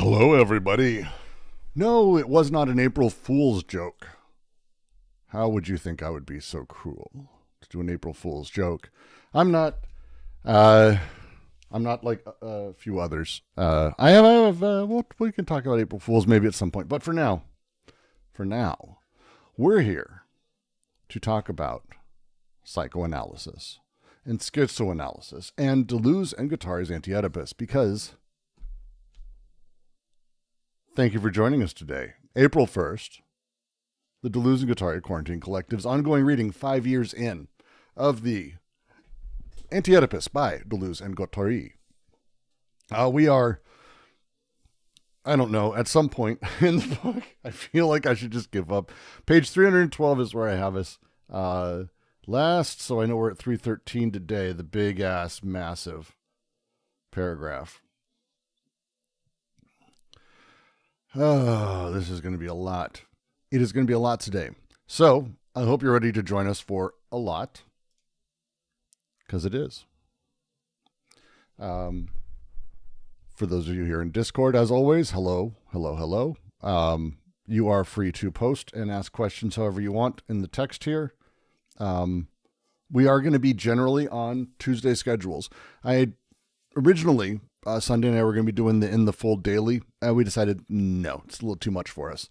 Hello, everybody. No, it was not an April Fool's joke. How would you think I would be so cruel to do an April Fool's joke? I'm not like a few others. We can talk about April Fools maybe at some point. But for now, we're here to talk about psychoanalysis and schizoanalysis and Deleuze and Guattari's Anti-Oedipus because... Thank you for joining us today. April 1st, the Deleuze and Guattari Quarantine Collective's ongoing reading 5 years in of the Anti-Oedipus by Deleuze and Guattari. We are, I don't know, at some point in the book, I feel like I should just give up. Page 312 is where I have us last, so I know we're at 313 today, the big-ass, massive paragraph. Oh, this is going to be a lot. It is going to be a lot today. So I hope you're ready to join us for a lot, because it is. For those of you here in Discord, as always, hello. You are free to post and ask questions however you want in the text here. We are going to be generally on Tuesday schedules. I originally... Sunday and I were going to be doing the In the Fold daily. We decided, no, it's a little too much for us.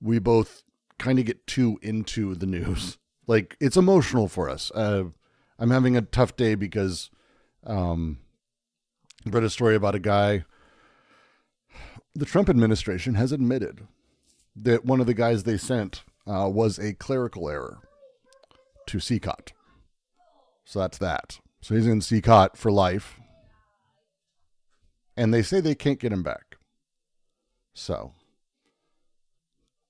We both kind of get too into the news. Like, it's emotional for us. I'm having a tough day because I read a story about a guy. The Trump administration has admitted that one of the guys they sent was a clerical error to CCOT. So that's that. So he's in CCOT for life. And they say they can't get him back. So,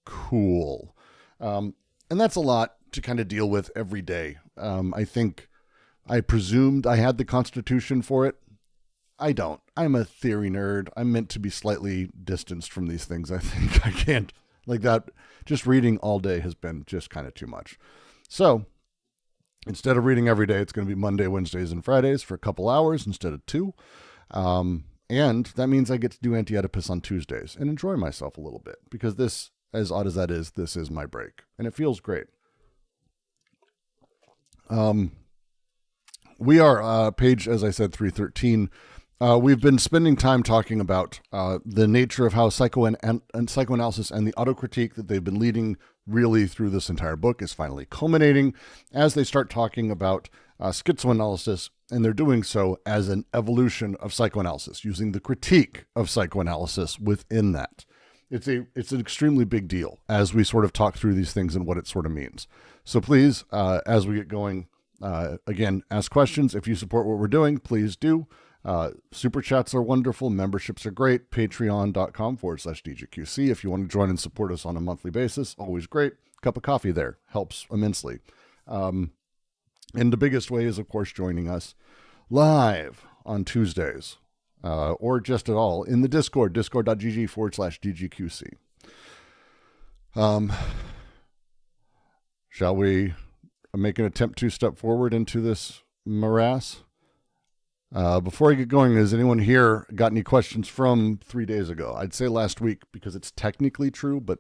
cool. And that's a lot to kind of deal with every day. I presumed I had the Constitution for it. I don't. I'm a theory nerd. I'm meant to be slightly distanced from these things. I think I can't. Like that, just reading all day has been just kind of too much. So, instead of reading every day, it's going to be Monday, Wednesdays, and Fridays for a couple hours instead of 2. And that means I get to do Anti-Oedipus on Tuesdays and enjoy myself a little bit because this, as odd as that is, this is my break and it feels great. We are page, as I said, 313. We've been spending time talking about the nature of how psychoanalysis and the autocritique that they've been leading really through this entire book is finally culminating as they start talking about schizoanalysis. And they're doing so as an evolution of psychoanalysis, using the critique of psychoanalysis within that. It's an extremely big deal as we sort of talk through these things and what it sort of means. So please, as we get going, again, ask questions. If you support what we're doing, please do. Super chats are wonderful. Memberships are great. Patreon.com/DGQC. If you want to join and support us on a monthly basis, always great. Cup of coffee there helps immensely. And the biggest way is, of course, joining us live on Tuesdays, or just at all in the Discord, discord.gg/DGQC. Shall we make an attempt to step forward into this morass? Before I get going, has anyone here got any questions from 3 days ago? I'd say last week because it's technically true, but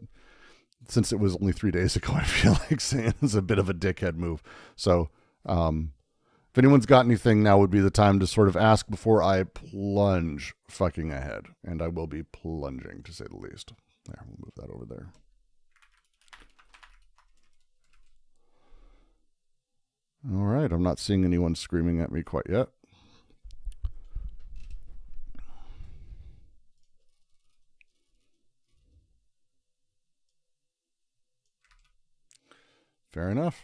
since it was only 3 days ago, I feel like saying it's a bit of a dickhead move. So, if anyone's got anything, now would be the time to sort of ask before I plunge fucking ahead. And I will be plunging, to say the least. There, we'll move that over there. All right, I'm not seeing anyone screaming at me quite yet. Fair enough.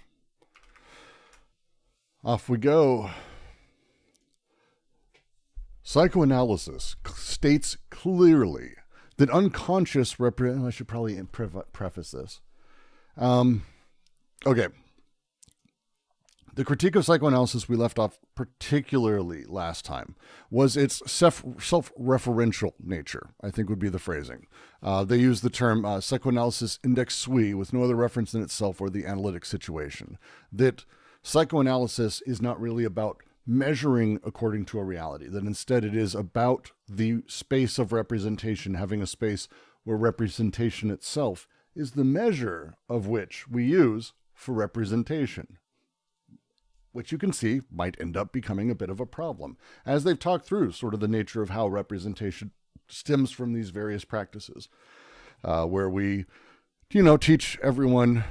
Off we go. Psychoanalysis states clearly that unconscious I should probably preface this. Okay. The critique of psychoanalysis we left off particularly last time was its self-referential nature, I think would be the phrasing. They use the term psychoanalysis index sui with no other reference than itself or the analytic situation. That psychoanalysis is not really about measuring according to a reality, that instead it is about the space of representation, having a space where representation itself is the measure of which we use for representation, which you can see might end up becoming a bit of a problem, as they've talked through sort of the nature of how representation stems from these various practices, where we, teach everyone.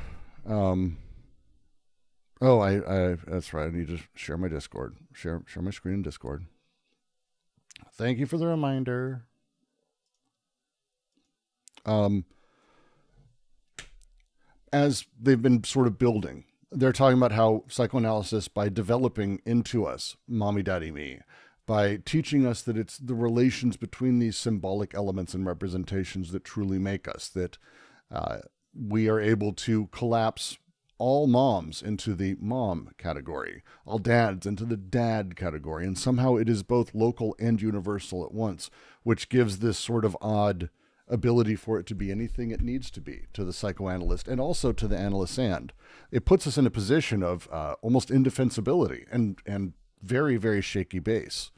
That's right. I need to share my Discord. Share my screen in Discord. Thank you for the reminder. As they've been sort of building, they're talking about how psychoanalysis, by developing into us, mommy, daddy, me, by teaching us that it's the relations between these symbolic elements and representations that truly make us, that we are able to collapse all moms into the mom category, all dads into the dad category, and somehow it is both local and universal at once, which gives this sort of odd ability for it to be anything it needs to be to the psychoanalyst and also to the analyst. And it puts us in a position of almost indefensibility and very, very shaky base.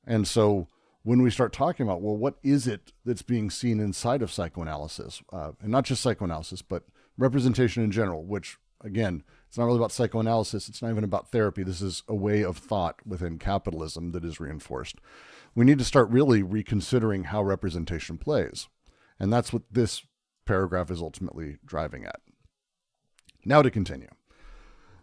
And so when we start talking about, well, what is it that's being seen inside of psychoanalysis, and not just psychoanalysis, but representation in general, which, again, it's not really about psychoanalysis. It's not even about therapy. This is a way of thought within capitalism that is reinforced. We need to start really reconsidering how representation plays. And that's what this paragraph is ultimately driving at. Now to continue.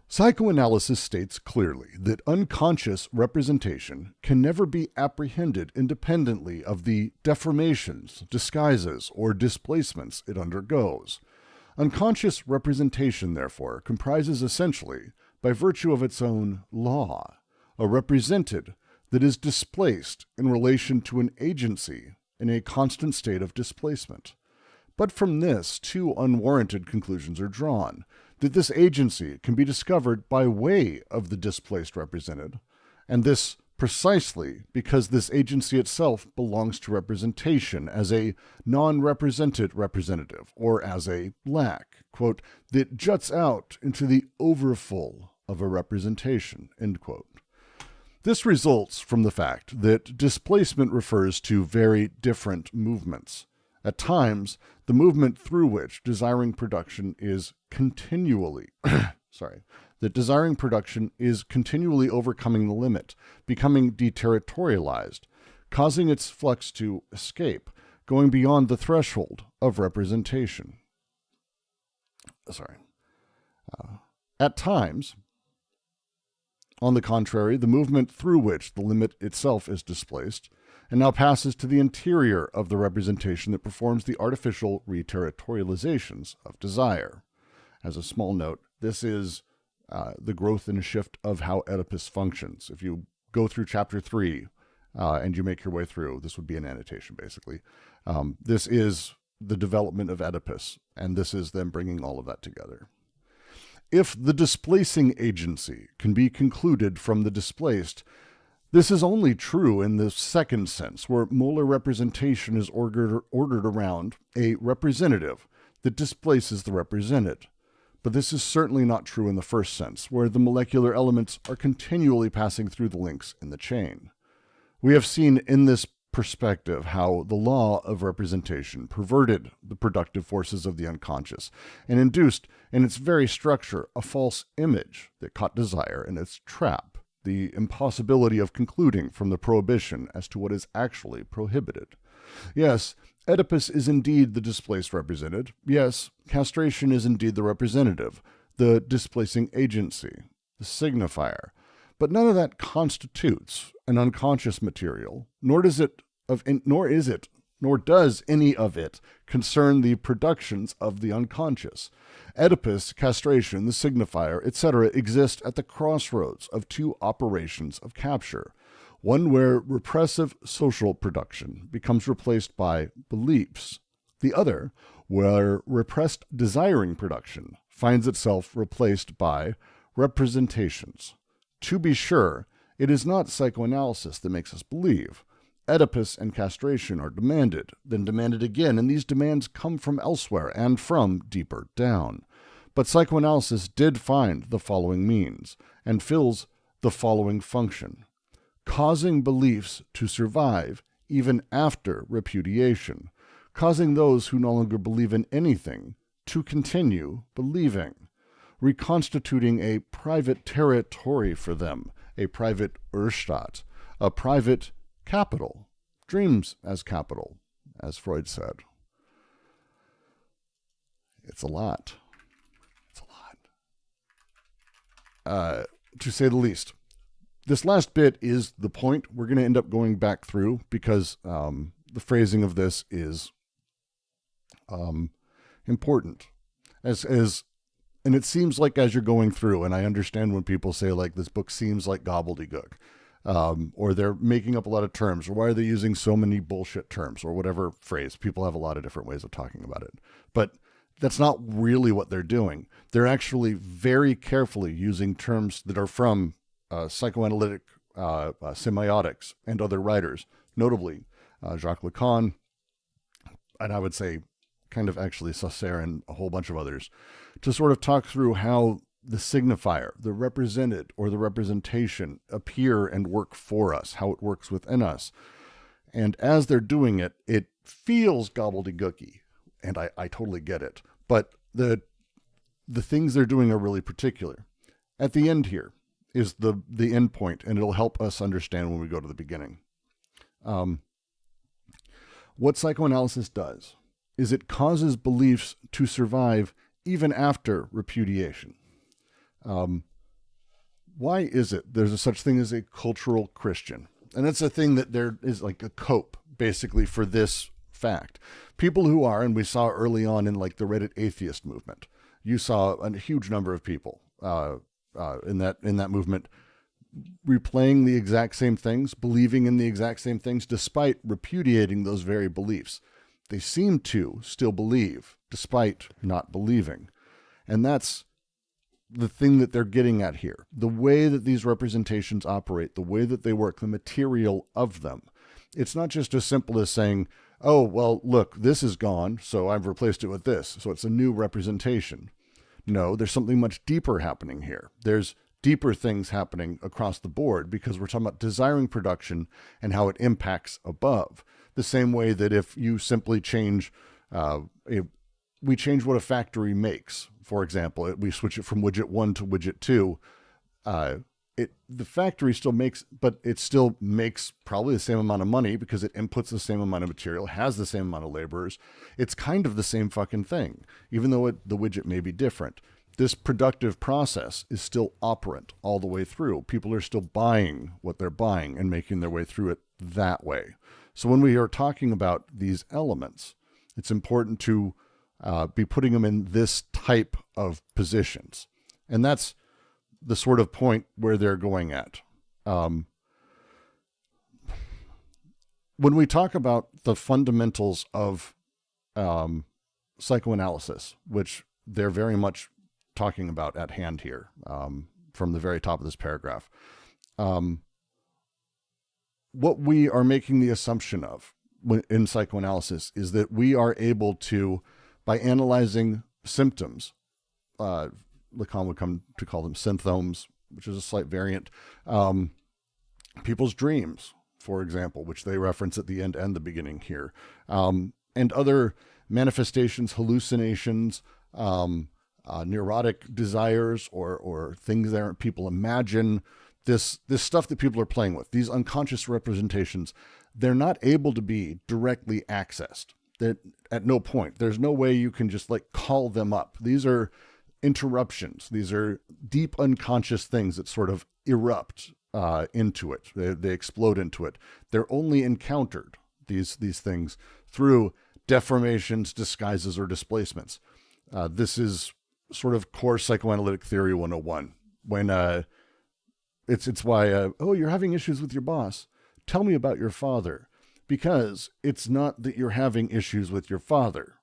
Psychoanalysis states clearly that unconscious representation can never be apprehended independently of the deformations, disguises, or displacements it undergoes. Unconscious representation, therefore, comprises essentially, by virtue of its own law, a represented that is displaced in relation to an agency in a constant state of displacement. But from this, two unwarranted conclusions are drawn: that this agency can be discovered by way of the displaced represented, and this precisely because this agency itself belongs to representation as a non-represented representative, or as a lack, quote, that juts out into the overfull of a representation, end quote. This results from the fact that displacement refers to very different movements. At times, the movement through which desiring production is continually, that desiring production is continually overcoming the limit, becoming deterritorialized, causing its flux to escape, going beyond the threshold of representation. At times, on the contrary, the movement through which the limit itself is displaced and now passes to the interior of the representation that performs the artificial reterritorializations of desire. As a small note, this is the growth and shift of how Oedipus functions. If you go through chapter 3 and you make your way through, this would be an annotation basically. This is the development of Oedipus, and this is them bringing all of that together. If the displacing agency can be concluded from the displaced, this is only true in the second sense, where molar representation is ordered around a representative that displaces the represented. But this is certainly not true in the first sense, where the molecular elements are continually passing through the links in the chain. We have seen in this perspective how the law of representation perverted the productive forces of the unconscious and induced in its very structure a false image that caught desire in its trap, the impossibility of concluding from the prohibition as to what is actually prohibited. Yes, Oedipus is indeed the displaced represented. Yes, castration is indeed the representative, the displacing agency, the signifier. But none of that constitutes an unconscious material, nor does any of it concern the productions of the unconscious. Oedipus, castration, the signifier, etc. exist at the crossroads of two operations of capture. One where repressive social production becomes replaced by beliefs. The other where repressed desiring production finds itself replaced by representations. To be sure, it is not psychoanalysis that makes us believe. Oedipus and castration are demanded, then demanded again, and these demands come from elsewhere and from deeper down. But psychoanalysis did find the following means, and fills the following function: causing beliefs to survive even after repudiation, causing those who no longer believe in anything to continue believing, reconstituting a private territory for them, a private Urstadt, a private capital, dreams as capital, as Freud said. It's a lot. It's a lot. To say the least. This last bit is the point we're going to end up going back through because the phrasing of this is important. And it seems like as you're going through, and I understand when people say like this book seems like gobbledygook, or they're making up a lot of terms, or why are they using so many bullshit terms, or whatever phrase. People have a lot of different ways of talking about it. But that's not really what they're doing. They're actually very carefully using terms that are from psychoanalytic semiotics and other writers, notably Jacques Lacan, and I would say kind of actually Saussure and a whole bunch of others, to sort of talk through how the signifier, the represented or the representation appear and work for us, how it works within us. And as they're doing it, it feels gobbledygooky, and I totally get it. But the things they're doing are really particular. At the end here is the end point, and it'll help us understand when we go to the beginning. What psychoanalysis does is it causes beliefs to survive even after repudiation. Why is it there's a such thing as a cultural Christian? And it's a thing that there is like a cope, basically, for this fact. People who are, and we saw early on in like the Reddit atheist movement, you saw a huge number of people in that movement replaying the exact same things, believing in the exact same things, despite repudiating those very beliefs. They seem to still believe, despite not believing. And that's the thing that they're getting at here. The way that these representations operate, the way that they work, the material of them. It's not just as simple as saying, oh, well, look, this is gone, so I've replaced it with this, so it's a new representation. No, there's something much deeper happening here. There's deeper things happening across the board because we're talking about desiring production and how it impacts above. The same way that if you simply change, we change what a factory makes, for example, we switch it from widget 1 to widget 2, the factory still makes, but it still makes probably the same amount of money because it inputs the same amount of material, has the same amount of laborers. It's kind of the same fucking thing, even though the widget may be different. This productive process is still operant all the way through. People are still buying what they're buying and making their way through it that way. So when we are talking about these elements, it's important to be putting them in this type of positions. And that's the sort of point where they're going at. When we talk about the fundamentals of psychoanalysis, which they're very much talking about at hand here, from the very top of this paragraph, what we are making the assumption of in psychoanalysis is that we are able to, by analyzing symptoms, Lacan would come to call them symptoms, which is a slight variant, people's dreams, for example, which they reference at the end and the beginning here, and other manifestations, hallucinations, neurotic desires, or things that people imagine, this stuff that people are playing with, these unconscious representations, they're not able to be directly accessed. That at no point, there's no way you can just like call them up. These are interruptions. These are deep unconscious things that sort of erupt into it. They explode into it. They're only encountered, these things, through deformations, disguises, or displacements. This is sort of core psychoanalytic theory 101. When it's why, oh, you're having issues with your boss. Tell me about your father. Because it's not that you're having issues with your father.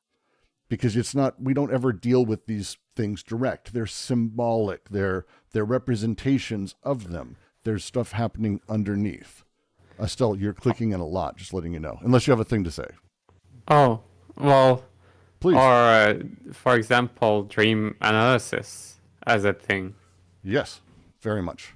Because it's not, we don't ever deal with these things direct. They're symbolic. They're representations of them. There's stuff happening underneath. Estelle, you're clicking in a lot, just letting you know. Unless you have a thing to say. Oh, well, Please. Or, for example, dream analysis as a thing. Yes, very much.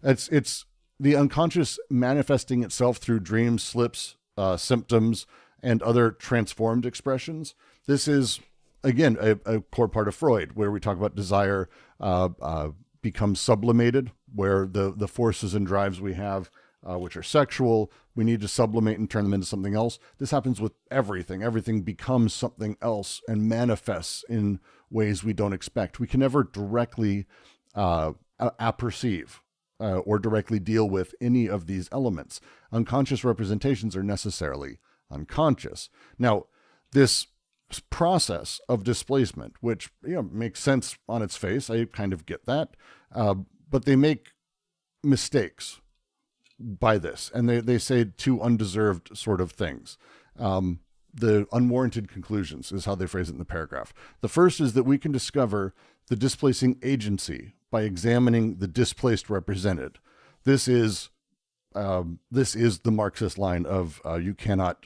It's the unconscious manifesting itself through dreams, slips, symptoms, and other transformed expressions. This is, again, a core part of Freud, where we talk about desire becomes sublimated, where the forces and drives we have, which are sexual, we need to sublimate and turn them into something else. This happens with everything. Everything becomes something else and manifests in ways we don't expect. We can never directly apperceive or directly deal with any of these elements. Unconscious representations are necessarily unconscious. Now, this process of displacement, which makes sense on its face, I kind of get that, but they make mistakes by this, and they say two undeserved sort of things. The unwarranted conclusions is how they phrase it in the paragraph. The first is that we can discover the displacing agency by examining the displaced represented. This is the Marxist line of you cannot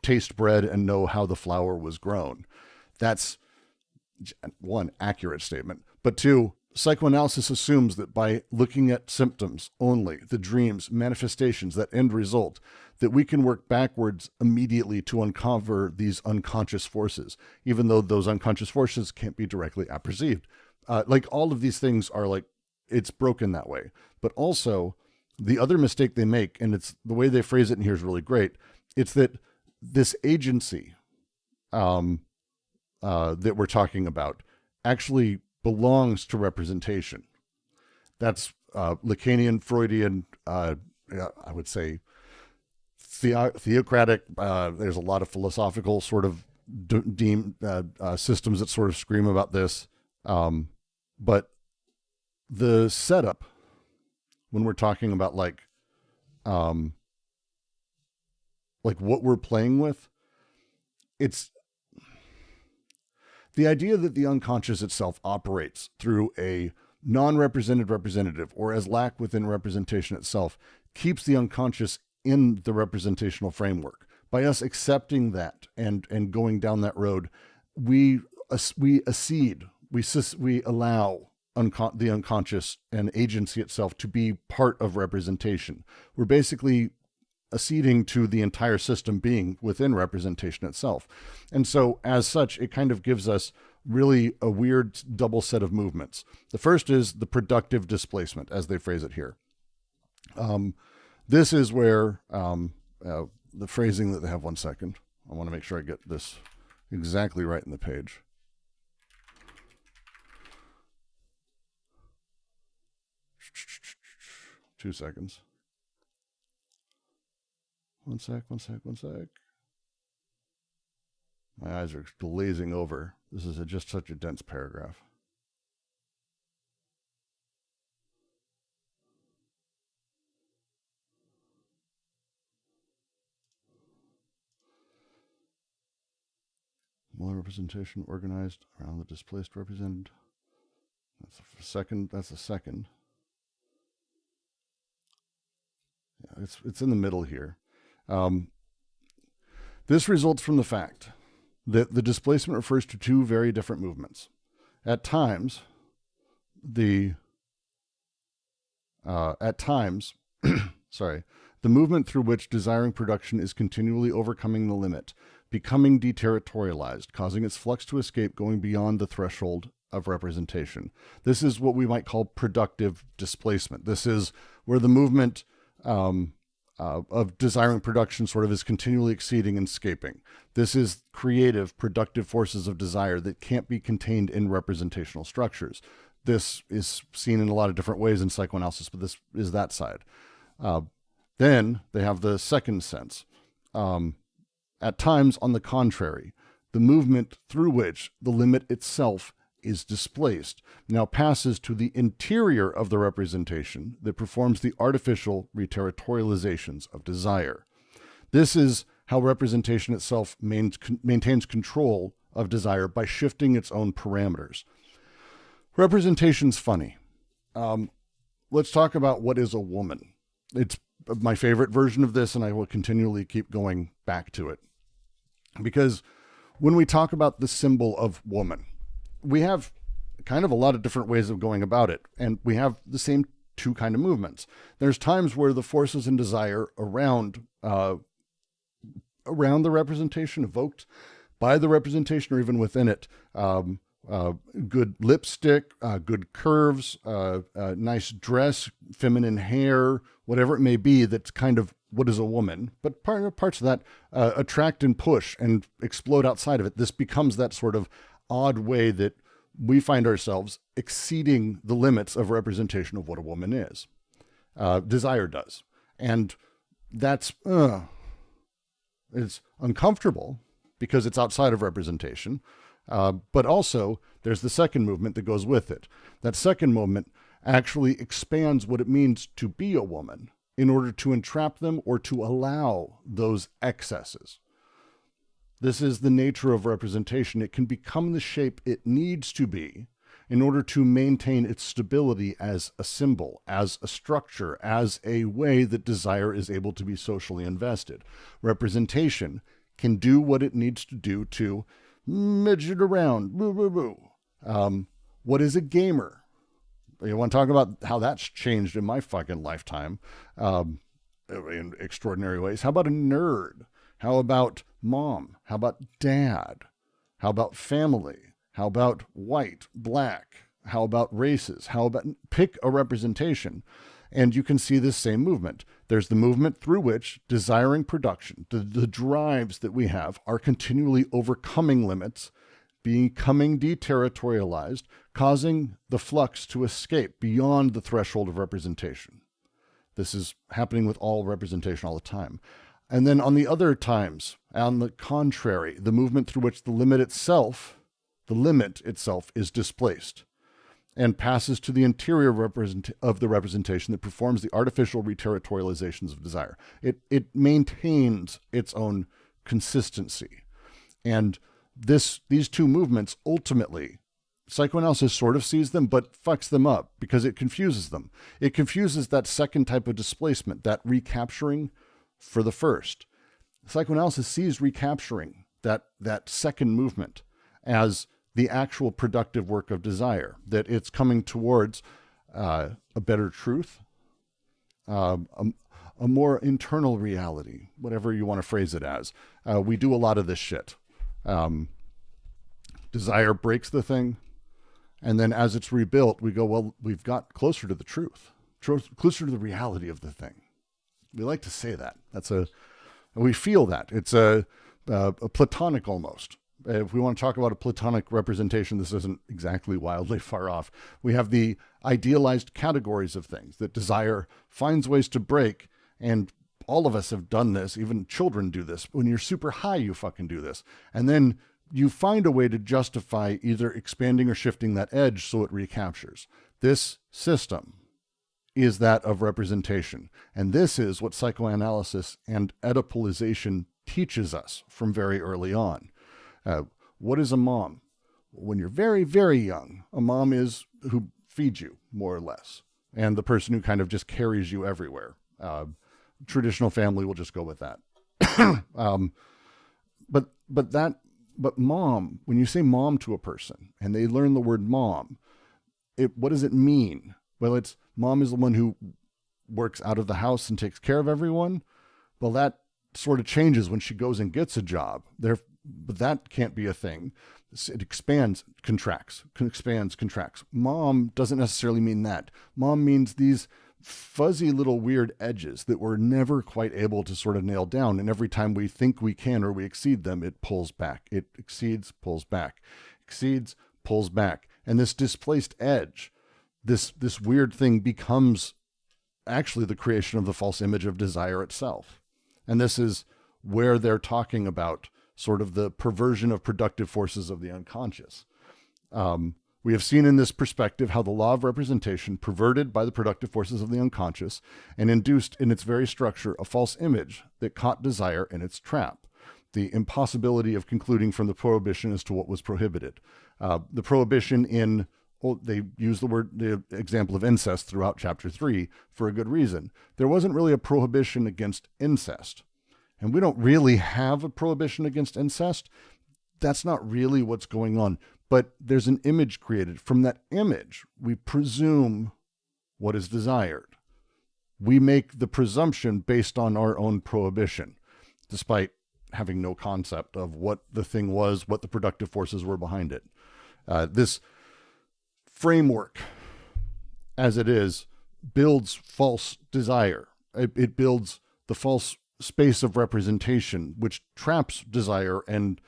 taste bread and know how the flour was grown. That's one, accurate statement. But two, psychoanalysis assumes that by looking at symptoms only, the dreams, manifestations, that end result, that we can work backwards immediately to uncover these unconscious forces, even though those unconscious forces can't be directly apperceived. Like all of these things are like, it's broken that way. But also, the other mistake they make, and it's the way they phrase it in here is really great, it's that this agency that we're talking about actually belongs to representation. That's Lacanian, Freudian, I would say theocratic. There's a lot of philosophical sort of systems that sort of scream about this. But the setup, when we're talking about like what we're playing with, it's the idea that the unconscious itself operates through a non-represented representative, or as lack within representation itself, keeps the unconscious in the representational framework. By us accepting that and going down that road, we accede, we allow the unconscious and agency itself to be part of representation. We're basically acceding to the entire system being within representation itself. And so as such, it kind of gives us really a weird double set of movements. The first is the productive displacement, as they phrase it here. This is where the phrasing that they have, 1 second. I want to make sure I get this exactly right in the page. Two seconds. One sec. My eyes are glazing over. This is just such a dense paragraph. Similar representation organized around the displaced represented. That's the second. Yeah, it's in the middle here. This results from the fact that the displacement refers to two very different movements. At times, the movement through which desiring production is continually overcoming the limit, becoming deterritorialized, causing its flux to escape, going beyond the threshold of representation. This is what we might call productive displacement. This is where the movement of desiring production sort of is continually exceeding and escaping. This is creative, productive forces of desire that can't be contained in representational structures. This is seen in a lot of different ways in psychoanalysis, but this is that side. Then they have the second sense. At times, on the contrary, the movement through which the limit itself is displaced now passes to the interior of the representation that performs the artificial reterritorializations of desire. This is how representation itself maintains control of desire by shifting its own parameters. Representation's funny. Let's talk about what is a woman. It's my favorite version of this, and I will continually keep going back to it. Because when we talk about the symbol of woman, we have kind of a lot of different ways of going about it. And we have the same two kind of movements. There's times where the forces and desire around the representation, evoked by the representation or even within it, good lipstick, good curves, nice dress, feminine hair, whatever it may be, that's kind of what is a woman. But parts of that attract and push and explode outside of it. This becomes that sort of odd way that we find ourselves exceeding the limits of representation of what a woman is. Desire does. And that's, it's uncomfortable because it's outside of representation. But also, there's the second movement that goes with it. That second movement actually expands what it means to be a woman in order to entrap them or to allow those excesses. This is the nature of representation. It can become the shape it needs to be in order to maintain its stability as a symbol, as a structure, as a way that desire is able to be socially invested. Representation can do what it needs to do to midget around. Boo, boo, boo. What is a gamer? You want to talk about how that's changed in my fucking lifetime in extraordinary ways. How about a nerd? How about mom? How about dad? How about family? How about white, black? How about races? How about pick a representation? And you can see this same movement. There's the movement through which desiring production, the drives that we have, are continually overcoming limits, becoming deterritorialized, causing the flux to escape beyond the threshold of representation. This is happening with all representation all the time. And then on the other times, on the contrary, the movement through which the limit itself is displaced and passes to the interior of the representation that performs the artificial reterritorializations of desire. It maintains its own consistency. And these two movements, ultimately, psychoanalysis sort of sees them, but fucks them up because it confuses them. It confuses that second type of displacement, that recapturing for the first. Psychoanalysis sees recapturing that second movement as the actual productive work of desire, that it's coming towards a better truth, a more internal reality, whatever you want to phrase it as. We do a lot of this shit. Desire breaks the thing, and then as it's rebuilt, we go, well, we've got closer to the truth, closer to the reality of the thing. We like to say that. We feel that. It's a platonic almost. If we want to talk about a platonic representation, this isn't exactly wildly far off. We have the idealized categories of things that desire finds ways to break, and all of us have done this. Even children do this. When you're super high, you fucking do this. And then you find a way to justify either expanding or shifting that edge so it recaptures. This system is that of representation. And this is what psychoanalysis and Oedipalization teaches us from very early on. What is a mom? When you're very, very young, a mom is who feeds you, more or less, and the person who kind of just carries you everywhere. Traditional family will just go with that. But mom, when you say mom to a person and they learn the word mom, what does it mean? Well, it's mom is the one who works out of the house and takes care of everyone. Well, that sort of changes when she goes and gets a job. But that can't be a thing. It expands, contracts, expands, contracts. Mom doesn't necessarily mean that. Mom means these fuzzy little weird edges that we're never quite able to sort of nail down. And every time we think we can or we exceed them, it pulls back. It exceeds, pulls back, exceeds, pulls back. And this displaced edge, this weird thing becomes actually the creation of the false image of desire itself. And this is where they're talking about sort of the perversion of productive forces of the unconscious. We have seen in this perspective how the law of representation, perverted by the productive forces of the unconscious and induced in its very structure a false image that caught desire in its trap, the impossibility of concluding from the prohibition as to what was prohibited. The prohibition they use the example of incest throughout chapter 3 for a good reason. There wasn't really a prohibition against incest. And we don't really have a prohibition against incest. That's not really what's going on. But there's an image created. From that image, we presume what is desired. We make the presumption based on our own prohibition, despite having no concept of what the thing was, what the productive forces were behind it. This framework, as it is, builds false desire. It builds the false space of representation, which traps desire and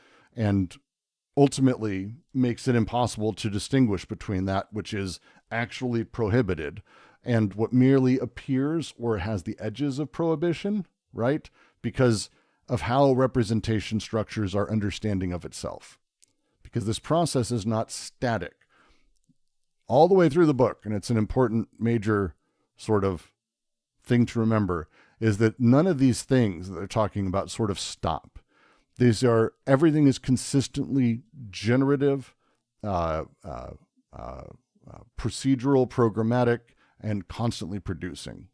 ultimately makes it impossible to distinguish between that which is actually prohibited and what merely appears or has the edges of prohibition, right? Because of how representation structures our understanding of itself. Because this process is not static. All the way through the book, and it's an important major sort of thing to remember, is that none of these things that they're talking about sort of stop. These are, everything is consistently generative, procedural, programmatic, and constantly producing.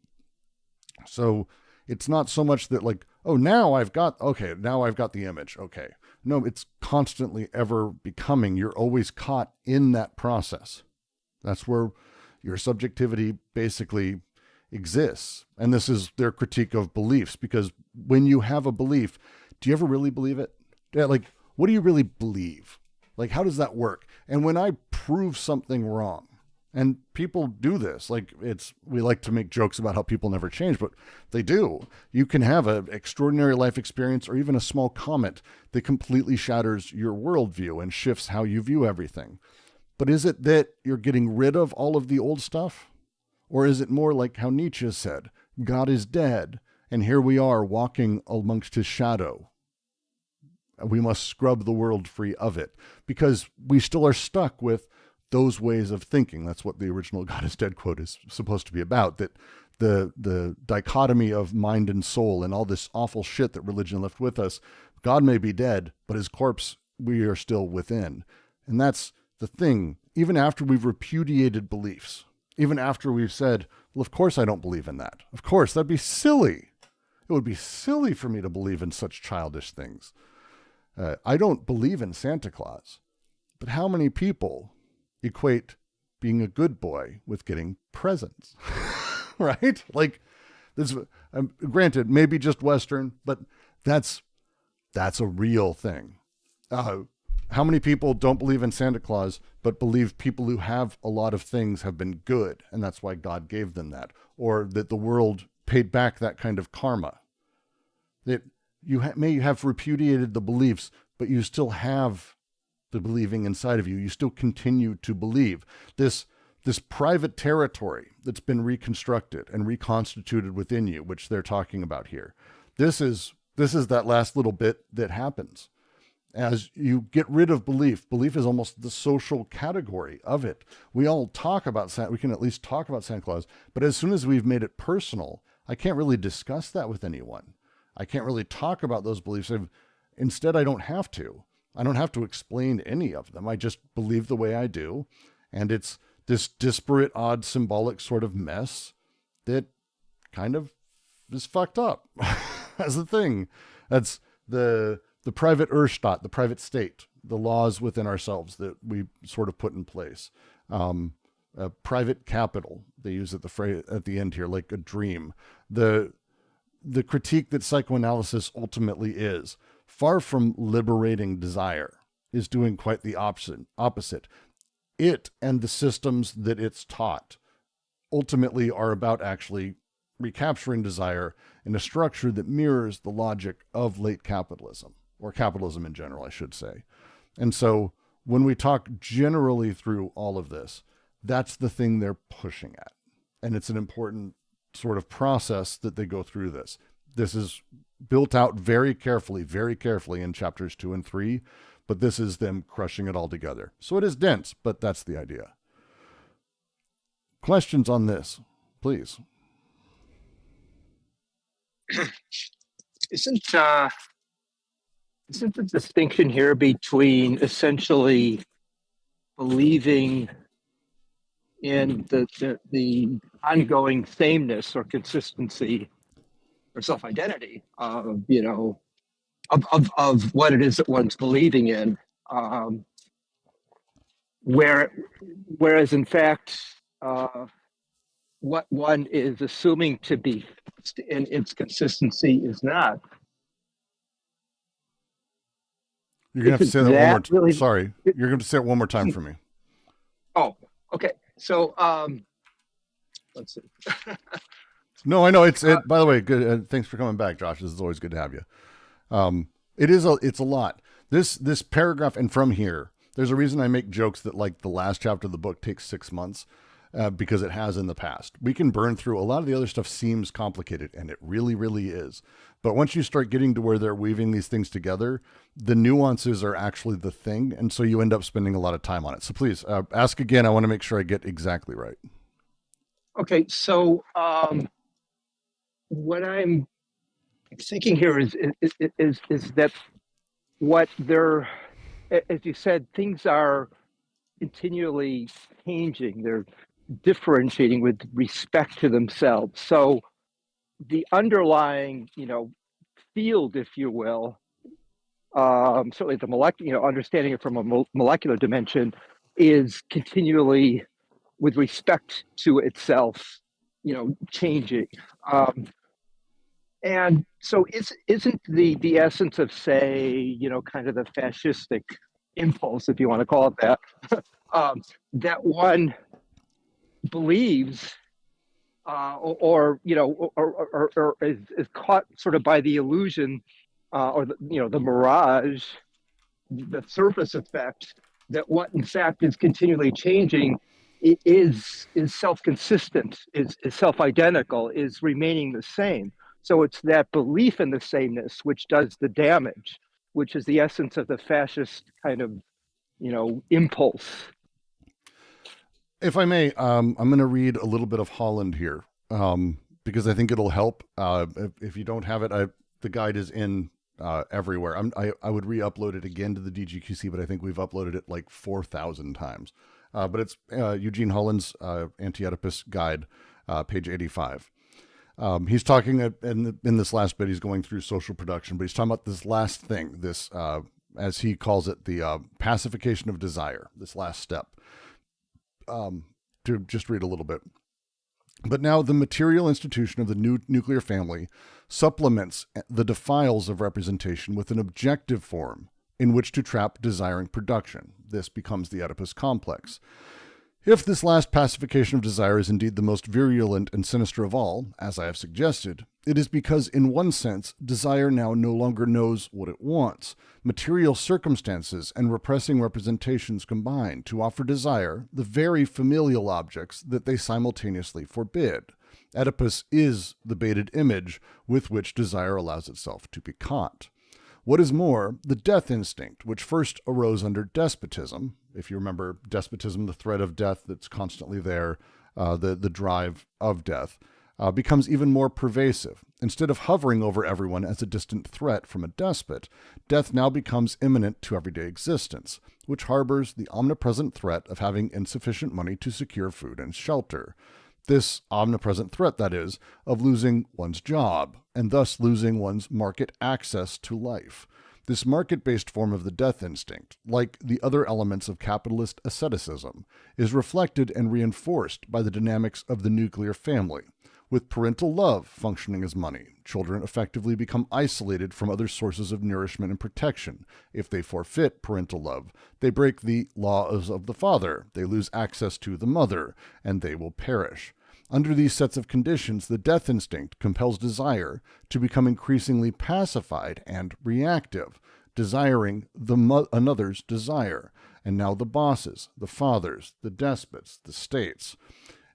So it's not so much that like, oh, now I've got the image. Okay. No, it's constantly ever becoming. You're always caught in that process. That's where your subjectivity basically exists. And this is their critique of beliefs, because when you have a belief, do you ever really believe it? Yeah, like, what do you really believe? Like, how does that work? And when I prove something wrong, and people do this, like we like to make jokes about how people never change, but they do. You can have an extraordinary life experience or even a small comment that completely shatters your worldview and shifts how you view everything. But is it that you're getting rid of all of the old stuff? Or is it more like how Nietzsche said, God is dead, and here we are walking amongst his shadow. We must scrub the world free of it, because we still are stuck with those ways of thinking. That's what the original God is dead quote is supposed to be about, that the dichotomy of mind and soul and all this awful shit that religion left with us. God may be dead, but his corpse, we are still within. And that's the thing. Even after we've repudiated beliefs, even after we've said, well, of course I don't believe in that. Of course, that'd be silly. It would be silly for me to believe in such childish things. I don't believe in Santa Claus. But how many people equate being a good boy with getting presents? Right? Like, this, granted, maybe just Western, but that's a real thing. How many people don't believe in Santa Claus, but believe people who have a lot of things have been good, and that's why God gave them that, or that the world paid back that kind of karma? That you may have repudiated the beliefs, but you still have the believing inside of you. You still continue to believe. This private territory that's been reconstructed and reconstituted within you, which they're talking about here. This is that last little bit that happens. As you get rid of belief is almost the social category of it. We all talk about we can at least talk about Santa Claus, but as soon as we've made it personal, I can't really discuss that with anyone. I can't really talk about those beliefs. Instead, I don't have to. I don't have to explain any of them. I just believe the way I do. And it's this disparate, odd, symbolic sort of mess that kind of is fucked up as a thing. That's the private Urstaat, the private state, the laws within ourselves that we sort of put in place. Private capital, they use it at the end here, like a dream. The critique that psychoanalysis ultimately is, far from liberating desire, is doing quite the opposite. It and the systems that it's taught ultimately are about actually recapturing desire in a structure that mirrors the logic of late capitalism, or capitalism in general, I should say. And so when we talk generally through all of this, that's the thing they're pushing at. And it's an important sort of process that they go through this. This is built out very carefully in chapters 2 and 3, but this is them crushing it all together. So it is dense, but that's the idea. Questions on this, please. Isn't the distinction here between essentially believing in the ongoing sameness or consistency or self-identity of what it is that one's believing in, whereas in fact what one is assuming to be fixed in its consistency is not. You're gonna have to Isn't say that one more. that really- Sorry, you're gonna have to say it one more time for me. Oh, okay. So, let's see. No, I know it's. By the way, good. Thanks for coming back, Josh. This is always good to have you. It's a lot. This paragraph, and from here, there's a reason I make jokes that like the last chapter of the book takes 6 months, because it has in the past. We can burn through a lot of the other stuff. Seems complicated, and it really, really is. But once you start getting to where they're weaving these things together, the nuances are actually the thing, and so you end up spending a lot of time on it. So please ask again. I want to make sure I get exactly right. Okay, so what I'm thinking here is that what they're, as you said, things are continually changing. They're differentiating with respect to themselves. So the underlying, field, if you will, certainly the molecular, understanding it from a molecular dimension, is continually, with respect to itself, changing. And so isn't the essence of, say, kind of the fascistic impulse, if you want to call it that, that one believes or is caught sort of by the illusion or the mirage, the surface effect, that what in fact is continually changing is self-consistent, is self-identical, is remaining the same. So it's that belief in the sameness which does the damage, which is the essence of the fascist kind of, impulse. If I may, I'm going to read a little bit of Holland here, because I think it'll help. If you don't have it, the guide is in everywhere. I would re-upload it again to the DGQC, but I think we've uploaded it like 4,000 times. But it's Eugene Holland's Anti-Oedipus guide, page 85. He's talking in this last bit, he's going through social production, but he's talking about this last thing, this, as he calls it, the pacification of desire, this last step. To just read a little bit. But now the material institution of the new nuclear family supplements the defiles of representation with an objective form in which to trap desiring production. This becomes the Oedipus complex. If this last pacification of desire is indeed the most virulent and sinister of all, as I have suggested, it is because, in one sense, desire now no longer knows what it wants. Material circumstances and repressing representations combine to offer desire the very familial objects that they simultaneously forbid. Oedipus is the baited image with which desire allows itself to be caught. What is more, the death instinct, which first arose under despotism, if you remember despotism, the threat of death that's constantly there, the drive of death, becomes even more pervasive. Instead of hovering over everyone as a distant threat from a despot, death now becomes imminent to everyday existence, which harbors the omnipresent threat of having insufficient money to secure food and shelter. This omnipresent threat, that is, of losing one's job, and thus losing one's market access to life. This market-based form of the death instinct, like the other elements of capitalist asceticism, is reflected and reinforced by the dynamics of the nuclear family. With parental love functioning as money, children effectively become isolated from other sources of nourishment and protection. If they forfeit parental love, they break the laws of the father, they lose access to the mother, and they will perish. Under these sets of conditions, the death instinct compels desire to become increasingly pacified and reactive, desiring another's desire, and now the bosses, the fathers, the despots, the states.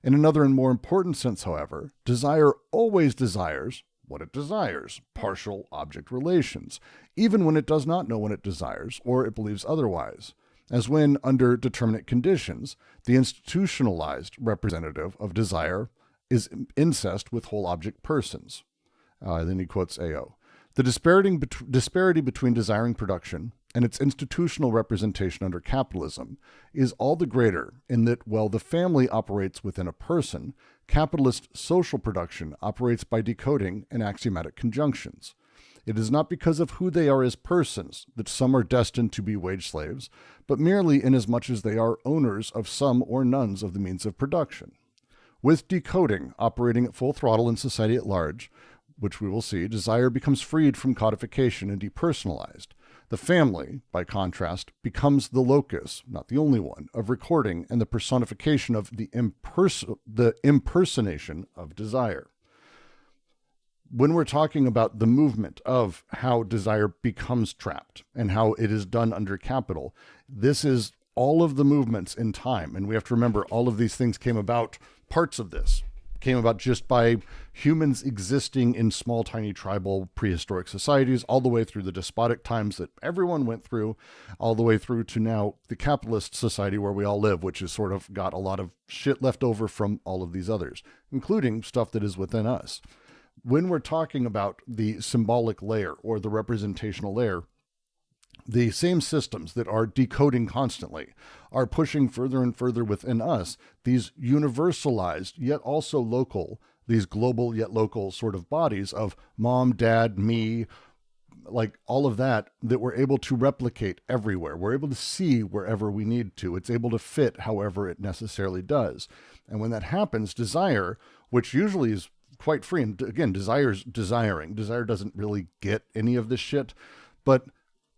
In another and more important sense, however, desire always desires what it desires, partial object relations, even when it does not know what it desires or it believes otherwise, as when, under determinate conditions, the institutionalized representative of desire is incest with whole object persons. Then he quotes AO. The disparity between desiring production and its institutional representation under capitalism is all the greater in that, while the family operates within a person, capitalist social production operates by decoding and axiomatic conjunctions. It is not because of who they are as persons that some are destined to be wage slaves, but merely inasmuch as they are owners of some or none of the means of production. With decoding operating at full throttle in society at large, which we will see, desire becomes freed from codification and depersonalized. The family, by contrast, becomes the locus, not the only one, of recording and the personification of the impersonation of desire. When we're talking about the movement of how desire becomes trapped and how it is done under capital, this is all of the movements in time. And we have to remember all of these things came about, parts of this came about just by humans existing in small, tiny tribal prehistoric societies, all the way through the despotic times that everyone went through, all the way through to now the capitalist society where we all live, which has sort of got a lot of shit left over from all of these others, including stuff that is within us. When we're talking about the symbolic layer or the representational layer, the same systems that are decoding constantly are pushing further and further within us these universalized yet also local, these global yet local sort of bodies of mom, dad, me, like all of that we're able to replicate everywhere. We're able to see wherever we need to. It's able to fit however it necessarily does. And when that happens, desire, which usually is quite free, and again, desire's desiring. Desire doesn't really get any of this shit, but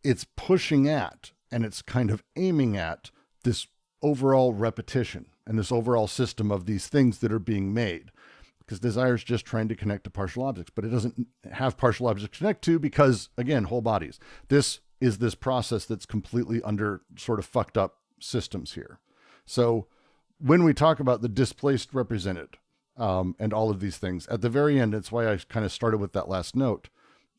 it's pushing at and it's kind of aiming at this overall repetition and this overall system of these things that are being made. Because desire is just trying to connect to partial objects, but it doesn't have partial objects to connect to because, again, whole bodies. This is this process that's completely under sort of fucked up systems here. So when we talk about the displaced represented and all of these things, at the very end, it's why I kind of started with that last note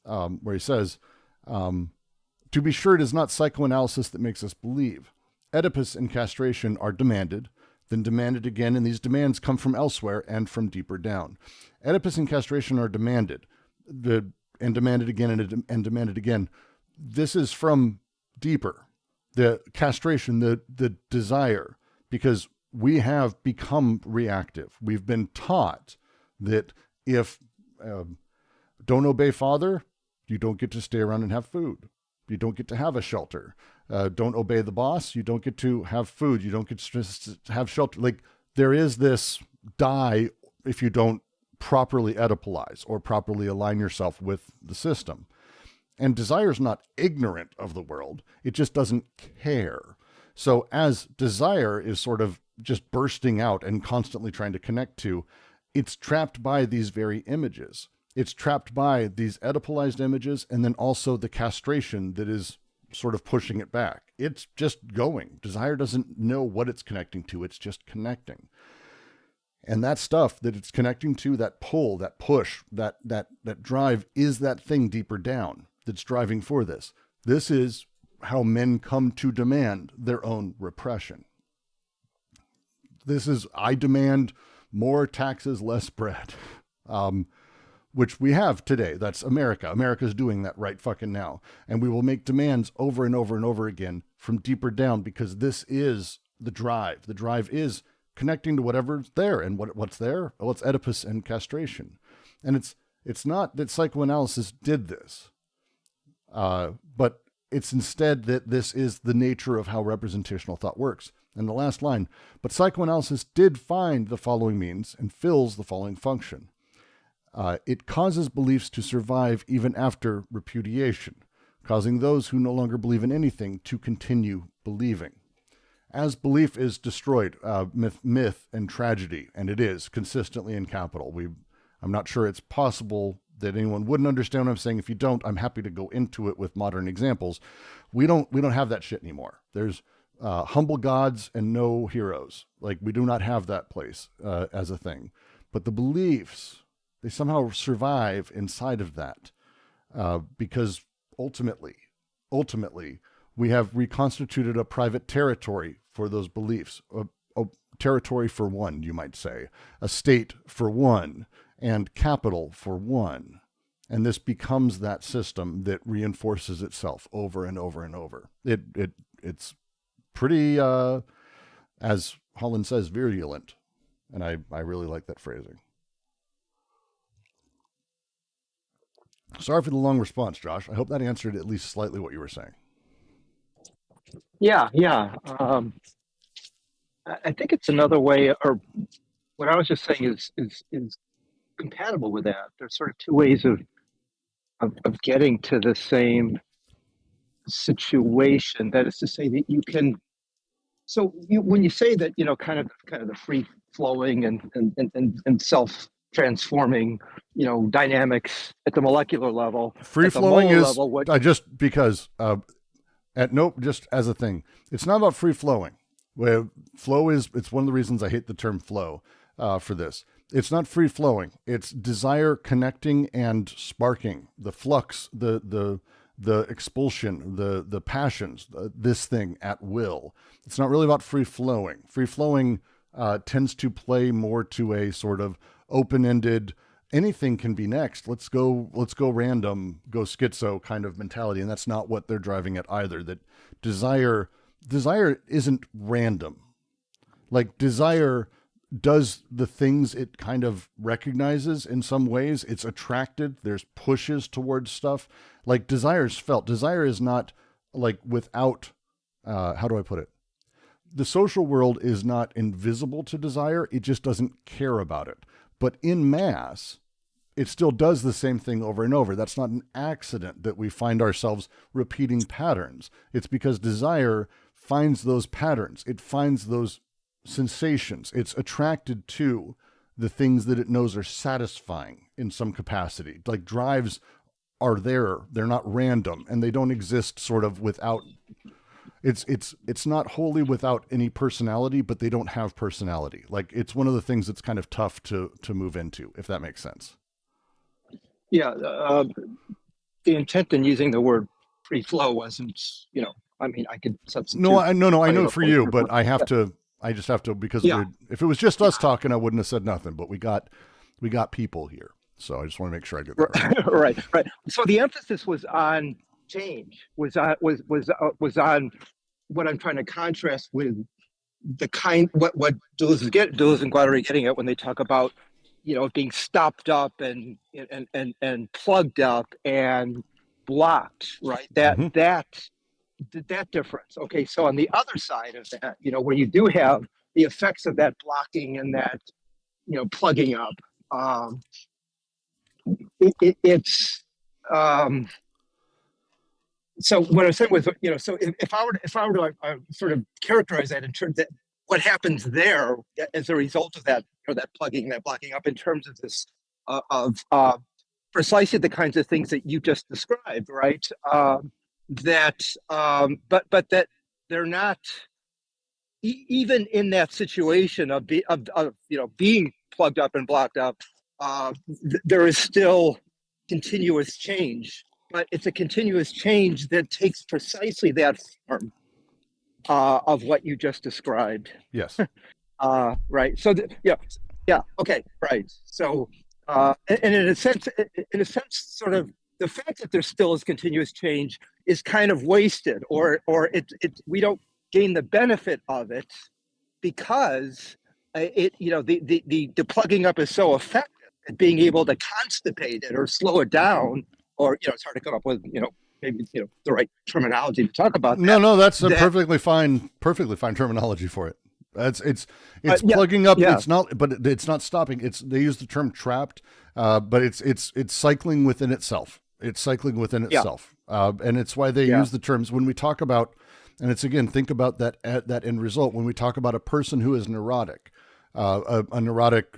where he says, to be sure, it is not psychoanalysis that makes us believe. Oedipus and castration are demanded, then demanded again, and these demands come from elsewhere and from deeper down. Oedipus and castration are demanded, and demanded again and demanded again. This is from deeper. The castration, the desire, because we have become reactive. We've been taught that if don't obey father, you don't get to stay around and have food. You don't get to have a shelter. Don't obey the boss. You don't get to have food. You don't get to have shelter. Like there is this die if you don't properly Oedipalize or properly align yourself with the system. And desire is not ignorant of the world. It just doesn't care. So as desire is sort of just bursting out and constantly trying to connect to, it's trapped by these very images. It's trapped by these Oedipalized images and then also the castration that is sort of pushing it back. It's just going. Desire doesn't know what it's connecting to. It's just connecting. And that stuff that it's connecting to, that pull, that push, that drive is that thing deeper down that's driving for this. This is how men come to demand their own repression. This is, I demand more taxes, less bread. Which we have today. That's America. America's doing that right fucking now. And we will make demands over and over and over again from deeper down because this is the drive. The drive is connecting to whatever's there. And what's there? Well, it's Oedipus and castration. And it's not that psychoanalysis did this, but it's instead that this is the nature of how representational thought works. And the last line, but psychoanalysis did find the following means and fills the following function. It causes beliefs to survive even after repudiation, causing those who no longer believe in anything to continue believing. As belief is destroyed, myth and tragedy, and it is consistently in capital. I'm not sure it's possible that anyone wouldn't understand what I'm saying. If you don't, I'm happy to go into it with modern examples. We don't have that shit anymore. There's humble gods and no heroes. Like we do not have that place as a thing. But the beliefs, they somehow survive inside of that because ultimately, we have reconstituted a private territory for those beliefs, a territory for one, you might say, a state for one, and capital for one. And this becomes that system that reinforces itself over and over and over. It's pretty, as Holland says, virulent. And I really like that phrasing. Sorry for the long response, Josh. I hope that answered at least slightly what you were saying. Yeah. I think it's another way, or what I was just saying is compatible with that. There's sort of two ways of getting to the same situation. That is to say that you can. So when you say that, kind of the free flowing and self transforming, dynamics at the molecular level, Free at the flowing molar is level, what just because just as a thing, it's not about free flowing. Where flow is, it's one of the reasons I hate the term flow for this. It's not free flowing. It's desire connecting and sparking the flux, the expulsion, the passions, this thing at will. It's not really about free flowing. Free flowing tends to play more to a sort of open-ended, anything can be next. Let's go random, go schizo kind of mentality. And that's not what they're driving at either. That desire isn't random. Like desire does the things it kind of recognizes in some ways. It's attracted. There's pushes towards stuff. Like desire's felt. Desire is not like without, how do I put it? The social world is not invisible to desire. It just doesn't care about it. But in mass, it still does the same thing over and over. That's not an accident that we find ourselves repeating patterns. It's because desire finds those patterns. It finds those sensations. It's attracted to the things that it knows are satisfying in some capacity. Like drives are there. They're not random, and they don't exist sort of without. It's not wholly without any personality, but they don't have personality. Like it's one of the things that's kind of tough to move into, if that makes sense. Yeah, the intent in using the word free flow wasn't, I mean, I could substitute. No, I know for you, but I just have to, because if it was just us talking, I wouldn't have said nothing, but we got people here. So I just want to make sure I get that right. Right. So the emphasis was on change, was on what I'm trying to contrast with the kind, what Deleuze and Guattari getting at when they talk about, being stopped up and plugged up and blocked, right? That difference. Okay, so on the other side of that, where you do have the effects of that blocking and that, plugging up, it's so what I'm saying was, so if I were to sort of characterize that in terms that what happens there as a result of that, that plugging, that blocking up, in terms of this precisely the kinds of things that you just described, right? But that they're not even in that situation of being plugged up and blocked up. There is still continuous change, but it's a continuous change that takes precisely that form of what you just described. Yes. Right. So yeah. Okay. Right. So and in a sense, sort of the fact that there still is continuous change is kind of wasted, or we don't gain the benefit of it because the plugging up is so effective at being able to constipate it or slow it down, or it's hard to come up with maybe the right terminology to talk about that. No, that's a perfectly fine terminology for it. It's plugging up. Yeah. It's not, but it's not stopping. They use the term trapped, but it's cycling within itself. It's cycling within itself, and it's why they use the terms when we talk about. And it's again, think about that end result when we talk about a person who is neurotic. A neurotic,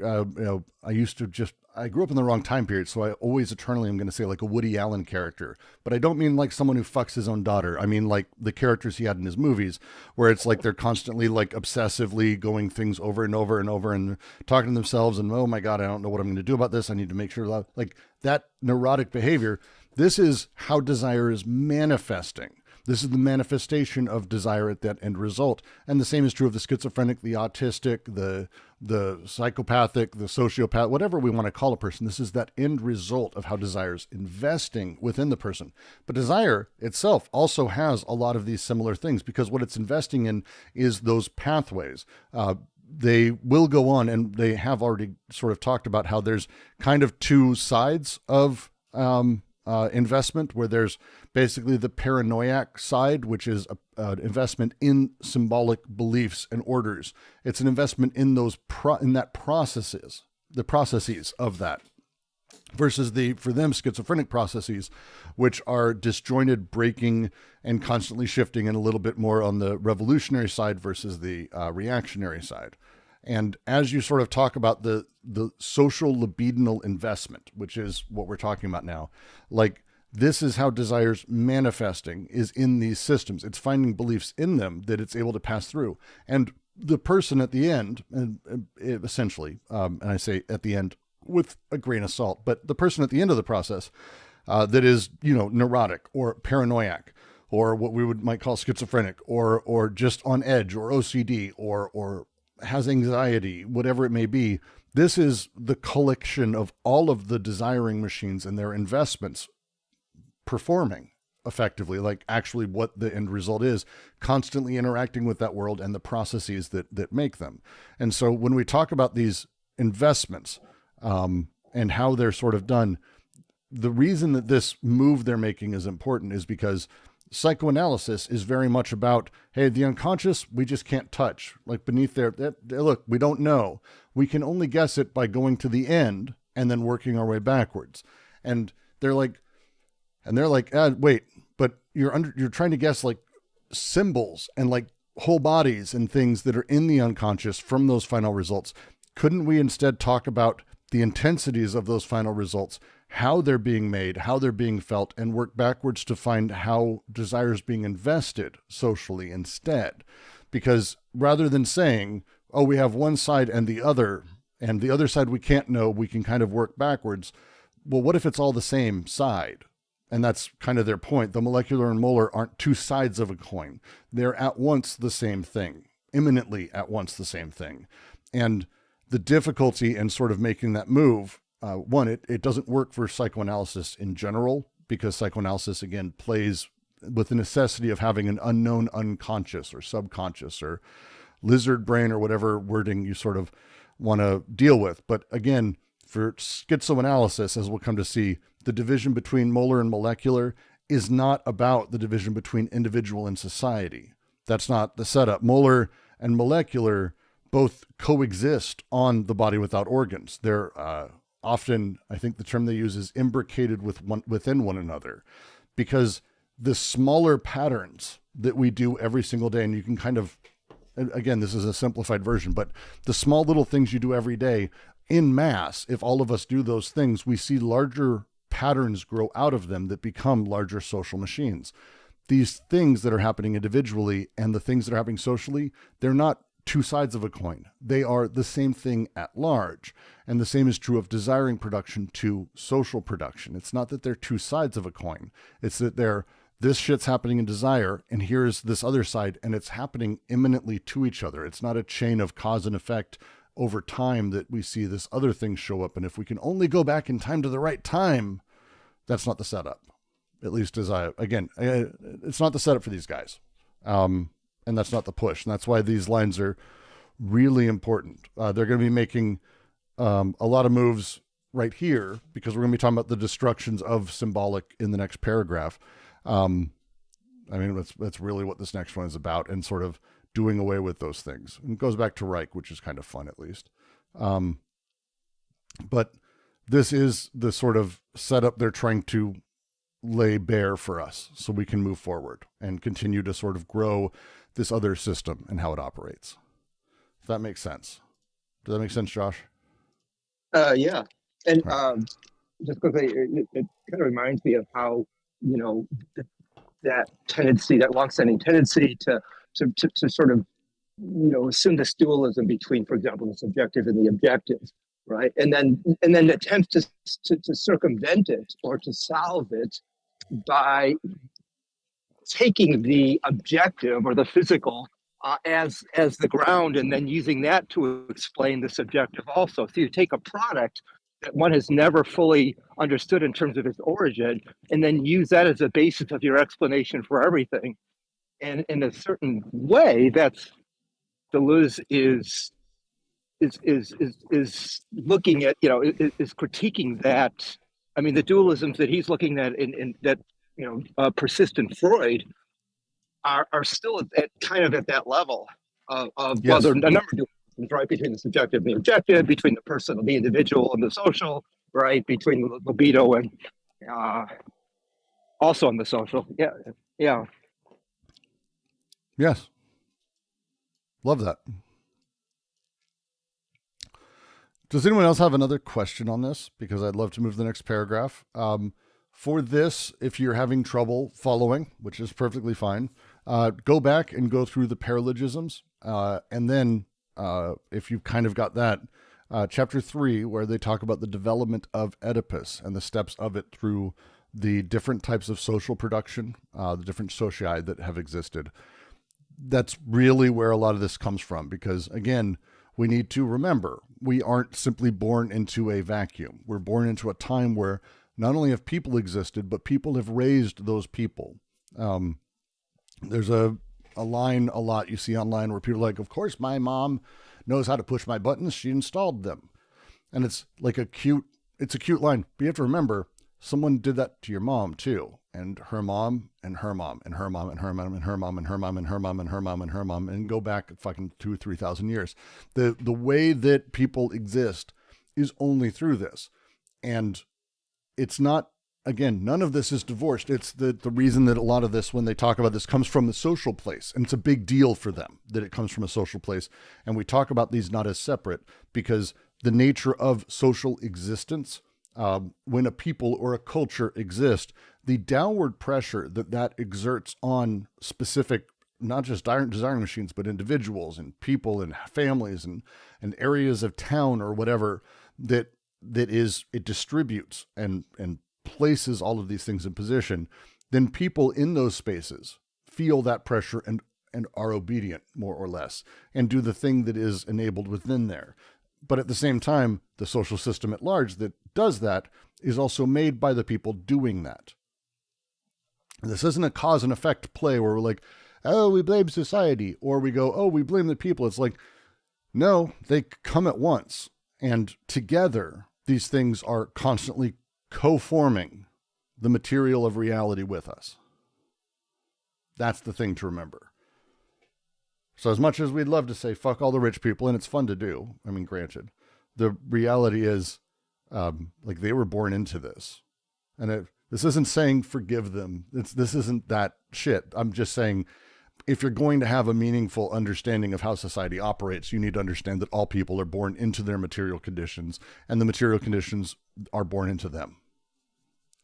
I grew up in the wrong time period, so I always eternally am going to say like a Woody Allen character. But I don't mean like someone who fucks his own daughter. I mean like the characters he had in his movies, where it's like they're constantly like obsessively going things over and over and over and talking to themselves and, oh my God, I don't know what I'm going to do about this. I need to make sure like that neurotic behavior. This is how desire is manifesting. This is the manifestation of desire at that end result. And the same is true of the schizophrenic, the autistic, the psychopathic, the sociopath, whatever we want to call a person. This is that end result of how desire is investing within the person. But desire itself also has a lot of these similar things because what it's investing in is those pathways. They will go on, and they have already sort of talked about how there's kind of two sides of investment, where there's basically the paranoiac side, which is an investment in symbolic beliefs and orders. It's an investment in those the processes of that, versus for them, schizophrenic processes, which are disjointed, breaking, and constantly shifting, and a little bit more on the revolutionary side versus the reactionary side. And as you sort of talk about the social libidinal investment, which is what we're talking about now, like, this is how desire's manifesting is in these systems. It's finding beliefs in them that it's able to pass through. And the person at the end, and essentially, and I say at the end with a grain of salt, but the person at the end of the process that is, neurotic or paranoiac, or what we might call schizophrenic, or just on edge, or OCD, or has anxiety, whatever it may be. This is the collection of all of the desiring machines and their investments performing effectively, like actually what the end result is, constantly interacting with that world and the processes that make them. And so when we talk about these investments and how they're sort of done, the reason that this move they're making is important is because psychoanalysis is very much about, hey, the unconscious, we just can't touch. Like, beneath there, look, we don't know. We can only guess it by going to the end and then working our way backwards. And they're like, wait, but you're trying to guess like symbols and like whole bodies and things that are in the unconscious from those final results. Couldn't we instead talk about the intensities of those final results, how they're being made, how they're being felt, and work backwards to find how desire is being invested socially instead? Because rather than saying, oh, we have one side and the other side we can't know, we can kind of work backwards. Well, what if it's all the same side? And that's kind of their point. The molecular and molar aren't two sides of a coin. They're at once the same thing, imminently at once the same thing. And the difficulty in sort of making that move, one, it doesn't work for psychoanalysis in general, because psychoanalysis, again, plays with the necessity of having an unknown unconscious or subconscious or lizard brain or whatever wording you sort of want to deal with. But again, for schizoanalysis, as we'll come to see, the division between molar and molecular is not about the division between individual and society. That's not the setup. Molar and molecular both coexist on the body without organs. They're often, I think the term they use is imbricated within one another, because the smaller patterns that we do every single day, and you can kind of, again, this is a simplified version, but the small little things you do every day in mass, if all of us do those things, we see larger patterns grow out of them that become larger social machines. These things that are happening individually and the things that are happening socially, they're not two sides of a coin. They are the same thing at large. And the same is true of desiring production to social production. It's not that they're two sides of a coin. It's that this shit's happening in desire, and here's this other side, and it's happening imminently to each other. It's not a chain of cause and effect over time that we see this other thing show up. And if we can only go back in time to the right time, that's not the setup. At least it's not the setup for these guys. And that's not the push. And that's why these lines are really important. They're going to be making a lot of moves right here, because we're going to be talking about the destructions of symbolic in the next paragraph. That's really what this next one is about, and sort of doing away with those things. And it goes back to Reich, which is kind of fun, at least. But this is the sort of setup they're trying to lay bare for us so we can move forward and continue to sort of grow this other system and how it operates. If that makes sense. Does that make sense, Josh? Yeah. And just because it kind of reminds me of how, that tendency, that longstanding tendency to sort of, assume this dualism between, for example, the subjective and the objective, right? And then attempt to circumvent it or to solve it by taking the objective or the physical as the ground, and then using that to explain the subjective also. So you take a product that one has never fully understood in terms of its origin, and then use that as a basis of your explanation for everything. And in a certain way, that's Deleuze is looking at, is critiquing that I mean, the dualisms that he's looking at in that, persist in Freud are still at kind of at that level of well, Yes. there are a number of dualisms, right? Between the subjective and the objective, between the personal, the individual, and the social, right? Between the libido and also on the social. Yeah. Yeah. Yes. Love that. Does anyone else have another question on this? Because I'd love to move to the next paragraph. For this, if you're having trouble following, which is perfectly fine, go back and go through the paralogisms. And then if you've kind of got that, chapter 3, where they talk about the development of Oedipus and the steps of it through the different types of social production, the different socii that have existed. That's really where a lot of this comes from, because again, we need to remember we aren't simply born into a vacuum. We're born into a time where not only have people existed, but people have raised those people. There's a line a lot you see online where people are like, of course, my mom knows how to push my buttons. She installed them. And it's like a cute line. But you have to remember, someone did that to your mom too. And her mom and her mom and her mom and her mom and her mom and her mom and her mom and her mom and her mom, and go back fucking 2,000 or 3,000 years. The way that people exist is only through this. And it's not, again, none of this is divorced. It's the reason that a lot of this, when they talk about this, comes from the social place. And it's a big deal for them that it comes from a social place. And we talk about these not as separate, because the nature of social existence, when a people or a culture exist, the downward pressure that exerts on specific, not just desiring machines, but individuals and people and families and areas of town or whatever, it distributes and places all of these things in position, then people in those spaces feel that pressure and are obedient, more or less, and do the thing that is enabled within there. But at the same time, the social system at large that does that is also made by the people doing that. This isn't a cause and effect play where we're like, oh, we blame society, or we go, oh, we blame the people. It's like, no, they come at once. And together, these things are constantly co-forming the material of reality with us. That's the thing to remember. So as much as we'd love to say, fuck all the rich people, and it's fun to do, I mean, granted, the reality is, like, they were born into this. And this isn't saying forgive them. This isn't that shit. I'm just saying, if you're going to have a meaningful understanding of how society operates, you need to understand that all people are born into their material conditions, and the material conditions are born into them.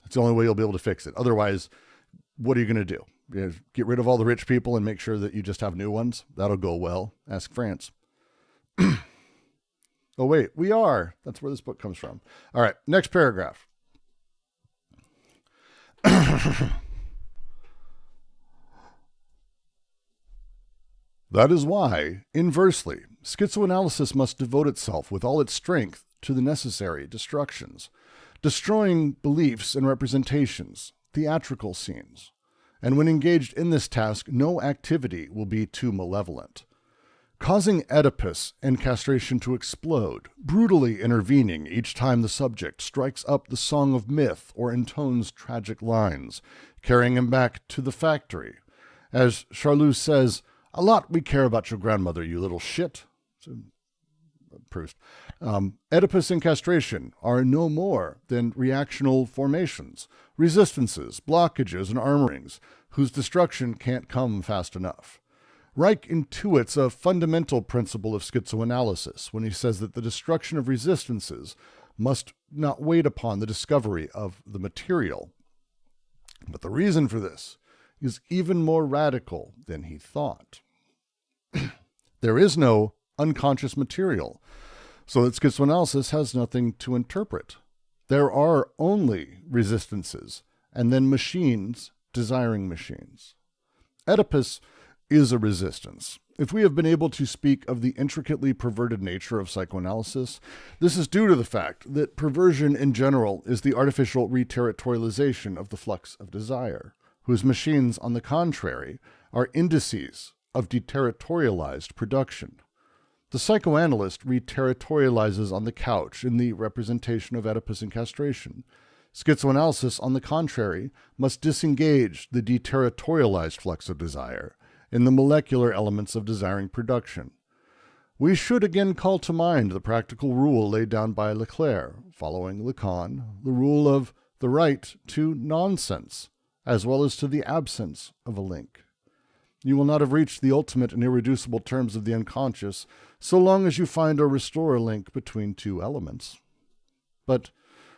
It's the only way you'll be able to fix it. Otherwise, what are you going to do? Get rid of all the rich people and make sure that you just have new ones? That'll go well. Ask France. Oh, wait, we are. That's where this book comes from. All right, next paragraph. That is why, inversely, schizoanalysis must devote itself with all its strength to the necessary destructions, destroying beliefs and representations, theatrical scenes. And when engaged in this task, no activity will be too malevolent. Causing Oedipus and castration to explode, brutally intervening each time the subject strikes up the song of myth or intones tragic lines, carrying him back to the factory. As Charlus says, a lot we care about your grandmother, you little shit. Proust. Oedipus and castration are no more than reactional formations, resistances, blockages, and armorings, whose destruction can't come fast enough. Reich intuits a fundamental principle of schizoanalysis when he says that the destruction of resistances must not wait upon the discovery of the material. But the reason for this is even more radical than he thought. There is no unconscious material, so that schizoanalysis has nothing to interpret. There are only resistances, and then machines desiring machines. Oedipus is a resistance. If we have been able to speak of the intricately perverted nature of psychoanalysis, this is due to the fact that perversion in general is the artificial reterritorialization of the flux of desire, whose machines, on the contrary, are indices of deterritorialized production. The psychoanalyst reterritorializes on the couch in the representation of Oedipus and castration. Schizoanalysis, on the contrary, must disengage the deterritorialized flux of desire in the molecular elements of desiring production. We should again call to mind the practical rule laid down by Leclerc, following Lacan, the rule of the right to nonsense, as well as to the absence of a link. You will not have reached the ultimate and irreducible terms of the unconscious so long as you find or restore a link between two elements. But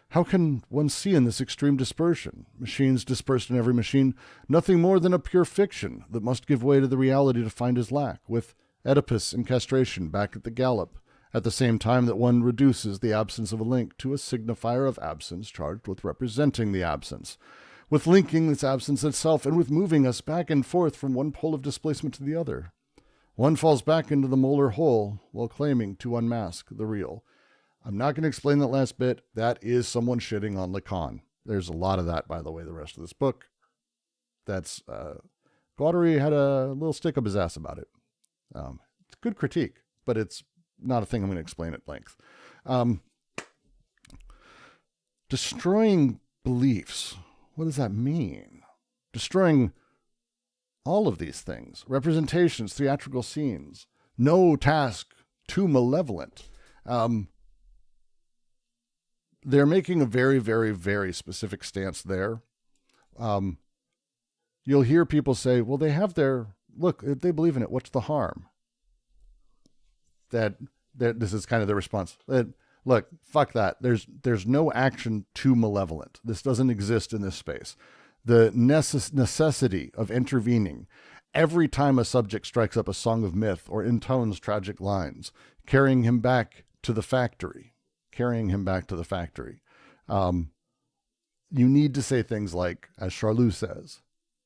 how can one see in this extreme dispersion, machines dispersed in every machine, nothing more than a pure fiction that must give way to the reality to find his lack, with Oedipus and castration back at the gallop, at the same time that one reduces the absence of a link to a signifier of absence charged with representing the absence, with linking this absence itself, and with moving us back and forth from one pole of displacement to the other. One falls back into the molar hole while claiming to unmask the real. I'm not going to explain that last bit. That is someone shitting on Lacan. There's a lot of that, by the way, the rest of this book. That's, Guattari had a little stick up his ass about it. It's good critique, but it's not a thing I'm going to explain at length. Destroying beliefs. What does that mean? Destroying all of these things. Representations, theatrical scenes. No task too malevolent. They're making a very, very, very specific stance there. You'll hear people say, well, they have their, look, if they believe in it, what's the harm? That this is kind of the response. Look, fuck that. There's no action too malevolent. This doesn't exist in this space. The necessity of intervening every time a subject strikes up a song of myth or intones tragic lines, carrying him back to the factory. You need to say things like, as Charlot says,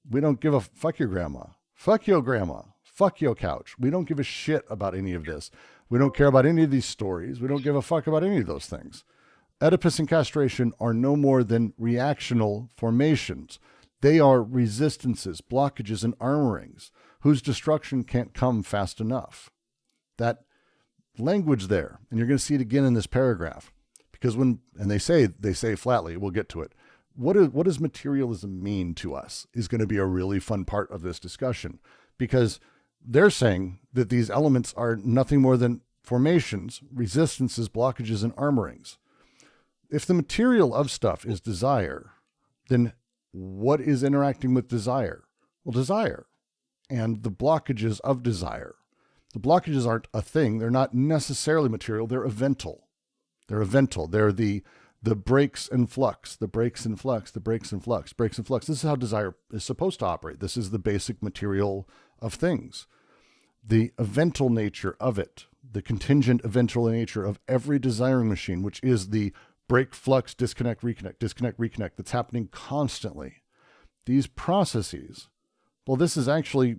we don't give a fuck your grandma. Fuck your grandma. Fuck your couch. We don't give a shit about any of this. We don't care about any of these stories. We don't give a fuck about any of those things. Oedipus and castration are no more than reactional formations. They are resistances, blockages, and armorings whose destruction can't come fast enough. That language there, and you're going to see it again in this paragraph, because they say flatly, we'll get to it. What does materialism mean to us is going to be a really fun part of this discussion, because they're saying that these elements are nothing more than formations, resistances, blockages, and armorings. If the material of stuff is desire, then what is interacting with desire? Well, desire and the blockages of desire. The blockages aren't a thing. They're not necessarily material. They're evental. They're the breaks and flux, the breaks and flux, the breaks and flux, breaks and flux. This is how desire is supposed to operate. This is the basic material of things. The evental nature of it, the contingent eventual nature of every desiring machine, which is the break, flux, disconnect, reconnect, that's happening constantly. These processes, well, this is actually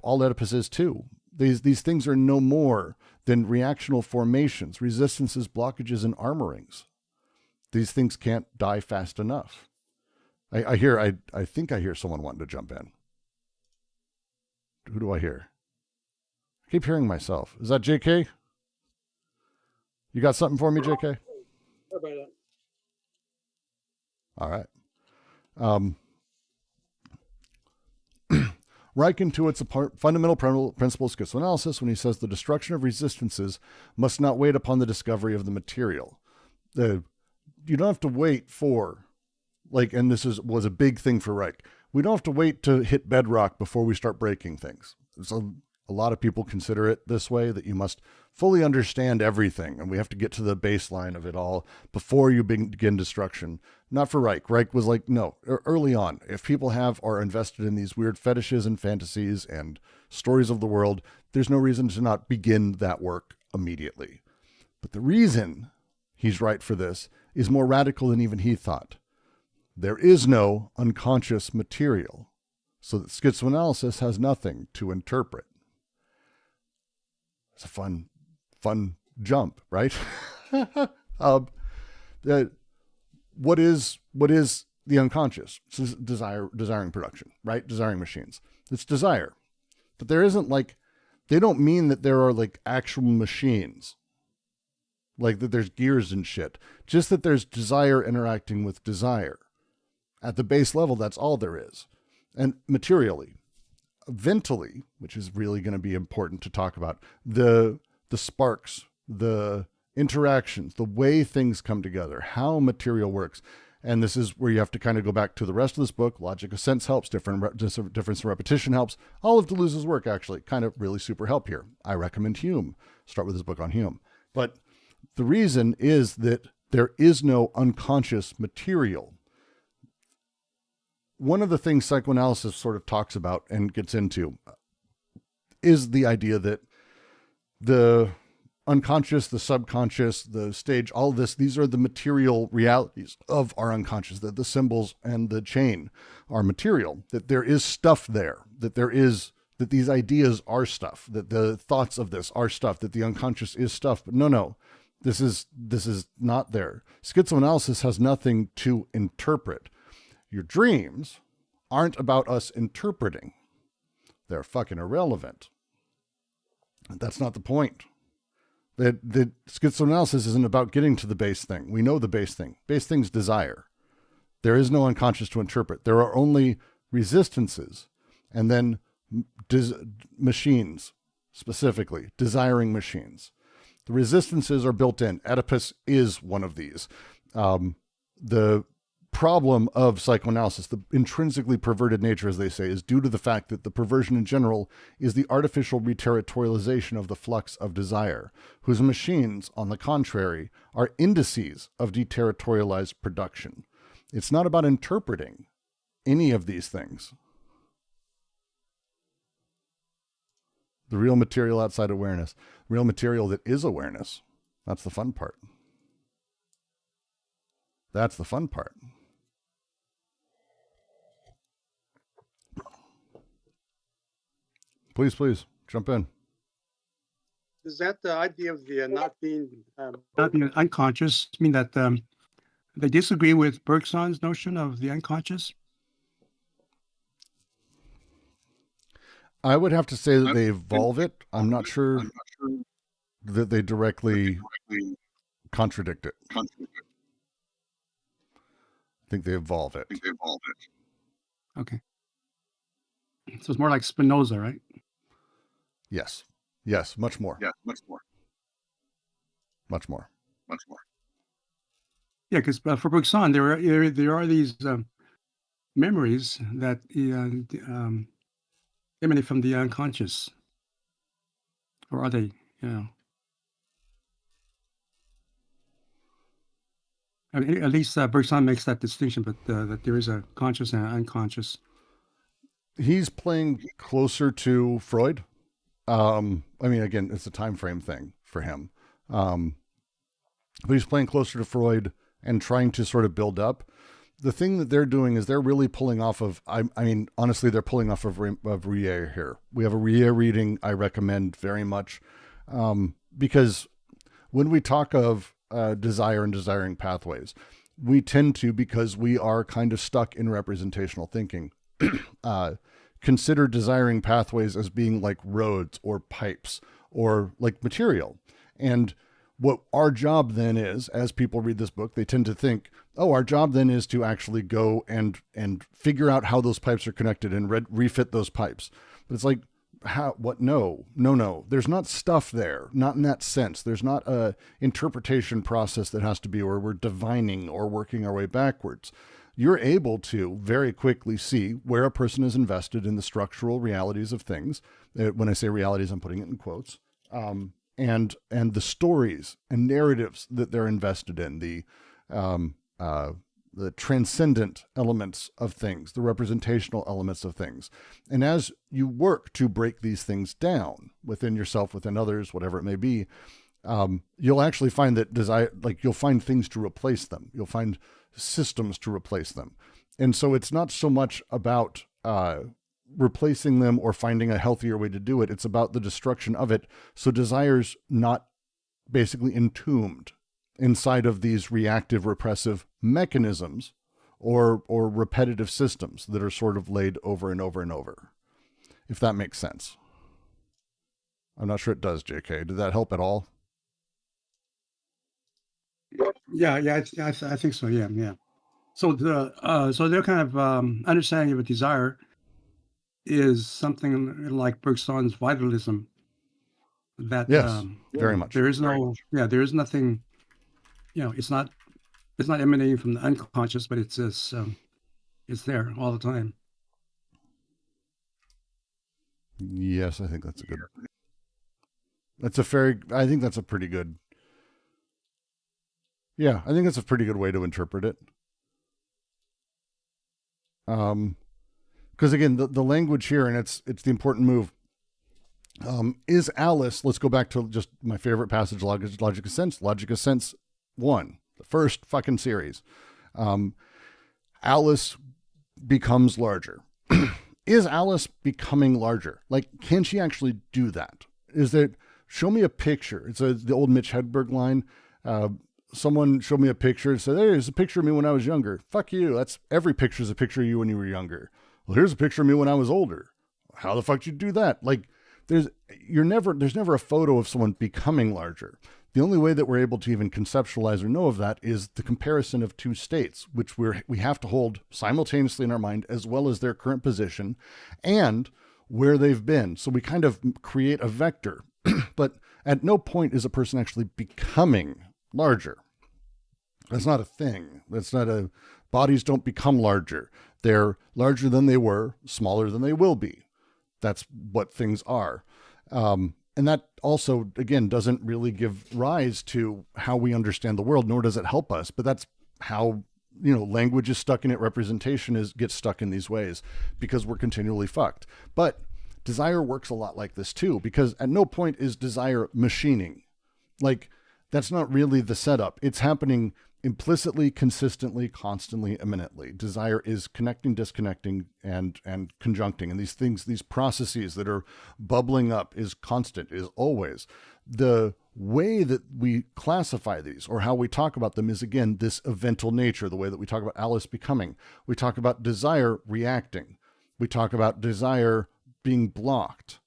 all Oedipus is too. These things are no more than reactional formations, resistances, blockages, and armorings. These things can't die fast enough. I think I hear someone wanting to jump in. Who do I hear? I keep hearing myself. Is that JK? You got something for me, JK? All right. Reich intuits a fundamental principle of schizoanalysis when he says the destruction of resistances must not wait upon the discovery of the material. You don't have to wait for, and this was a big thing for Reich. We don't have to wait to hit bedrock before we start breaking things. So a lot of people consider it this way, that you must fully understand everything, and we have to get to the baseline of it all before you begin destruction. Not for Reich. Reich was like, no, early on, if people are invested in these weird fetishes and fantasies and stories of the world, there's no reason to not begin that work immediately. But the reason he's right for this is more radical than even he thought. There is no unconscious material, so that schizoanalysis has nothing to interpret. It's a fun jump, right? What is the unconscious? It's desiring production, right? Desiring machines. It's desire. But there isn't they don't mean that there are actual machines. like that there's gears and shit, just that there's desire interacting with desire. At the base level, that's all there is. And materially, ventally, which is really going to be important to talk about, the sparks, the interactions, the way things come together, how material works. And this is where you have to kind of go back to the rest of this book. Logic of sense helps, difference of repetition helps. All of Deleuze's work actually kind of really super help here. I recommend Hume. Start with his book on Hume. But the reason is that there is no unconscious material. One of the things psychoanalysis sort of talks about and gets into is the idea that the unconscious, the subconscious, the stage, all of this, these are the material realities of our unconscious, that the symbols and the chain are material, that there is stuff there, that these ideas are stuff, that the thoughts of this are stuff, that the unconscious is stuff. But no, this is not there. Schizoanalysis has nothing to interpret. Your dreams aren't about us interpreting. They're fucking irrelevant. That's not the point. The schizoanalysis isn't about getting to the base thing. We know the base thing. Base thing's desire. There is no unconscious to interpret. There are only resistances, and then machines, specifically, desiring machines. The resistances are built in. Oedipus is one of these. The problem of psychoanalysis, the intrinsically perverted nature, as they say, is due to the fact that the perversion in general is the artificial reterritorialization of the flux of desire, whose machines, on the contrary, are indices of deterritorialized production. It's not about interpreting any of these things. The real material outside awareness, real material that is awareness. That's the fun part. That's the fun part. Please, jump in. Is that the idea of the not being unconscious? Mean that they disagree with Bergson's notion of the unconscious? I would have to say that they evolve it. I'm not sure that they directly contradict it. I think they evolve it. Okay. So it's more like Spinoza, right? Yes, much more. Much more. Yeah, because for Bergson, there are these memories that emanate from the unconscious, or are they? I mean, at least Bergson makes that distinction, but that there is a conscious and unconscious. He's playing closer to Freud. I mean, again, it's a time frame thing for him. But he's playing closer to Freud and trying to sort of build up. The thing that they're doing is they're really pulling off of, I mean, honestly, they're pulling off of Rie here. We have a Rie reading I recommend very much, because when we talk of desire and desiring pathways, we tend to, because we are kind of stuck in representational thinking, consider desiring pathways as being like roads or pipes or like material. And what our job then is, as people read this book, they tend to think, oh, our job then is to actually go and figure out how those pipes are connected and refit those pipes. But it's like, how, what? No. There's not stuff there, not in that sense. There's not a interpretation process that has to be where we're divining or working our way backwards. You're able to very quickly see where a person is invested in the structural realities of things. When I say realities, I'm putting it in quotes. And the stories and narratives that they're invested in, the transcendent elements of things, the representational elements of things. And as you work to break these things down within yourself, within others, whatever it may be, you'll actually find that desire, like you'll find things to replace them. You'll find systems to replace them. And so it's not so much about replacing them or finding a healthier way to do it. It's about the destruction of it. So desire's not basically entombed inside of these reactive repressive mechanisms or repetitive systems that are sort of laid over and over and over, if that makes sense. I'm not sure it does, JK. Did that help at all? I think so. Yeah, yeah. So so their kind of understanding of a desire is something like Bergson's vitalism. That Yes, very much. there is no, there is nothing. It's not emanating from the unconscious, but it's just it's there all the time. Yes, I think that's a good. That's a very. I think that's a pretty good. Yeah, I think that's a pretty good way to interpret it. Because again, the language here, and it's the important move. Is Alice? Let's go back to just my favorite passage, Logic of Sense. Logic of Sense 1, the first fucking series. Alice becomes larger. Is Alice becoming larger? Like, can she actually do that? Is there? Show me a picture. It's the old Mitch Hedberg line. Someone showed me a picture and said, "Hey, here's a picture of me when I was younger." Fuck you. That's every picture is a picture of you when you were younger. Well, here's a picture of me when I was older. How the fuck did you do that? Like, there's never a photo of someone becoming larger. The only way that we're able to even conceptualize or know of that is the comparison of two states, which we have to hold simultaneously in our mind, as well as their current position and where they've been. So we kind of create a vector, but at no point is a person actually becoming larger. That's not a thing. That's not a, bodies don't become larger. They're larger than they were, smaller than they will be. That's what things are. And that also, again, doesn't really give rise to how we understand the world, nor does it help us. But that's how, language is stuck in it. Representation gets stuck in these ways because we're continually fucked. But desire works a lot like this too, because at no point is desire machining. Like, that's not really the setup. It's happening implicitly, consistently, constantly, imminently. Desire is connecting, disconnecting, and conjuncting. And these things, these processes that are bubbling up is constant, is always. The way that we classify these or how we talk about them is, again, this evental nature, the way that we talk about Alice becoming. We talk about desire reacting. We talk about desire being blocked.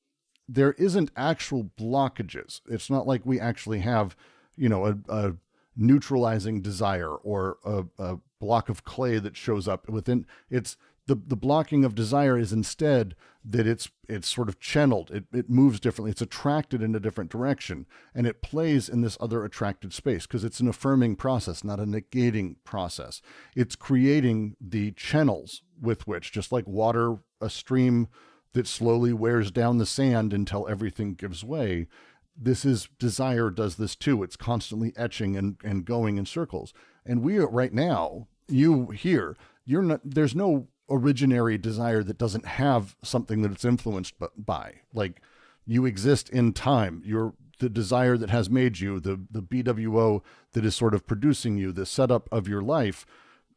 There isn't actual blockages. It's not like we actually have a neutralizing desire or a block of clay that shows up within. It's the blocking of desire is instead that it's sort of channeled. It moves differently. It's attracted in a different direction, and it plays in this other attracted space because it's an affirming process, not a negating process. It's creating the channels with which, just like water, a stream that slowly wears down the sand until everything gives way. This is desire does this too. It's constantly etching and going in circles. And we are right now, you here, you're not, there's no originary desire that doesn't have something that it's influenced by. Like, you exist in time. You're the desire that has made you, the BWO that is sort of producing you, the setup of your life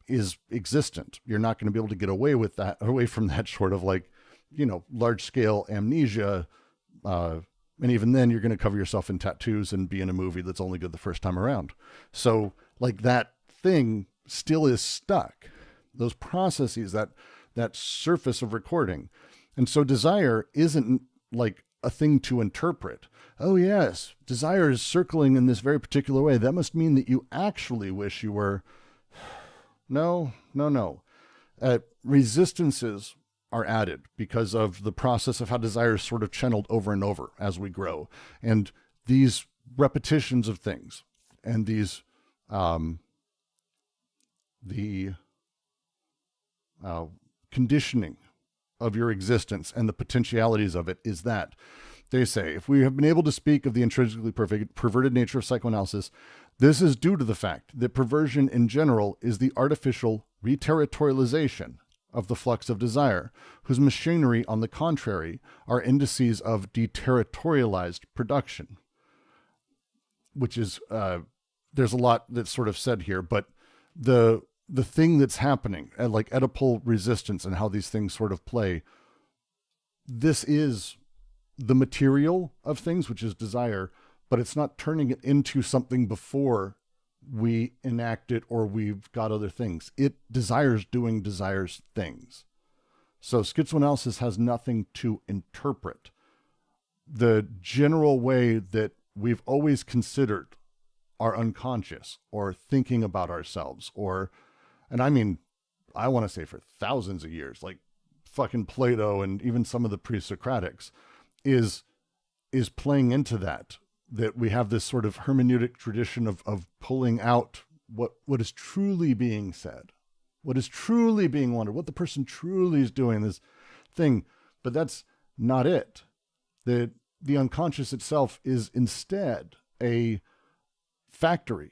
is existent. You're not going to be able to get away from that sort of like, large scale amnesia, and even then, you're going to cover yourself in tattoos and be in a movie that's only good the first time around. So, like, that thing still is stuck. Those processes, that surface of recording. And so desire isn't like a thing to interpret. Oh, yes, desire is circling in this very particular way. That must mean that you actually wish you were. No. Resistances are added because of the process of how desire is sort of channeled over and over as we grow. And these repetitions of things and these, conditioning of your existence and the potentialities of it is that they say, if we have been able to speak of the intrinsically perverted nature of psychoanalysis, this is due to the fact that perversion in general is the artificial reterritorialization of the flux of desire, whose machinery, on the contrary, are indices of deterritorialized production. Which is, there's a lot that's sort of said here, but the thing that's happening, like Oedipal resistance and how these things sort of play, this is the material of things, which is desire, but it's not turning it into something before we enact it or we've got other things. Desire's doing desire's things. So schizoanalysis has nothing to interpret. The general way that we've always considered our unconscious or thinking about ourselves, or, and I mean, I want to say for thousands of years, like fucking Plato and even some of the pre-Socratics, is playing into that we have this sort of hermeneutic tradition of pulling out what is truly being said, what is truly being wondered, what the person truly is doing, this thing. But that's not it. The unconscious itself is instead a factory.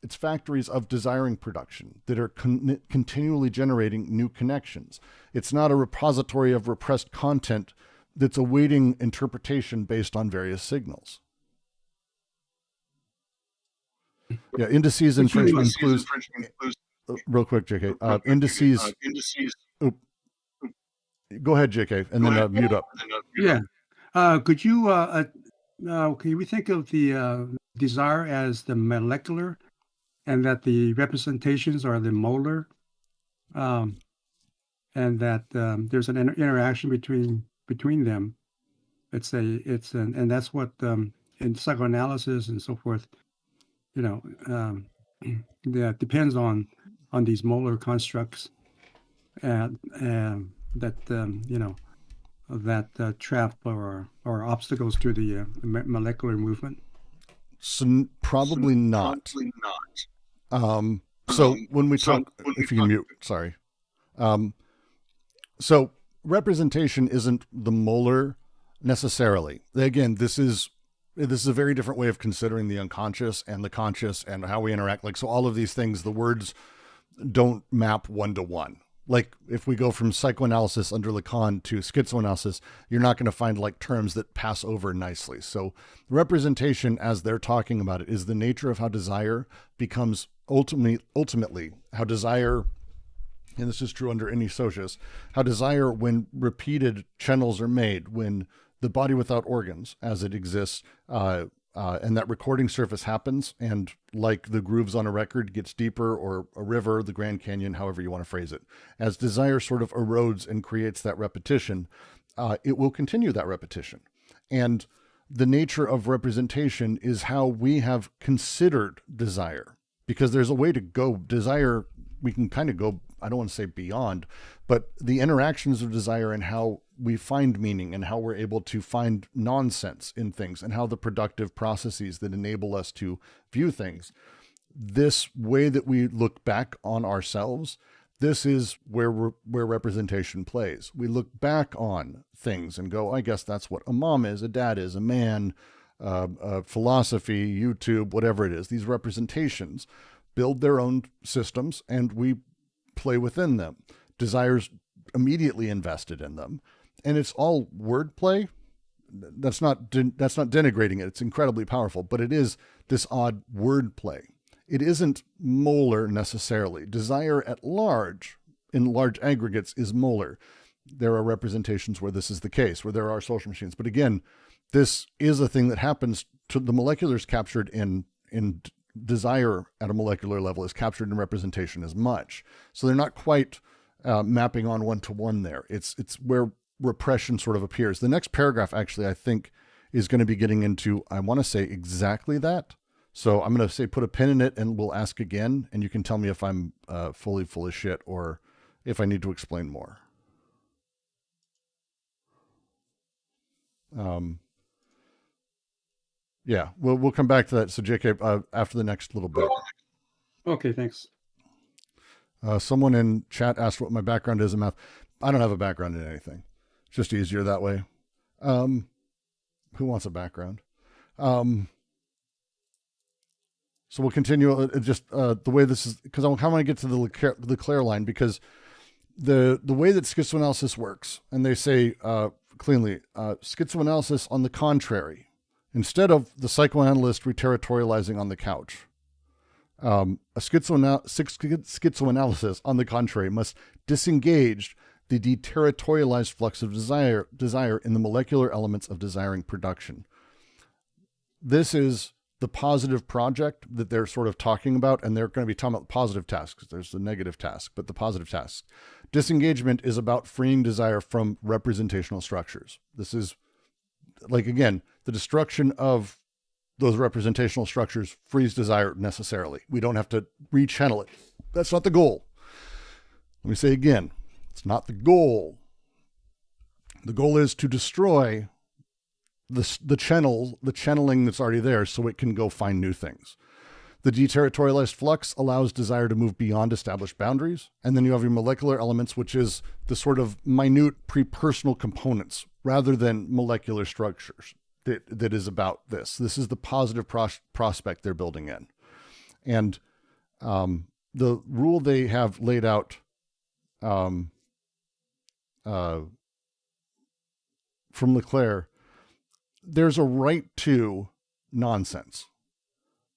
It's factories of desiring production that are continually generating new connections. It's not a repository of repressed content that's awaiting interpretation based on various signals. Yeah, indices infringement includes, real quick, JK, indices. Go ahead, JK, and then mute up. Yeah. Could you, can we think of the desire as the molecular, and that the representations are the molar, and that there's an interaction between them? And that's what in psychoanalysis and so forth, that depends on these molar constructs, and that that trap or obstacles to the molecular movement. So probably not. So when we talk, if you can mute, sorry. So representation isn't the molar necessarily. Again, this is a very different way of considering the unconscious and the conscious and how we interact. Like, so all of these things, the words don't map one to one. Like if we go from psychoanalysis under Lacan to schizoanalysis, you're not going to find like terms that pass over nicely. So representation, as they're talking about it, is the nature of how desire becomes ultimately how desire, and this is true under any socius, how desire, when repeated channels are made, when the body without organs as it exists, and that recording surface happens, and like the grooves on a record gets deeper, or a river, the Grand Canyon, however you want to phrase it, as desire sort of erodes and creates that repetition, it will continue that repetition. And the nature of representation is how we have considered desire, because there's a way to go. Desire, we can kind of go, I don't want to say beyond, but the interactions of desire and how we find meaning and how we're able to find nonsense in things and how the productive processes that enable us to view things. This way that we look back on ourselves, this is where representation plays. We look back on things and go, I guess that's what a mom is, a dad is, a man, philosophy, YouTube, whatever it is. These representations build their own systems and we play within them. Desire's immediately invested in them. And it's all wordplay. That's not denigrating it. It's incredibly powerful, but it is this odd wordplay. It isn't molar necessarily. Desire at large, in large aggregates, is molar. There are representations where this is the case, where there are social machines. But again, this is a thing that happens to the molecular is captured in desire at a molecular level is captured in representation as much. So they're not quite mapping on one-to-one there. It's where repression sort of appears. The next paragraph actually, I think, is going to be getting into, I want to say exactly that. So I'm going to say, put a pin in it and we'll ask again. And you can tell me if I'm fully full of shit or if I need to explain more. Yeah, we'll come back to that. So JK, after the next little bit. Okay, thanks. Someone in chat asked what my background is in math. I don't have a background in anything. It's just easier that way. Who wants a background? So we'll continue just the way this is, because I want to get to the Claire line, because the way that schizoanalysis works, and they say cleanly, schizoanalysis, on the contrary, instead of the psychoanalyst reterritorializing on the couch, a schizoanalysis, on the contrary, must disengage the deterritorialized flux of desire in the molecular elements of desiring production. This is the positive project that they're sort of talking about, and they're going to be talking about positive tasks. There's the negative task, but the positive task. Disengagement is about freeing desire from representational structures. This is, like, again, the destruction of those representational structures freeze desire necessarily. We don't have to rechannel it. That's not the goal. Let me say again, it's not the goal. The goal is to destroy the channeling that's already there so it can go find new things. The deterritorialized flux allows desire to move beyond established boundaries. And then you have your molecular elements, which is the sort of minute pre-personal components rather than molecular structures that is about this. This is the positive prospect they're building in. And the rule they have laid out from Leclerc, there's a right to nonsense,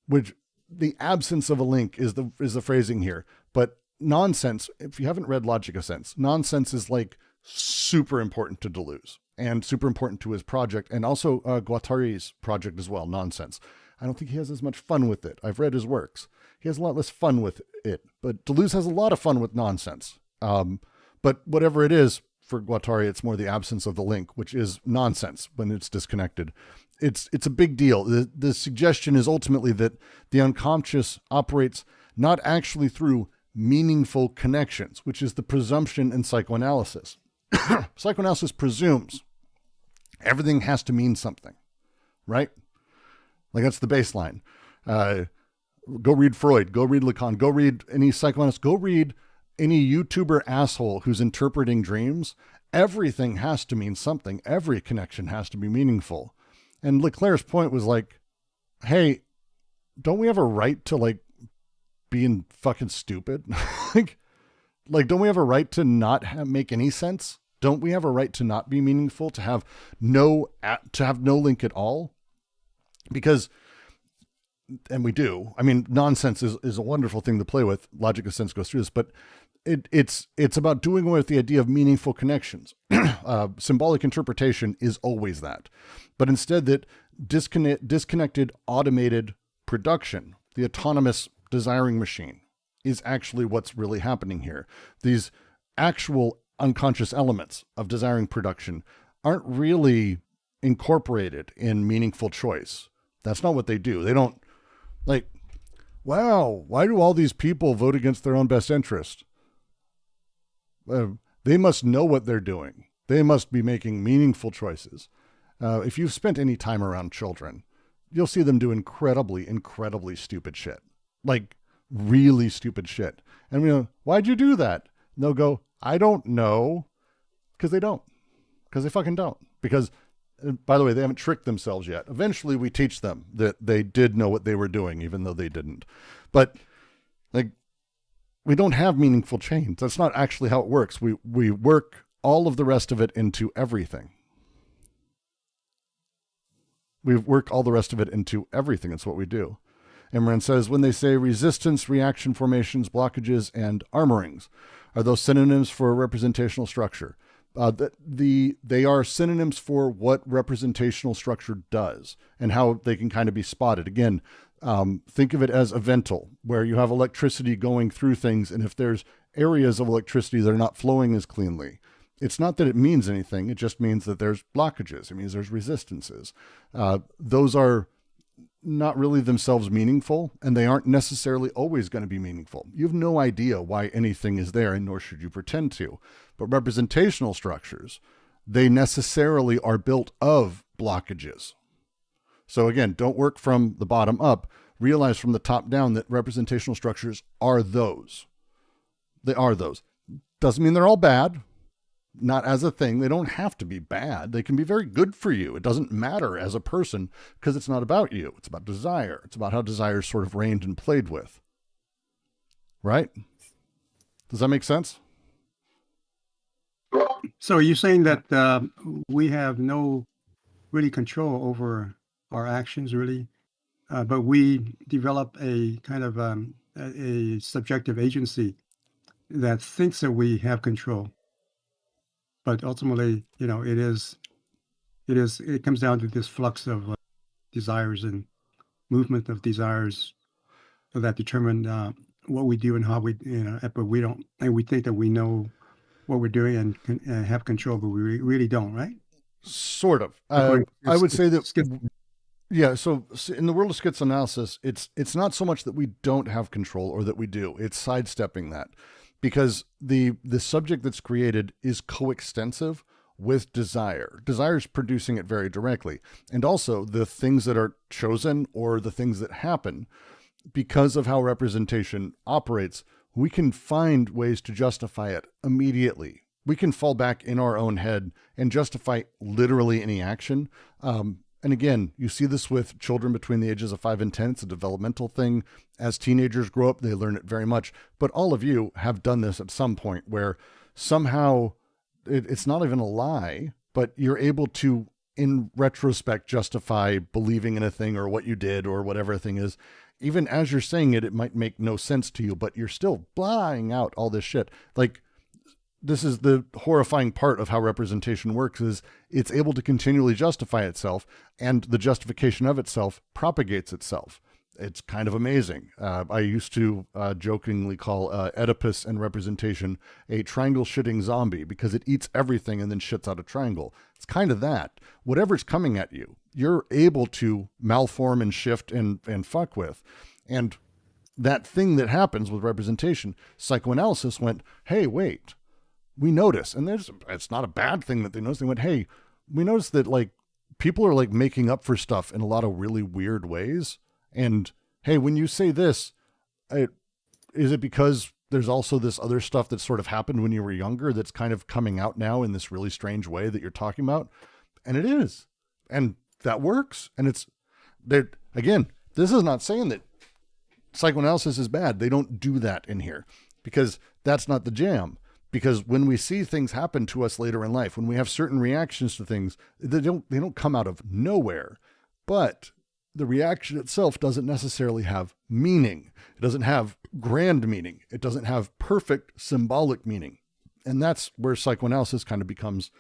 which the absence of a link is the phrasing here. But nonsense, if you haven't read Logic of Sense, nonsense is like super important to Deleuze and super important to his project, and also Guattari's project as well, Nonsense. I don't think he has as much fun with it. I've read his works. He has a lot less fun with it, but Deleuze has a lot of fun with nonsense. But whatever it is, for Guattari, it's more the absence of the link, which is nonsense when it's disconnected. It's a big deal. The suggestion is ultimately that the unconscious operates not actually through meaningful connections, which is the presumption in psychoanalysis. Psychoanalysis presumes everything has to mean something, right? Like that's the baseline. Go read Freud, go read Lacan, go read any psychoanalyst, go read any YouTuber asshole who's interpreting dreams. Everything has to mean something. Every connection has to be meaningful. And Leclerc's point was like, hey, don't we have a right to like being fucking stupid? like, don't we have a right to not make any sense? Don't we have a right to not be meaningful, to have no link at all? Because, and we do. I mean, nonsense is a wonderful thing to play with. Logic of Sense goes through this, but it's about doing away with the idea of meaningful connections. Symbolic interpretation is always that. But instead that disconnected automated production, the autonomous desiring machine, is actually what's really happening here. These actual unconscious elements of desiring production aren't really incorporated in meaningful choice. That's not what they do. They don't like, wow, why do all these people vote against their own best interest? They must know what they're doing. They must be making meaningful choices. If you've spent any time around children, you'll see them do incredibly, incredibly stupid shit. Like really stupid shit. And we go, why'd you do that? And they'll go, I don't know. Because they don't. Because they fucking don't. Because, by the way, they haven't tricked themselves yet. Eventually we teach them that they did know what they were doing, even though they didn't. But like, we don't have meaningful change. That's not actually how it works. We work all of the rest of it into everything. We work all the rest of it into everything. It's what we do. Imran says, when they say resistance, reaction formations, blockages, and armorings, are those synonyms for representational structure? They are synonyms for what representational structure does and how they can kind of be spotted. Again, think of it as a ventil where you have electricity going through things. And if there's areas of electricity that are not flowing as cleanly, it's not that it means anything. It just means that there's blockages. It means there's resistances. Those are not really themselves meaningful, and they aren't necessarily always going to be meaningful. You have no idea why anything is there, and nor should you pretend to. But representational structures, they necessarily are built of blockages. So again, don't work from the bottom up. Realize from the top down that representational structures are those. They are those. Doesn't mean they're all bad. Not as a thing. They don't have to be bad. They can be very good for you. It doesn't matter as a person because it's not about you. It's about desire. It's about how desire is sort of reigned and played with. Right? Does that make sense? So are you saying that we have no really control over our actions, really, but we develop a kind of a subjective agency that thinks that we have control? But ultimately, it comes down to this flux of desires and movement of desires that determine what we do and how we, but we don't, and we think that we know what we're doing and have control, but we really don't, right? Sort of. I would say that Yeah, so in the world of schizoanalysis, it's not so much that we don't have control or that we do. It's sidestepping that, because the subject that's created is coextensive with desire. Desire is producing it very directly, and also the things that are chosen or the things that happen because of how representation operates. We can find ways to justify it immediately. We can fall back in our own head and justify literally any action. And again, you see this with children between the ages of 5 and 10. It's a developmental thing. As teenagers grow up, they learn it very much. But all of you have done this at some point where somehow it's not even a lie, but you're able to, in retrospect, justify believing in a thing or what you did or whatever a thing is. Even as you're saying it, it might make no sense to you, but you're still blahing out all this shit. Like, this is the horrifying part of how representation works, is it's able to continually justify itself, and the justification of itself propagates itself. It's kind of amazing. I used to jokingly call Oedipus and representation a triangle shitting zombie, because it eats everything and then shits out a triangle. It's kind of that. Whatever's coming at you, you're able to malform and shift and fuck with. And that thing that happens with representation, psychoanalysis went, hey, wait. We notice, and it's not a bad thing that they noticed. They went, hey, we noticed that like people are like making up for stuff in a lot of really weird ways. And hey, when you say this, is it because there's also this other stuff that sort of happened when you were younger that's kind of coming out now in this really strange way that you're talking about? And it is. And that works. And it's there again. This is not saying that psychoanalysis is bad. They don't do that in here, because that's not the jam. Because when we see things happen to us later in life, when we have certain reactions to things, they don't come out of nowhere. But the reaction itself doesn't necessarily have meaning. It doesn't have grand meaning. It doesn't have perfect symbolic meaning. And that's where psychoanalysis kind of becomes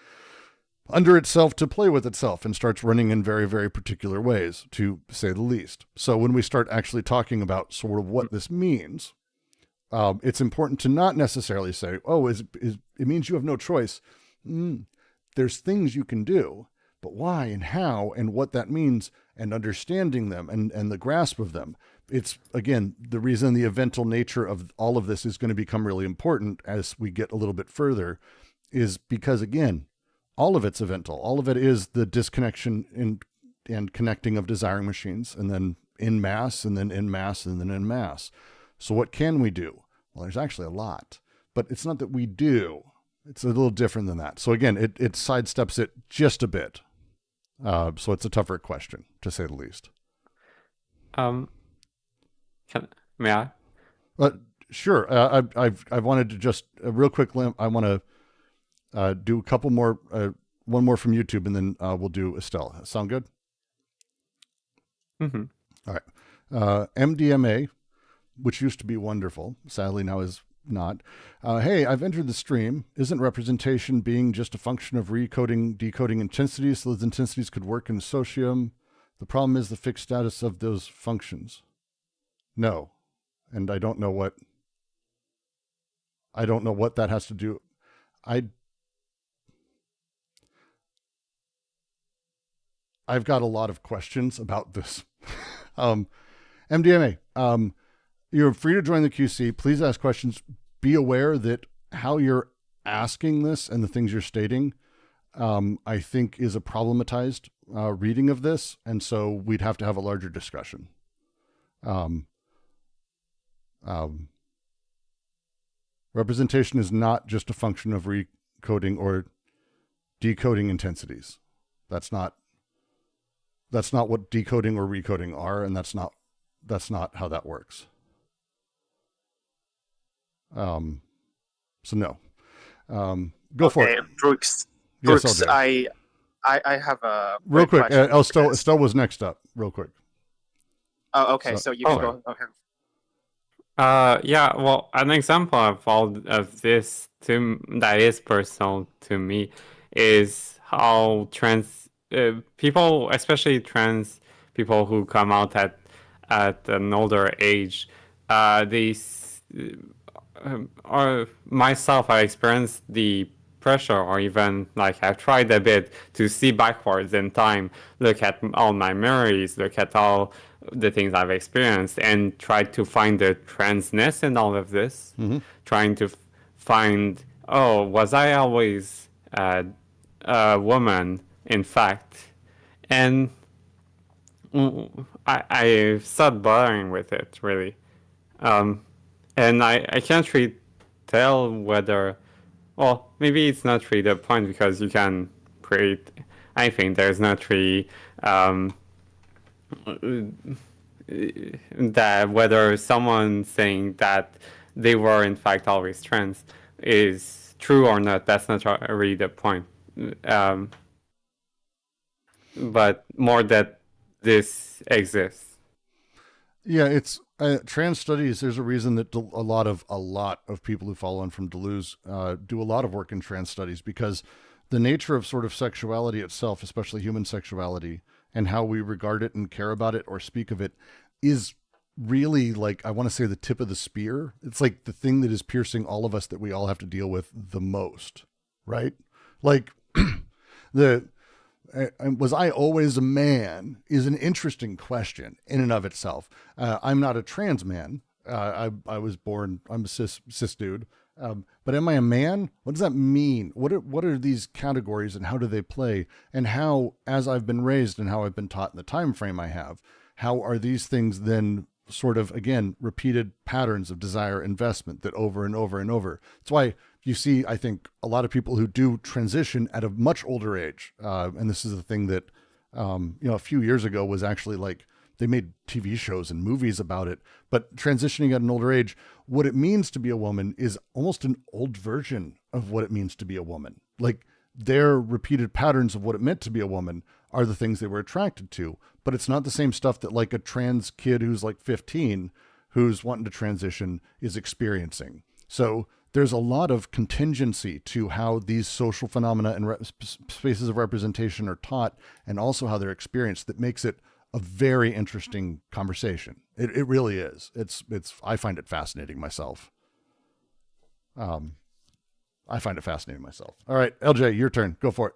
under itself to play with itself and starts running in very, very particular ways, to say the least. So when we start actually talking about sort of what this means, it's important to not necessarily say, oh, it means you have no choice. There's things you can do, but why and how and what that means, and understanding them and the grasp of them. It's, again, the reason the evental nature of all of this is going to become really important as we get a little bit further is because, again, all of it's evental. All of it is the disconnection and connecting of desiring machines, and then in mass, and then in mass, and then in mass. So what can we do? Well, there's actually a lot, but it's not that we do. It's a little different than that. So again, it sidesteps it just a bit. So it's a tougher question, to say the least. May I? Sure. I've wanted to just a real quick I want to do a couple more, one more from YouTube, and then we'll do Estelle. Sound good? Mm-hmm. All right. MDMA, which used to be wonderful, sadly now is not. Hey, I've entered the stream. Isn't representation being just a function of decoding intensities, so those intensities could work in socium? The problem is the fixed status of those functions. No. And I don't know what that has to do. I've got a lot of questions about this. MDMA, you're free to join the QC. Please ask questions. Be aware that how you're asking this and the things you're stating, I think is a problematized reading of this. And so we'd have to have a larger discussion. Representation is not just a function of recoding or decoding intensities. That's not what decoding or recoding are, and that's not how that works. So no. Go for it. Brooks. Yes, Brooks, LJ. I have a Real quick. question because- Estelle was next up. Real quick. Oh, okay. So you can sorry. go. Okay. Yeah, well, an example of this that is personal to me is how trans people, especially trans people who come out at an older age, myself, I experienced the pressure, or even like I've tried a bit to see backwards in time, look at all my memories, look at all the things I've experienced, and try to find the transness in all of this, trying to find, oh, was I always a woman, in fact? And I stopped bothering with it, really. And I can't really tell whether, well, maybe it's not really the point, because you can create, I think there's not really that whether someone saying that they were in fact always trans is true or not. That's not really the point. But more that this exists. Yeah, it's trans studies. There's a reason that a lot of people who follow on from Deleuze do a lot of work in trans studies, because the nature of sort of sexuality itself, especially human sexuality, and how we regard it and care about it or speak of it, is really, like, I want to say, the tip of the spear. It's like the thing that is piercing all of us, that we all have to deal with the most, right? Like was I always a man is an interesting question in and of itself. I'm not a trans man. I was born, I'm a cis dude. But am I a man? What does that mean? What are these categories, and how do they play? And how, as I've been raised and how I've been taught in the time frame I have, how are these things then sort of, again, repeated patterns of desire investment that over and over and over? That's why you see, I think, a lot of people who do transition at a much older age. And this is the thing that, a few years ago was actually like, they made TV shows and movies about it, but transitioning at an older age, what it means to be a woman is almost an old version of what it means to be a woman. Like, their repeated patterns of what it meant to be a woman are the things they were attracted to, but it's not the same stuff that like a trans kid who's like 15, who's wanting to transition, is experiencing. So there's a lot of contingency to how these social phenomena and spaces of representation are taught, and also how they're experienced, that makes it a very interesting conversation. It really is. I find it fascinating myself. I find it fascinating myself. All right, LJ, your turn. Go for it.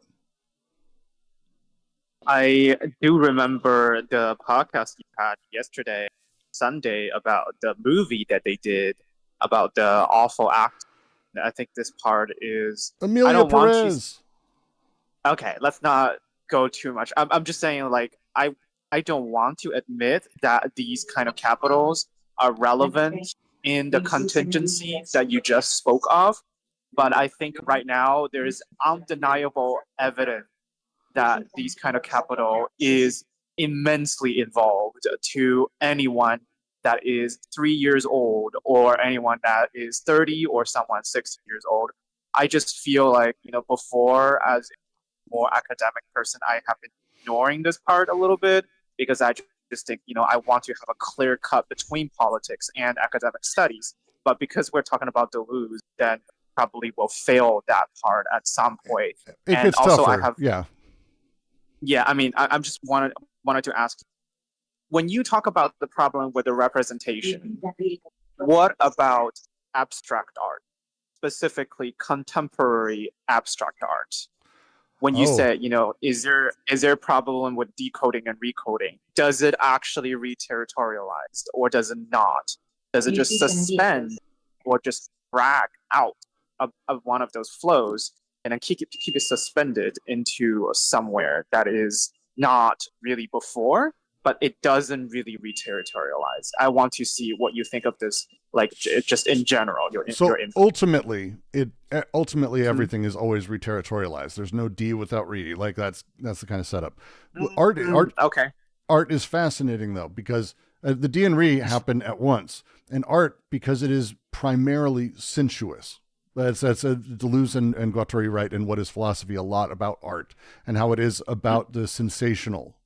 I do remember the podcast you had yesterday, Sunday, about the movie that they did about the awful act. I think this part is Amelia Perez. Okay, let's not go too much. I'm just saying, like, I don't want to admit that these kind of capitals are relevant in the contingency that you just spoke of, but I think right now there is undeniable evidence that these kind of capital is immensely involved to anyone that is 3 years old, or anyone that is 30, or someone 60 years old. I just feel like, before, as a more academic person, I have been ignoring this part a little bit, because I just think, I want to have a clear cut between politics and academic studies. But because we're talking about Deleuze, then probably will fail that part at some point. It gets tougher. Yeah, I mean, I'm just wanted to ask, when you talk about the problem with the representation, what about abstract art, specifically contemporary abstract art? When you say, is there a problem with decoding and recoding? Does it actually reterritorialize, or does it not? Does it just suspend or just drag out of one of those flows and then keep it suspended into somewhere that is not really before, but it doesn't really reterritorialize? I want to see what you think of this, like, just in general. Your ultimately everything is always reterritorialized. There's no D without re. Like, that's the kind of setup. Art is fascinating though, because the D and re happen at once, and art, because it is primarily sensuous. That's Deleuze and Guattari write in What is Philosophy a lot about art, and how it is about the sensational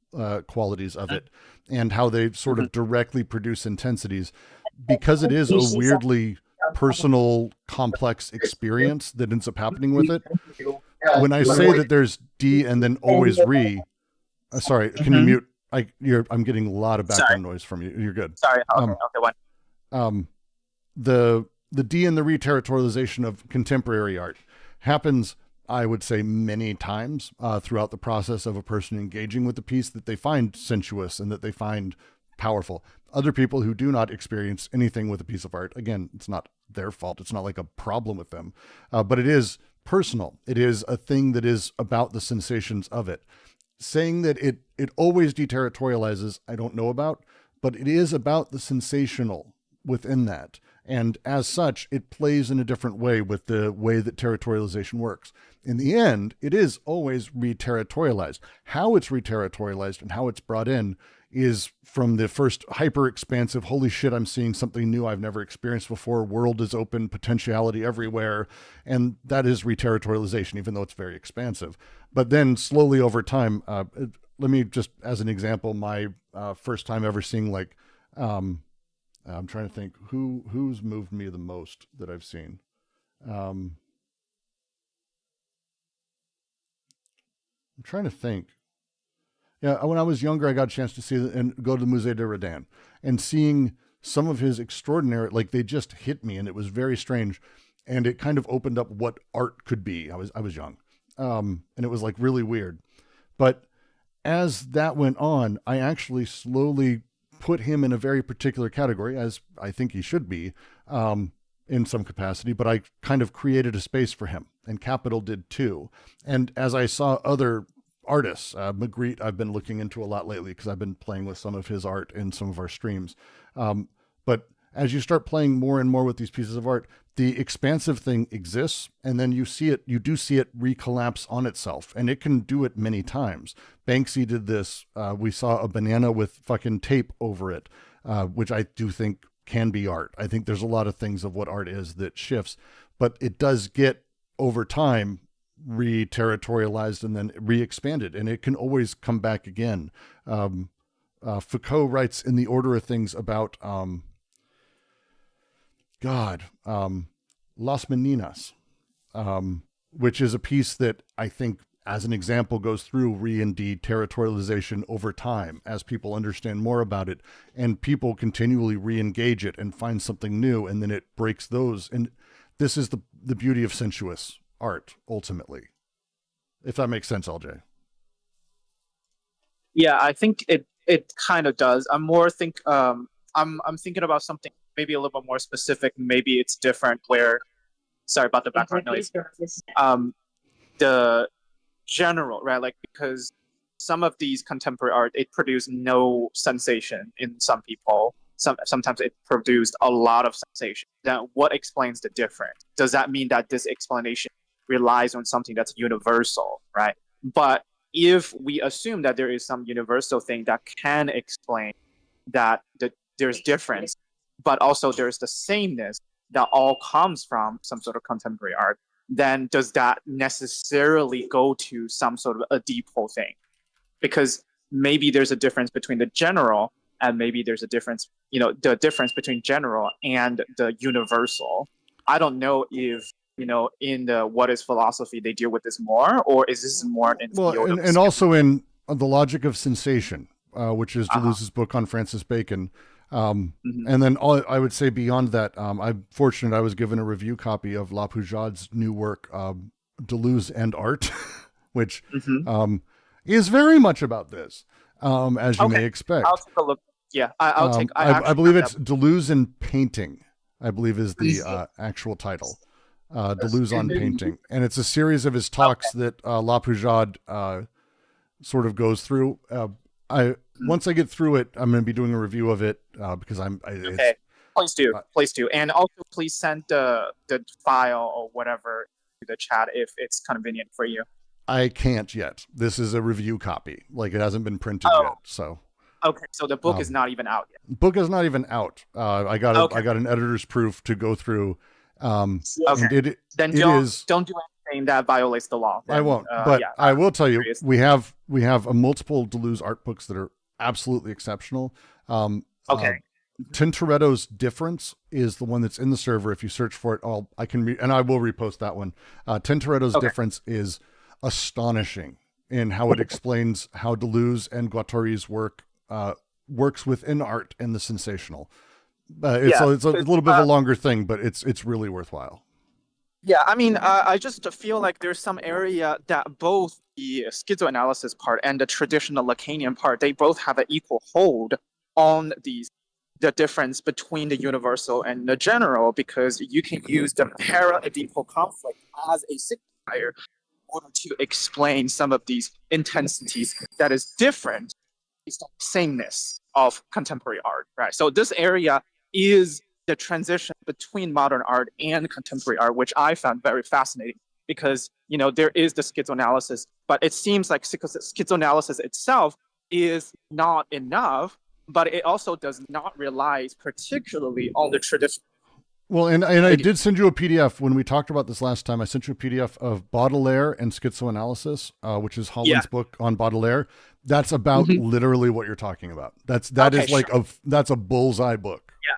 qualities of it, and how they sort of directly produce intensities, because it is a weirdly personal, complex experience that ends up happening with it. When I say that there's D and then always re, sorry, can you mute? I'm getting a lot of background noise from you. You're good. Sorry. Okay, one. The D and the reterritorialization of contemporary art happens I would say many times throughout the process of a person engaging with the piece that they find sensuous and that they find powerful. Other people who do not experience anything with a piece of art, again, it's not their fault. It's not like a problem with them, but it is personal. It is a thing that is about the sensations of it. Saying that it always deterritorializes, I don't know about, but it is about the sensational within that. And as such, it plays in a different way with the way that territorialization works. In the end, it is always reterritorialized. How it's reterritorialized and how it's brought in is from the first hyper expansive, holy shit, I'm seeing something new I've never experienced before. World is open, potentiality everywhere. And that is reterritorialization, even though it's very expansive. But then slowly over time, let me just, as an example, my first time ever seeing like, I'm trying to think who's moved me the most that I've seen. I'm trying to think. Yeah, when I was younger, I got a chance to see and go to the Musée de Rodin, and seeing some of his extraordinary, like they just hit me, and it was very strange, and it kind of opened up what art could be. I was young, and it was like really weird. But as that went on, I actually slowly put him in a very particular category, as I think he should be, in some capacity, but I kind of created a space for him, and Capital did too. And as I saw other artists, Magritte, I've been looking into a lot lately because I've been playing with some of his art in some of our streams. But as you start playing more and more with these pieces of art, the expansive thing exists, and then you do see it recollapse on itself, and it can do it many times. Banksy did this. We saw a banana with fucking tape over it, which I do think can be art. I think there's a lot of things of what art is that shifts, but it does get over time re-territorialized and then re-expanded, and it can always come back again. Foucault writes in The Order of Things about Las Meninas, which is a piece that I think, as an example, goes through re and deterritorialization over time as people understand more about it, and people continually re-engage it and find something new, and then it breaks those. And this is the beauty of sensuous art, ultimately, if that makes sense, LJ. Yeah, I think it kind of does. I'm thinking about something maybe a little bit more specific. Maybe it's different. Where, sorry about the background noise. The general, right? Like, because some of these contemporary art, it produced no sensation in some people. Sometimes it produced a lot of sensation. Then what explains the difference? Does that mean that this explanation relies on something that's universal, right? But if we assume that there is some universal thing that can explain that there's difference, but also there's the sameness that all comes from some sort of contemporary art, then does that necessarily go to some sort of a Oedipal thing? Because maybe there's a difference between the general, and maybe there's a difference, the difference between general and the universal. I don't know if, in the What is Philosophy, they deal with this more, or is this more in the field and also in The Logic of Sensation, which is Deleuze's book on Francis Bacon. And then I would say beyond that, I'm fortunate I was given a review copy of La Poujade's new work, Deleuze and Art, which is very much about this, as you may expect. I'll take a look. Yeah, I believe it's Deleuze and Painting, I believe is the actual title. Deleuze on Painting. And it's a series of his talks that La Poujade sort of goes through. Once I get through it, I'm going to be doing a review of it because okay. Please do. And also please send the file or whatever to the chat if it's convenient for you. I can't yet. This is a review copy. Like, it hasn't been printed yet. So. Okay, so the book is not even out yet. Book is not even out. I got an editor's proof to go through. Okay. Then don't do anything that violates the law. Then, I won't. But I will tell you, we have a multiple Deleuze art books that are absolutely exceptional. Tintoretto's Difference is the one that's in the server. If you search for it, I will repost that one. Tintoretto's Difference is astonishing in how it explains how Deleuze and Guattari's work works within art and the sensational. It's a little bit of a longer thing, but it's really worthwhile. Yeah, I mean, I just feel like there's some area that both the schizoanalysis part and the traditional Lacanian part, they both have an equal hold on the difference between the universal and the general, because you can use the para-Oedipal conflict as a signifier in order to explain some of these intensities that is different based on the sameness of contemporary art, right? So this area is the transition between modern art and contemporary art, which I found very fascinating, because there is the schizoanalysis, but it seems like schizoanalysis itself is not enough, but it also does not rely particularly on the traditional. Well, and I did send you a PDF when we talked about this last time. I sent you a PDF of Baudelaire and Schizoanalysis, which is Holland's book on Baudelaire. That's about literally what you're talking about. That's a bullseye book. Yeah,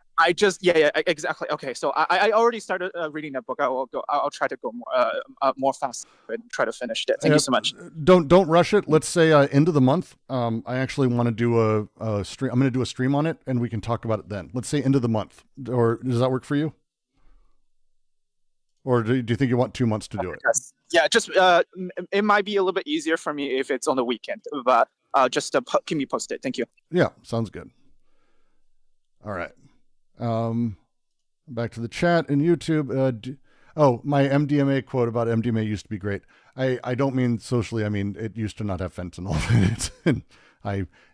exactly. Okay, so I already started reading that book. I'll try to go more fast and try to finish it. Thank you so much. Don't rush it. Let's say end of the month. I actually want to do a stream. I'm going to do a stream on it, and we can talk about it then. Let's say end of the month. Or does that work for you? Or do you think you want 2 months to do it? Yeah, just it might be a little bit easier for me if it's on the weekend, but just keep me posted. Thank you. Yeah, sounds good. All right. Back to the chat in YouTube. My MDMA quote about MDMA used to be great. I don't mean socially. I mean, it used to not have fentanyl in it.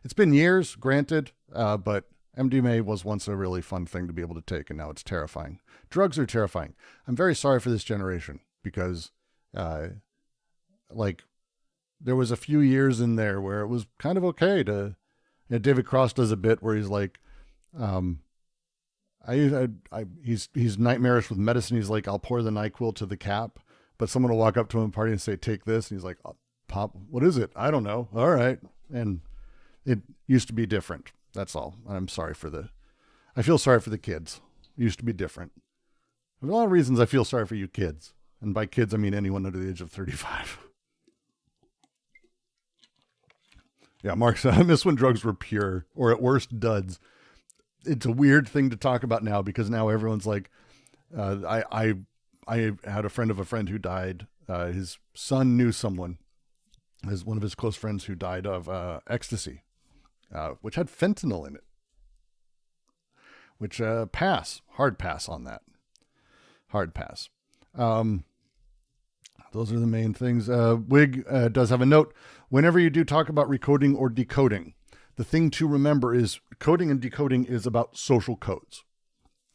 It's been years, granted, but MDMA was once a really fun thing to be able to take, and now it's terrifying. Drugs are terrifying. I'm very sorry for this generation because, there was a few years in there where it was kind of okay to. David Cross does a bit where he's like, he's nightmarish with medicine. He's like, I'll pour the NyQuil to the cap, but someone will walk up to him at a party and say, take this. And he's like, oh, Pop, what is it? I don't know. All right. And it used to be different. That's all. I feel sorry for the kids. It used to be different. There's a lot of reasons I feel sorry for you kids. And by kids, I mean anyone under the age of 35. Yeah, Mark said, I miss when drugs were pure, or at worst, duds. It's a weird thing to talk about now because now everyone's like, I had a friend of a friend who died. His son knew someone, as one of his close friends, who died of ecstasy, which had fentanyl in it. Which hard pass on that. Hard pass. Those are the main things. Wig does have a note. Whenever you do talk about recoding or decoding, the thing to remember is coding and decoding is about social codes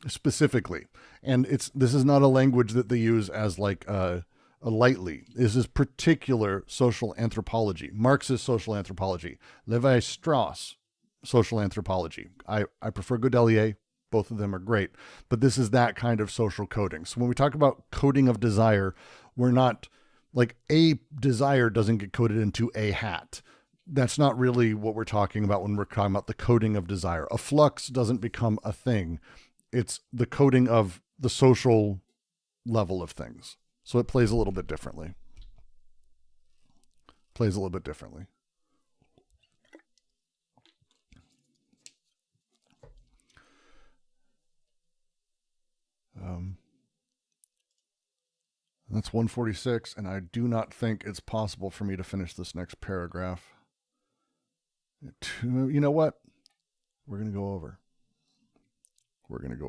specifically. And this is not a language that they use as like a lightly. This is particular social anthropology, Marxist social anthropology, Levi-Strauss social anthropology. I prefer Godelier. Both of them are great, but this is that kind of social coding. So when we talk about coding of desire, we're not like a desire doesn't get coded into a hat. That's not really what we're talking about when we're talking about the coding of desire. A flux doesn't become a thing. It's the coding of the social level of things. So it plays a little bit differently. That's 146, and I do not think it's possible for me to finish this next paragraph. You know what? We're going to go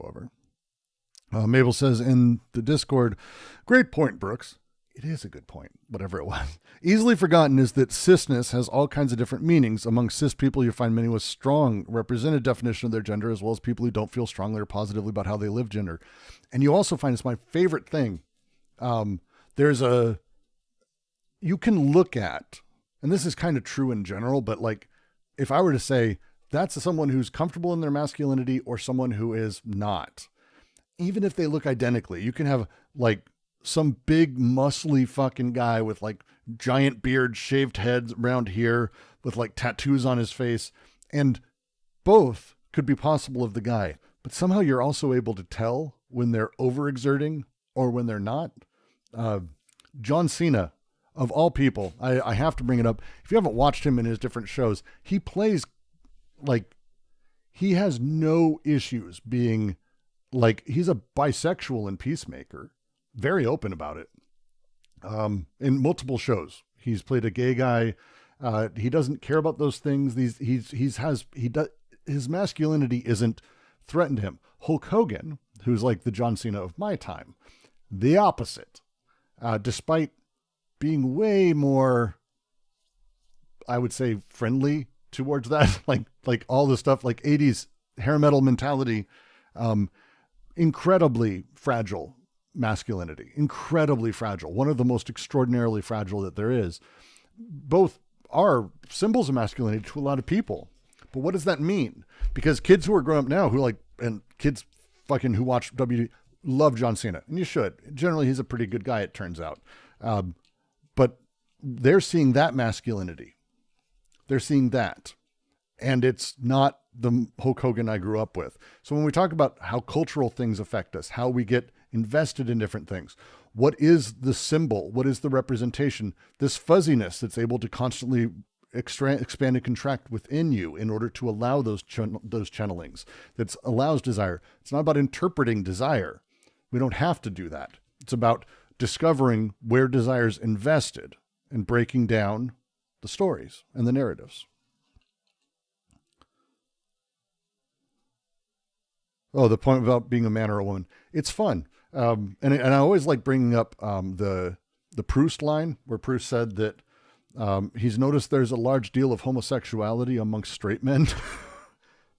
over. Mabel says in the Discord, great point, Brooks. It is a good point, whatever it was. Easily forgotten is that cisness has all kinds of different meanings. Among cis people, you find many with strong represented definition of their gender, as well as people who don't feel strongly or positively about how they live gender. And you also find, it's my favorite thing, you can look at, and this is kind of true in general, but like, if I were to say, that's someone who's comfortable in their masculinity or someone who is not, even if they look identically, you can have like some big muscly fucking guy with like giant beard, shaved heads around here with like tattoos on his face. And both could be possible of the guy, but somehow you're also able to tell when they're overexerting or when they're not. John Cena, of all people, I have to bring it up. If you haven't watched him in his different shows, he plays like he has no issues being like, he's a bisexual in Peacemaker, very open about it. In multiple shows, he's played a gay guy. He doesn't care about those things. His masculinity isn't threatened to him. Hulk Hogan, who's like the John Cena of my time, the opposite, despite being way more, I would say, friendly towards that, like all the stuff, like 80s hair metal mentality, incredibly fragile masculinity, incredibly fragile, one of the most extraordinarily fragile that there is. Both are symbols of masculinity to a lot of people. But what does that mean? Because kids who are growing up now, and kids fucking who watch WWE love John Cena, and you should. Generally, he's a pretty good guy, it turns out. But they're seeing that masculinity. They're seeing that. And it's not the Hulk Hogan I grew up with. So when we talk about how cultural things affect us, how we get invested in different things, what is the symbol? What is the representation? This fuzziness that's able to constantly expand and contract within you in order to allow those channelings, that allows desire. It's not about interpreting desire. We don't have to do that. It's about discovering where desire is invested and breaking down the stories and the narratives. Oh, the point about being a man or a woman. It's fun. And I always like bringing up the Proust line, where Proust said that he's noticed there's a large deal of homosexuality amongst straight men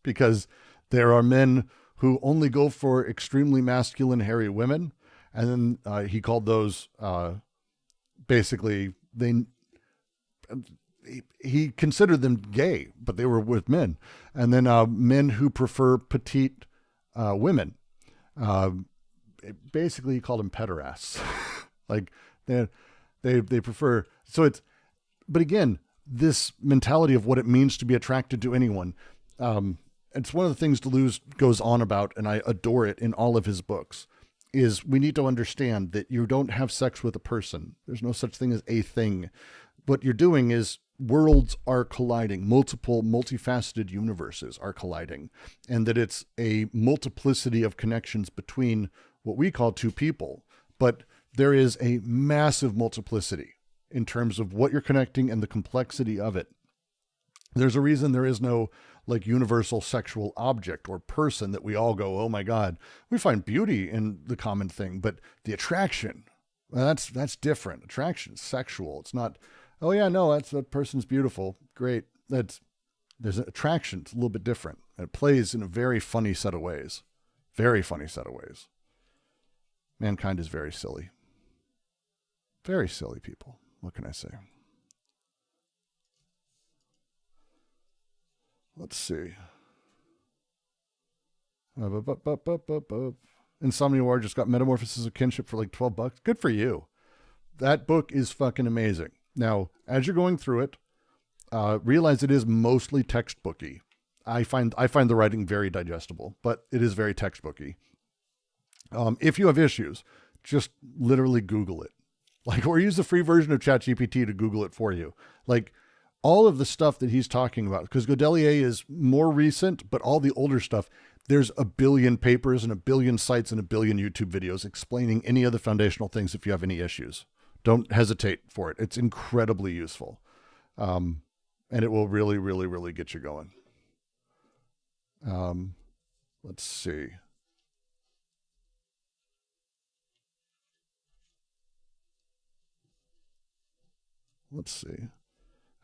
because there are men who only go for extremely masculine, hairy women. And then he called those basically, he considered them gay, but they were with men. And then men who prefer petite women. Basically, he called them pederasts. Like they prefer. So it's, but again, this mentality of what it means to be attracted to anyone. It's one of the things Deleuze goes on about, and I adore it in all of his books, is we need to understand that you don't have sex with a person. There's no such thing as a thing. What you're doing is worlds are colliding, multifaceted universes are colliding, and that it's a multiplicity of connections between what we call two people. But there is a massive multiplicity in terms of what you're connecting and the complexity of it. There's a reason there is no like universal sexual object or person that we all go, oh my God, we find beauty in the common thing, but the attraction, well, that's different. Attraction is sexual. It's not, oh yeah, no, that person's beautiful. Great. There's an attraction. It's a little bit different. And it plays in a very funny set of ways. Very funny set of ways. Mankind is very silly. Very silly people. What can I say? Let's see. Insomnia War just got Metamorphosis of Kinship for like $12. Good for you. That book is fucking amazing. Now, as you're going through it, realize it is mostly textbooky. I find the writing very digestible, but it is very textbooky. If you have issues, just literally Google it. Like, or use the free version of ChatGPT to Google it for you. Like, all of the stuff that he's talking about, because Godelier is more recent, but all the older stuff, there's a billion papers and a billion sites and a billion YouTube videos explaining any of the foundational things if you have any issues. Don't hesitate for it. It's incredibly useful. And it will really, really, really get you going. Let's see.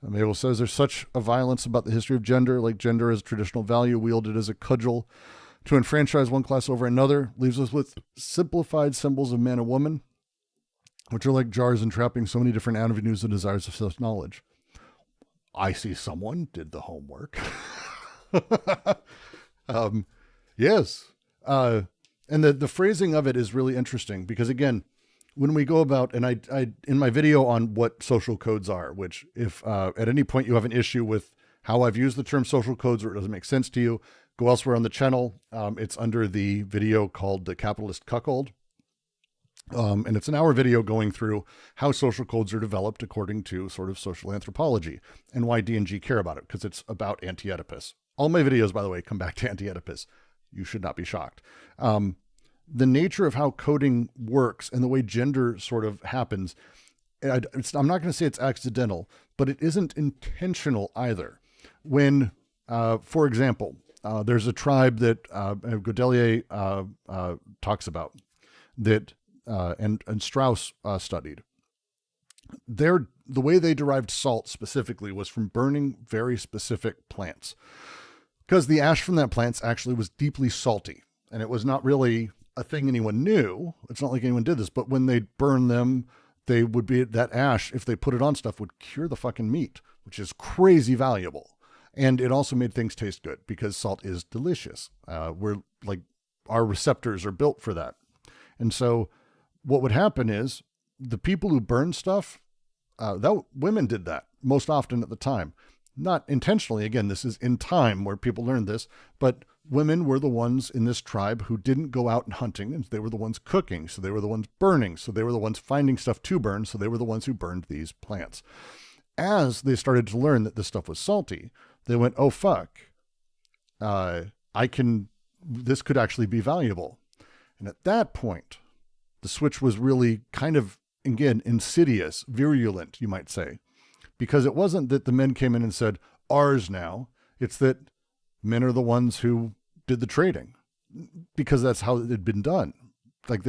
Mabel says there's such a violence about the history of gender, like gender as a traditional value wielded as a cudgel to enfranchise one class over another, leaves us with simplified symbols of man and woman, which are like jars entrapping so many different avenues and desires of self-knowledge. I see someone did the homework. Yes. And the phrasing of it is really interesting because, again, when we go about, and I in my video on what social codes are, which if at any point you have an issue with how I've used the term social codes or it doesn't make sense to you, go elsewhere on the channel. It's under the video called The Capitalist Cuckold. And it's an hour video going through how social codes are developed according to sort of social anthropology and why D&G care about it, because it's about Anti-Oedipus. All my videos, by the way, come back to Anti-Oedipus. You should not be shocked. the nature of how coding works and the way gender sort of happens, I'm not going to say it's accidental, but it isn't intentional either. When, for example, there's a tribe that Godelier talks about that, and Strauss studied. The way they derived salt specifically was from burning very specific plants, because the ash from that plant actually was deeply salty, and it was not really a thing anyone knew. It's not like anyone did this, but when they burn them, they would be, that ash, if they put it on stuff, would cure the fucking meat, which is crazy valuable. And it also made things taste good because salt is delicious. We're like, our receptors are built for that. And so what would happen is the people who burn stuff, women did that most often at the time, not intentionally. Again, this is in time where people learned this, but women were the ones in this tribe who didn't go out and hunting, and they were the ones cooking. So they were the ones burning. So they were the ones finding stuff to burn. So they were the ones who burned these plants. As they started to learn that this stuff was salty, they went, oh, fuck, this could actually be valuable. And at that point, the switch was really kind of, again, insidious, virulent, you might say, because it wasn't that the men came in and said, ours now. It's that men are the ones who did the trading, because that's how it had been done. Like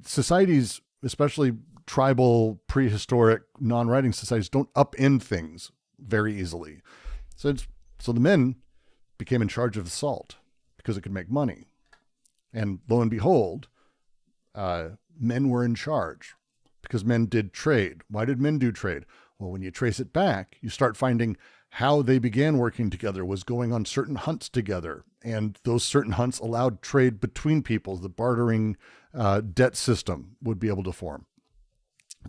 societies, especially tribal, prehistoric, non-writing societies, don't upend things very easily. So the men became in charge of the salt because it could make money. And lo and behold, men were in charge because men did trade. Why did men do trade? Well, when you trace it back, you start finding how they began working together was going on certain hunts together. And those certain hunts allowed trade between people. The bartering debt system would be able to form.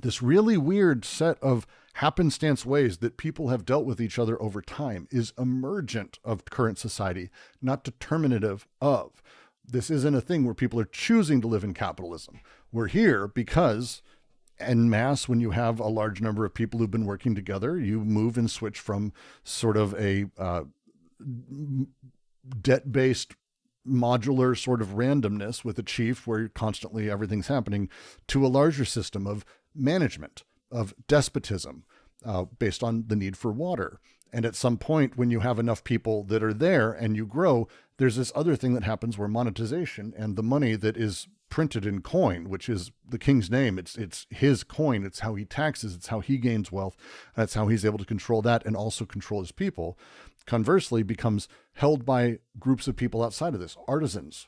This really weird set of happenstance ways that people have dealt with each other over time is emergent of current society, not determinative of. This isn't a thing where people are choosing to live in capitalism. We're here because en masse, when you have a large number of people who've been working together, you move and switch from sort of a debt-based modular sort of randomness with a chief where constantly everything's happening to a larger system of management, of despotism, based on the need for water. And at some point, when you have enough people that are there and you grow, there's this other thing that happens where monetization and the money that is printed in coin, which is the king's name, it's his coin, it's how he taxes, it's how he gains wealth, that's how he's able to control that and also control his people, conversely becomes held by groups of people outside of this, artisans,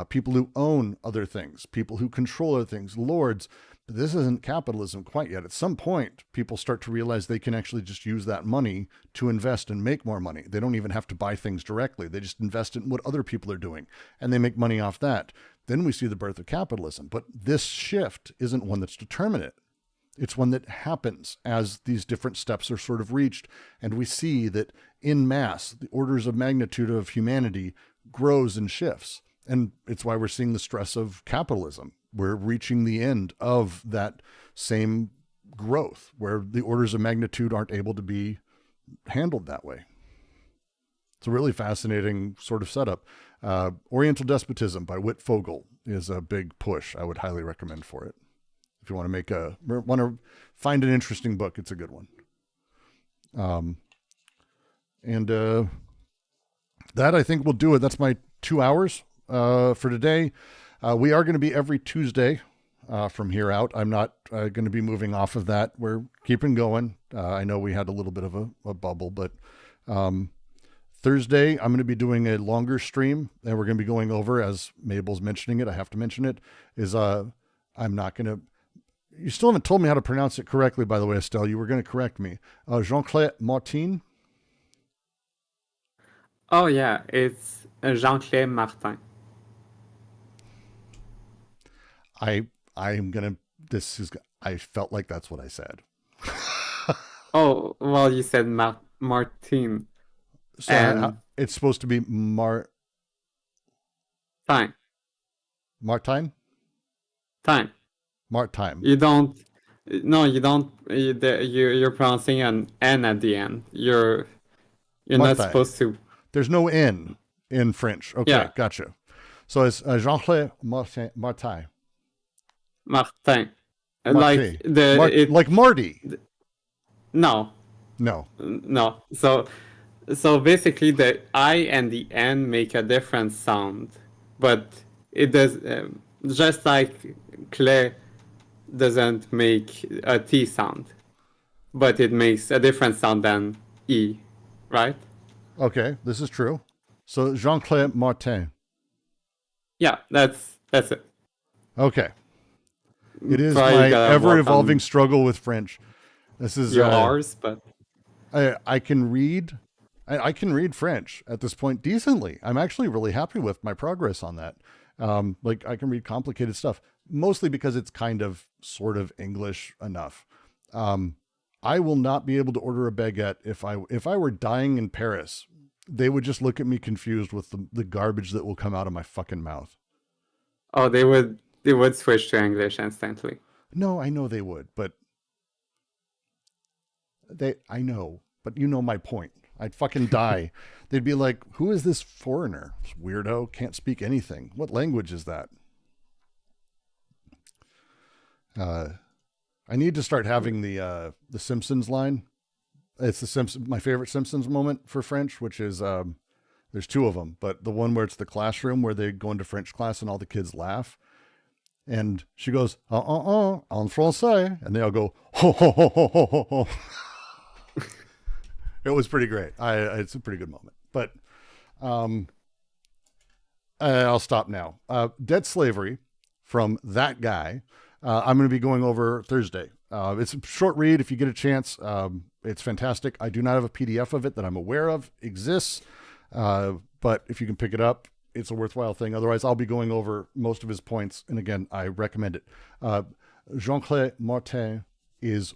people who own other things, people who control other things, lords. But this isn't capitalism quite yet. At some point, people start to realize they can actually just use that money to invest and make more money. They don't even have to buy things directly. They just invest in what other people are doing, and they make money off that. Then we see the birth of capitalism. But this shift isn't one that's determinate. It's one that happens as these different steps are sort of reached. And we see that in mass, the orders of magnitude of humanity grows and shifts. And it's why we're seeing the stress of capitalism. We're reaching the end of that same growth where the orders of magnitude aren't able to be handled that way. It's a really fascinating sort of setup. Oriental Despotism by Whit Fogel is a big push. I would highly recommend for it. If you want to find an interesting book, it's a good one. That I think will do it. That's my 2 hours for today. We are going to be every Tuesday from here out. I'm not going to be moving off of that. We're keeping going. I know we had a little bit of a bubble, but Thursday, I'm going to be doing a longer stream, and we're going to be going over, as Mabel's mentioning it, I have to mention it, is I'm not going to, you still haven't told me how to pronounce it correctly, by the way, Estelle. You were going to correct me. Jean-Claude Martin? Oh, yeah, it's Jean-Claude Martin. I felt like that's what I said. Oh, well, you said Martin. So it's supposed to be Fine. Martine? Time. Martime. You don't. You're pronouncing an N at the end. You're not supposed to. There's no N in French. Okay, yeah. Gotcha. So it's Jean-Claude Martin. Martin. Martin. Like the like Marty. No. So basically, the I and the N make a different sound, but it does just like clé doesn't make a T sound, but it makes a different sound than E, right? Okay, this is true. So Jean-Claude Martin. Yeah, that's it. Okay. It is Try my to ever-evolving struggle with French. This is your R's, but I can read. I can read French at this point decently. I'm actually really happy with my progress on that. Like I can read complicated stuff, mostly because it's kind of sort of English enough. I will not be able to order a baguette if I were dying in Paris. They would just look at me confused with the garbage that will come out of my fucking mouth. Oh, they would switch to English instantly. No, I know they would, but I know, but you know my point. I'd fucking die. They'd be like, who is this foreigner? This weirdo, can't speak anything. What language is that? I need to start having the Simpsons line. It's my favorite Simpsons moment for French, which is, there's two of them, but the one where it's the classroom where they go into French class and all the kids laugh. And she goes, en français. And they all go, ho, ho, ho, ho, ho, ho, ho. It was pretty great. It's a pretty good moment, but I'll stop now. Debt Slavery from that guy. I'm going to be going over Thursday. It's a short read. If you get a chance, it's fantastic. I do not have a PDF of it that I'm aware of exists. But if you can pick it up, it's a worthwhile thing. Otherwise, I'll be going over most of his points. And again, I recommend it. Jean-Claude Martin is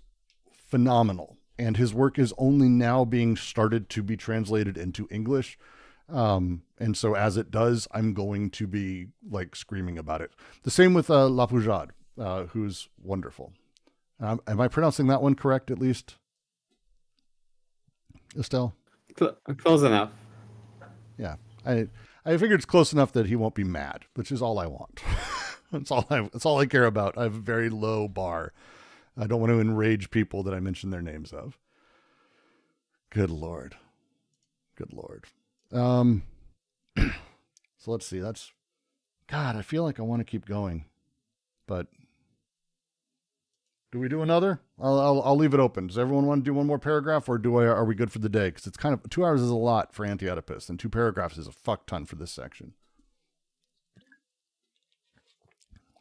phenomenal. And his work is only now being started to be translated into English. And so as it does, I'm going to be like screaming about it. The same with La Poujade, who's wonderful. Am I pronouncing that one correct, at least? Estelle? Close enough. Yeah. I figured it's close enough that he won't be mad, which is all I want. That's all I care about. I have a very low bar. I don't want to enrage people that I mention their names of. Good Lord. Good Lord. So let's see. God, I feel like I want to keep going, but do we do another? I'll leave it open. Does everyone want to do one more paragraph, or are we good for the day? Because it's kind of 2 hours is a lot for Anti-Oedipus, and 2 paragraphs is a fuck ton for this section.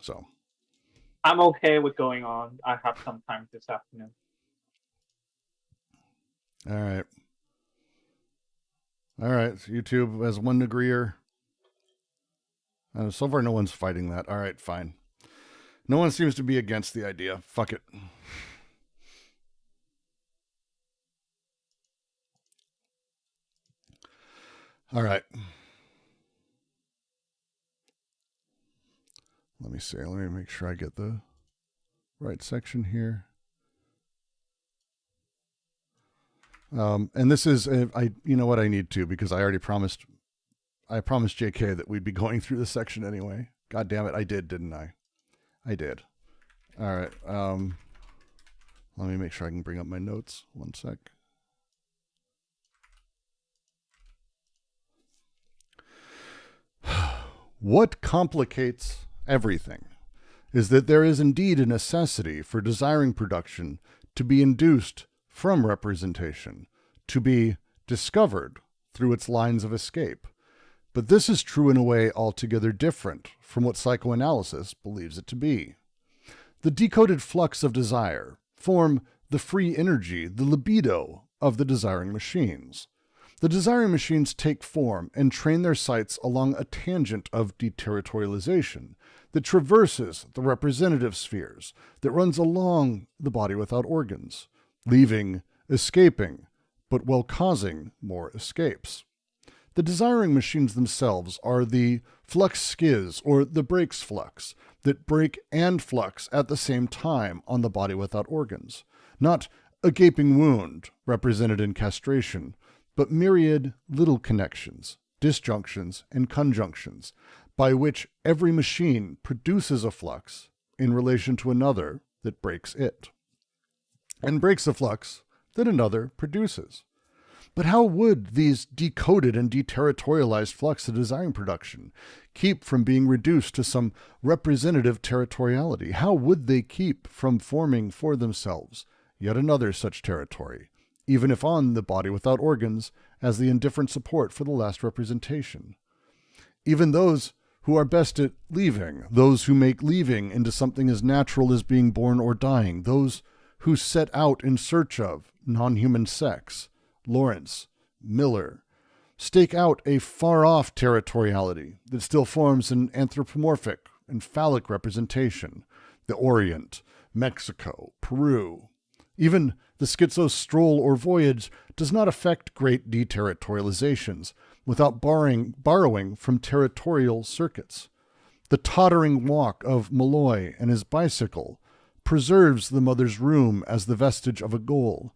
So I'm okay with going on. I have some time this afternoon. All right. So YouTube has 1 agreeer. So far, no one's fighting that. All right, fine. No one seems to be against the idea. Fuck it. All right. Let me see. Let me make sure I get the right section here. And this is, you know what, I need to, because I promised JK that we'd be going through this section anyway. God damn it. I did, didn't I? I did. All right. Let me make sure I can bring up my notes. 1 sec. What complicates everything is that there is indeed a necessity for desiring production to be induced from representation, to be discovered through its lines of escape. But this is true in a way altogether different from what psychoanalysis believes it to be. The decoded flux of desire form the free energy, the libido of the desiring machines. The desiring machines take form and train their sights along a tangent of deterritorialization that traverses the representative spheres, that runs along the body without organs, leaving, escaping, but while causing more escapes. The desiring machines themselves are the flux schiz, or the brakes flux, that break and flux at the same time on the body without organs. Not a gaping wound, represented in castration, but myriad little connections, disjunctions, and conjunctions, by which every machine produces a flux in relation to another that breaks it, and breaks a flux that another produces. But how would these decoded and deterritorialized flux of desiring production keep from being reduced to some representative territoriality? How would they keep from forming for themselves yet another such territory, even if on the body without organs, as the indifferent support for the last representation? Even those who are best at leaving, those who make leaving into something as natural as being born or dying, those who set out in search of non-human sex, Lawrence, Miller, stake out a far-off territoriality that still forms an anthropomorphic and phallic representation. The Orient, Mexico, Peru. Even the schizo stroll or voyage does not affect great deterritorializations without borrowing from territorial circuits. The tottering walk of Malloy and his bicycle preserves the mother's room as the vestige of a goal.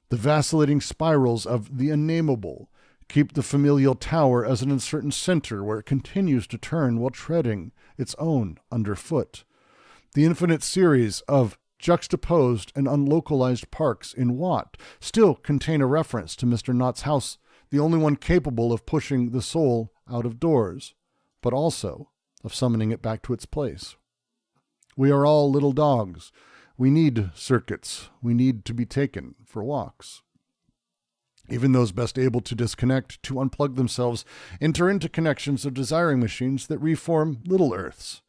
The vacillating spirals of the unnameable keep the familial tower as an uncertain center where it continues to turn while treading its own underfoot. The infinite series of juxtaposed and unlocalized parks in Watt still contain a reference to Mr. Knott's house, the only one capable of pushing the soul out of doors, but also of summoning it back to its place. We are all little dogs. We need circuits. We need to be taken for walks. Even those best able to disconnect, to unplug themselves, enter into connections of desiring machines that reform little earths.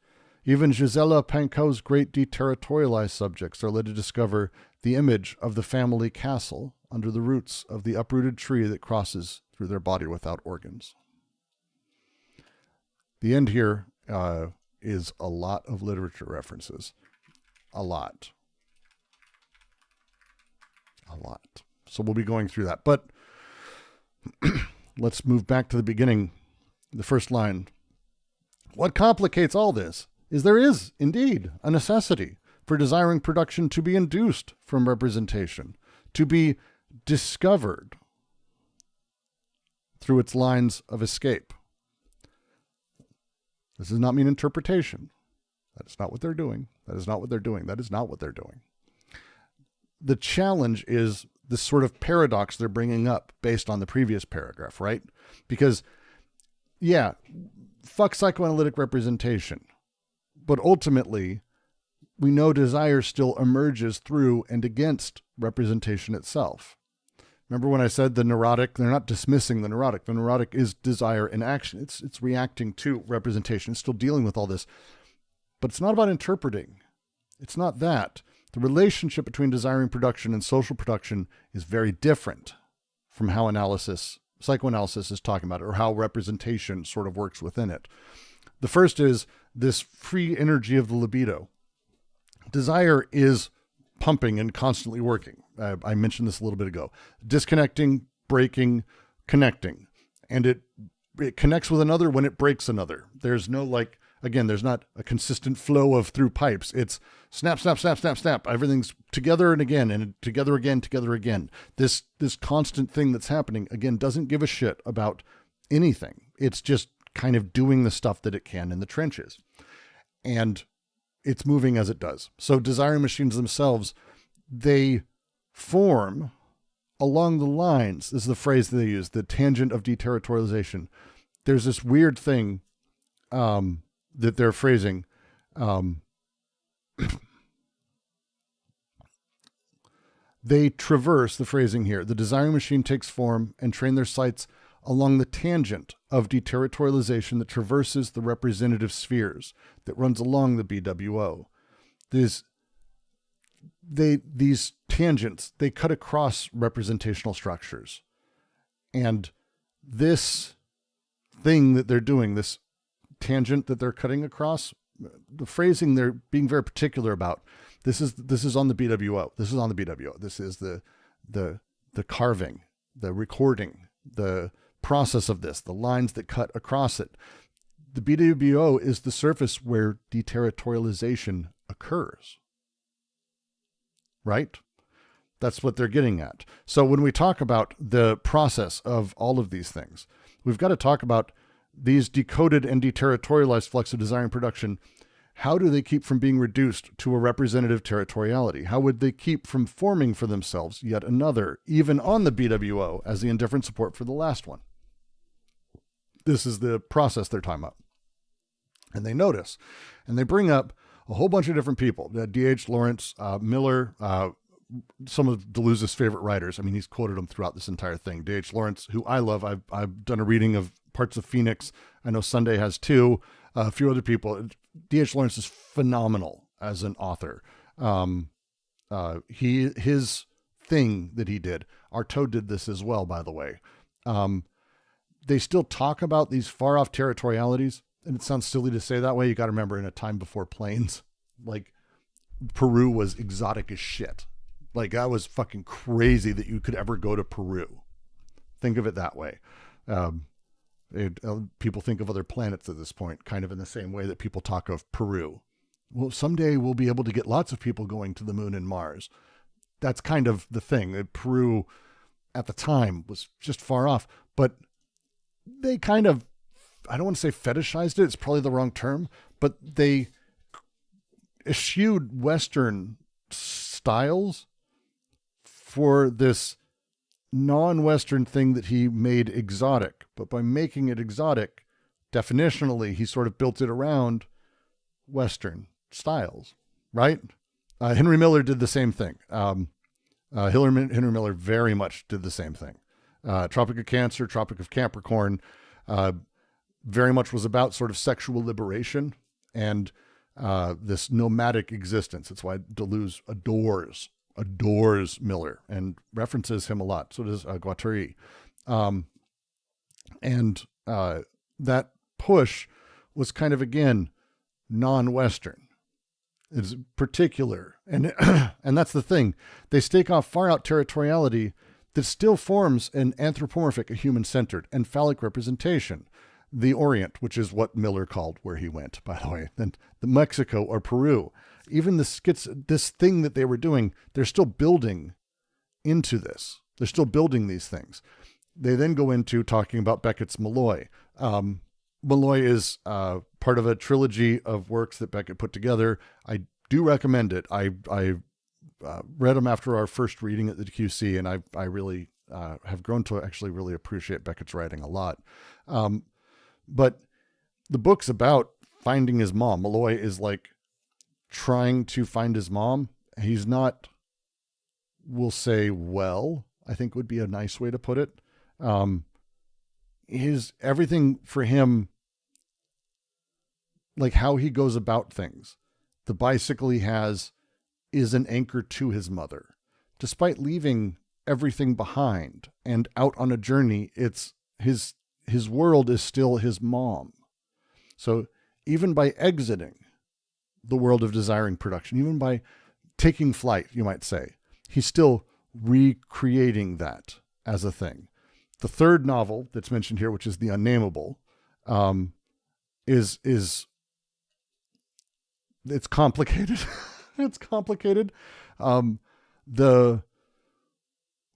Even Gisela Pancau's great deterritorialized subjects are led to discover the image of the family castle under the roots of the uprooted tree that crosses through their body without organs. The end here is a lot of literature references. A lot. So we'll be going through that. But let's move back to the beginning. The first line. What complicates all this is there is, indeed, a necessity for desiring production to be induced from representation, to be discovered through its lines of escape. This does not mean interpretation. That is not what they're doing. That is not what they're doing. That is not what they're doing. The challenge is this sort of paradox they're bringing up based on the previous paragraph, right? Because, yeah, fuck psychoanalytic representation. But ultimately, we know desire still emerges through and against representation itself. Remember when I said the neurotic, they're not dismissing the neurotic. The neurotic is desire in action. It's reacting to representation. It's still dealing with all this. But it's not about interpreting. It's not that. The relationship between desiring production and social production is very different from how psychoanalysis is talking about it, or how representation sort of works within it. The first is this free energy of the libido. Desire is pumping and constantly working. I mentioned this a little bit ago. Disconnecting, breaking, connecting. And it connects with another when it breaks another. There's no there's not a consistent flow of through pipes. It's snap, snap, snap, snap, snap. Everything's together and again, and together again, together again. This constant thing that's happening, again, doesn't give a shit about anything. It's just kind of doing the stuff that it can in the trenches. And it's moving as it does. So desiring machines themselves, they form along the lines, this is the phrase they use, the tangent of deterritorialization. There's this weird thing that they're phrasing. They traverse, the phrasing here, the desiring machine takes form and train their sights along the tangent of deterritorialization that traverses the representative spheres that runs along the BWO. These tangents, they cut across representational structures. And this thing that they're doing, this tangent that they're cutting across, the phrasing they're being very particular about, this is on the BWO. This is on the BWO. This is the carving, the recording, the process of this, the lines that cut across it. The BWO is the surface where deterritorialization occurs. Right? That's what they're getting at. So when we talk about the process of all of these things, we've got to talk about these decoded and deterritorialized flux of desire and production, how do they keep from being reduced to a representative territoriality? How would they keep from forming for themselves yet another, even on the BWO, as the indifferent support for the last one? This is the process they're talking about. And they notice, and they bring up a whole bunch of different people, D.H. Lawrence, Miller, some of Deleuze's favorite writers. I mean, he's quoted them throughout this entire thing. D.H. Lawrence, who I love. I've done a reading of parts of Phoenix. I know Sunday has too. A few other people. D.H. Lawrence is phenomenal as an author. His thing that he did, Artaud did this as well, by the way. They still talk about these far off territorialities, and it sounds silly to say that way. You got to remember, in a time before planes, like Peru was exotic as shit. Like, that was fucking crazy that you could ever go to Peru. Think of it that way. People think of other planets at this point, kind of in the same way that people talk of Peru. Well, someday we'll be able to get lots of people going to the moon and Mars. That's kind of the thing. Peru at the time was just far off, but they kind of, I don't want to say fetishized it. It's probably the wrong term, but they eschewed Western styles for this non-Western thing that he made exotic. But by making it exotic, definitionally, he sort of built it around Western styles, right? Henry Miller did the same thing. Henry Miller very much did the same thing. Tropic of Cancer, Tropic of Capricorn, very much was about sort of sexual liberation and this nomadic existence. It's why Deleuze adores Miller and references him a lot. So does Guattari. And that push was kind of, again, non-Western. It's particular. And and that's the thing. They stake off far out territoriality that still forms an anthropomorphic, a human-centered, and phallic representation. The Orient, which is what Miller called where he went, by the way, then the Mexico or Peru. Even this thing that they were doing, they're still building into this. They're still building these things. They then go into talking about Beckett's Malloy. Malloy is part of a trilogy of works that Beckett put together. I do recommend it. I read them after our first reading at the DGQC, and I really have grown to actually really appreciate Beckett's writing a lot. But the book's about finding his mom. Malloy is like trying to find his mom. He's not, we'll say, well, I think would be a nice way to put it. Everything for him, like how he goes about things, the bicycle he has is an anchor to his mother. Despite leaving everything behind and out on a journey, it's his world is still his mom. So even by exiting the world of desiring production, even by taking flight, you might say, he's still recreating that as a thing. The third novel that's mentioned here, which is The Unnameable, is it's complicated. It's complicated. The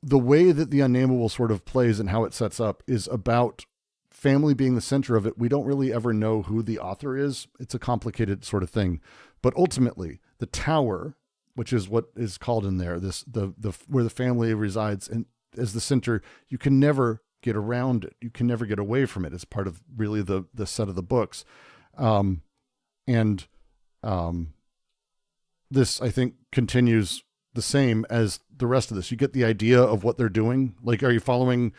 way that The Unnameable sort of plays and how it sets up is about family being the center of it. We don't really ever know who the author is. It's a complicated sort of thing. But ultimately, the tower, which is what is called in there, the where the family resides, and as the center, you can never get around it. You can never get away from it. It's part of really the set of the books. This, I think, continues the same as the rest of this. You get the idea of what they're doing. Like, are you following?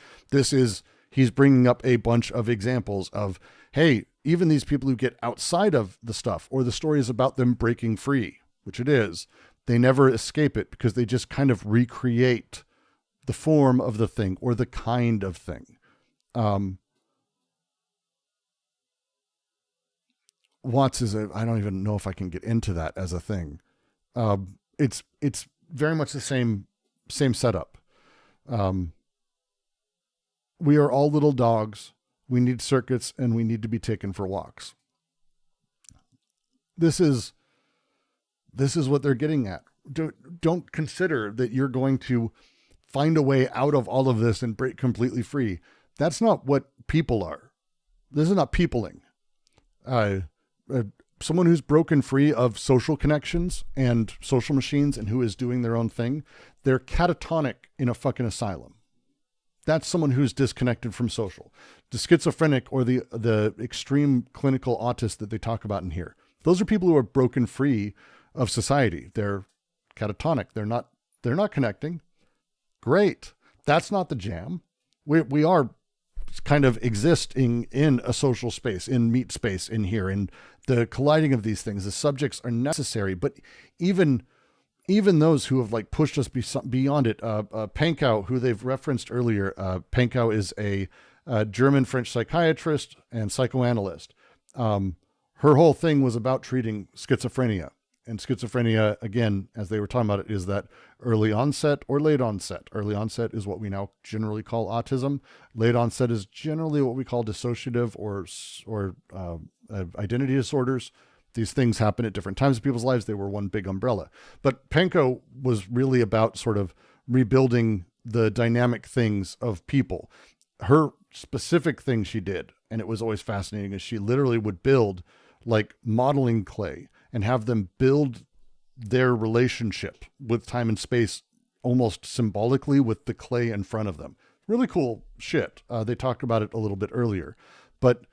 He's bringing up a bunch of examples of, hey, even these people who get outside of the stuff, or the story is about them breaking free, which it is, they never escape it because they just kind of recreate the form of the thing or the kind of thing. Watts is I don't even know if I can get into that as a thing. It's very much the same setup. We are all little dogs. We need circuits and we need to be taken for walks. This is what they're getting at. Don't consider that you're going to find a way out of all of this and break completely free. That's not what people are. This is not peopling. Someone who's broken free of social connections and social machines and who is doing their own thing, they're catatonic in a fucking asylum. That's someone who's disconnected from social. The schizophrenic or the extreme clinical autist that they talk about in here, those are people who are broken free of society. They're catatonic. They're not connecting. Great. That's not the jam. We are kind of existing in a social space, in meat space in here, and the colliding of these things. The subjects are necessary, but even those who have like pushed us beyond it, Pankow, who they've referenced earlier, Pankow is a German-French psychiatrist and psychoanalyst. Her whole thing was about treating schizophrenia. And schizophrenia, again, as they were talking about it, is that early onset or late onset. Early onset is what we now generally call autism. Late onset is generally what we call dissociative or identity disorders. These things happen at different times in people's lives. They were one big umbrella. But Pankow was really about sort of rebuilding the dynamic things of people. Her specific thing she did, and it was always fascinating, is she literally would build like modeling clay and have them build their relationship with time and space almost symbolically with the clay in front of them. Really cool shit. They talked about it a little bit earlier. But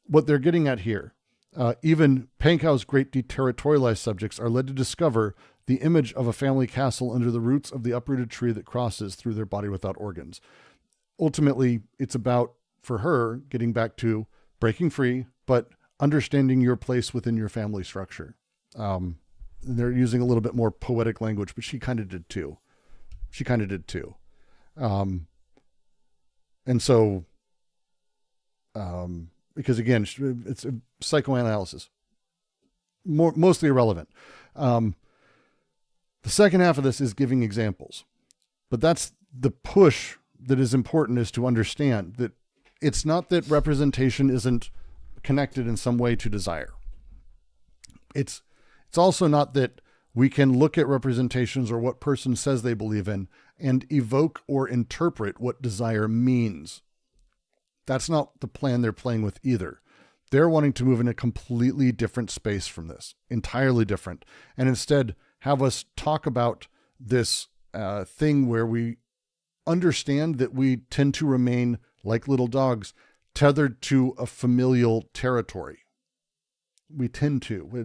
what they're getting at here, even Pankow's great deterritorialized subjects are led to discover the image of a family castle under the roots of the uprooted tree that crosses through their body without organs. Ultimately, it's about, for her, getting back to breaking free, but understanding your place within your family structure. They're using a little bit more poetic language, but she kind of did too. And so, because again, it's a psychoanalysis, mostly irrelevant. The second half of this is giving examples, but that's the push that is important, is to understand that it's not that representation isn't connected in some way to desire. It's also not that we can look at representations or what person says they believe in and evoke or interpret what desire means. That's not the plan they're playing with either. They're wanting to move in a completely different space from this, entirely different, and instead have us talk about this thing where we understand that we tend to remain like little dogs, tethered to a familial territory. We tend to. We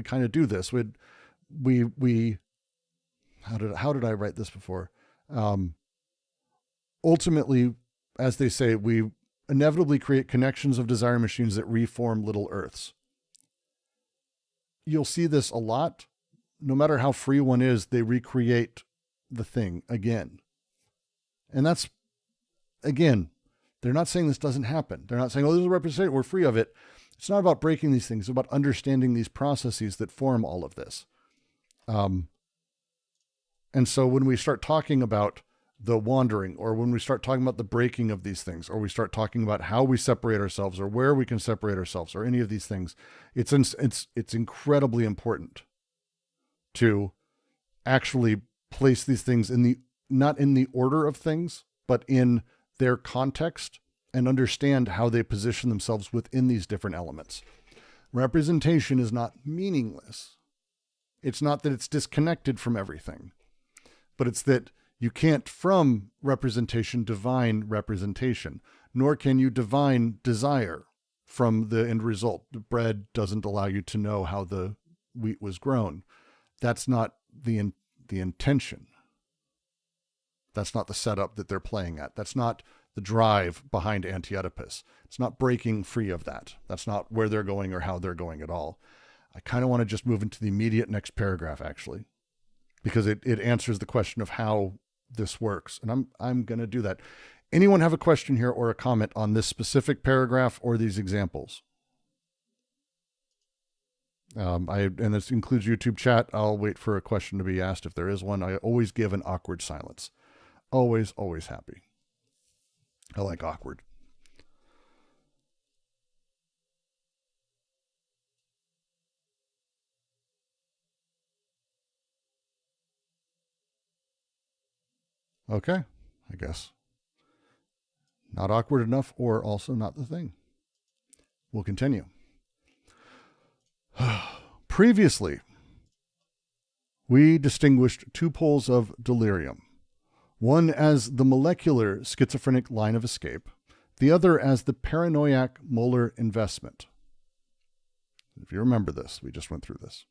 kind of do this. How did I write this before? Ultimately, as they say, we inevitably create connections of desire machines that reform little earths. You'll see this a lot. No matter how free one is, they recreate the thing again. And that's, again, they're not saying this doesn't happen. They're not saying, oh, this is a representation, we're free of it. It's not about breaking these things. It's about understanding these processes that form all of this. And so when we start talking about the wandering, or when we start talking about the breaking of these things, or we start talking about how we separate ourselves or where we can separate ourselves or any of these things, it's incredibly important to actually place these things not in the order of things, but in their context, and understand how they position themselves within these different elements. Representation is not meaningless. It's not that it's disconnected from everything, but it's that you can't, from representation, divine representation, nor can you divine desire from the end result. The bread doesn't allow you to know how the wheat was grown. That's not the intention. That's not the setup that they're playing at. That's not the drive behind Anti-Oedipus. It's not breaking free of that. That's not where they're going or how they're going at all. I kind of want to just move into the immediate next paragraph, actually, because it answers the question of how this works. And I'm going to do that. Anyone have a question here or a comment on this specific paragraph or these examples? And this includes YouTube chat. I'll wait for a question to be asked if there is one. I always give an awkward silence. Always, always happy. I like awkward. Okay, I guess. Not awkward enough, or also not the thing. We'll continue. Previously, we distinguished two poles of delirium, one as the molecular schizophrenic line of escape, the other as the paranoiac molar investment. If you remember this, we just went through this.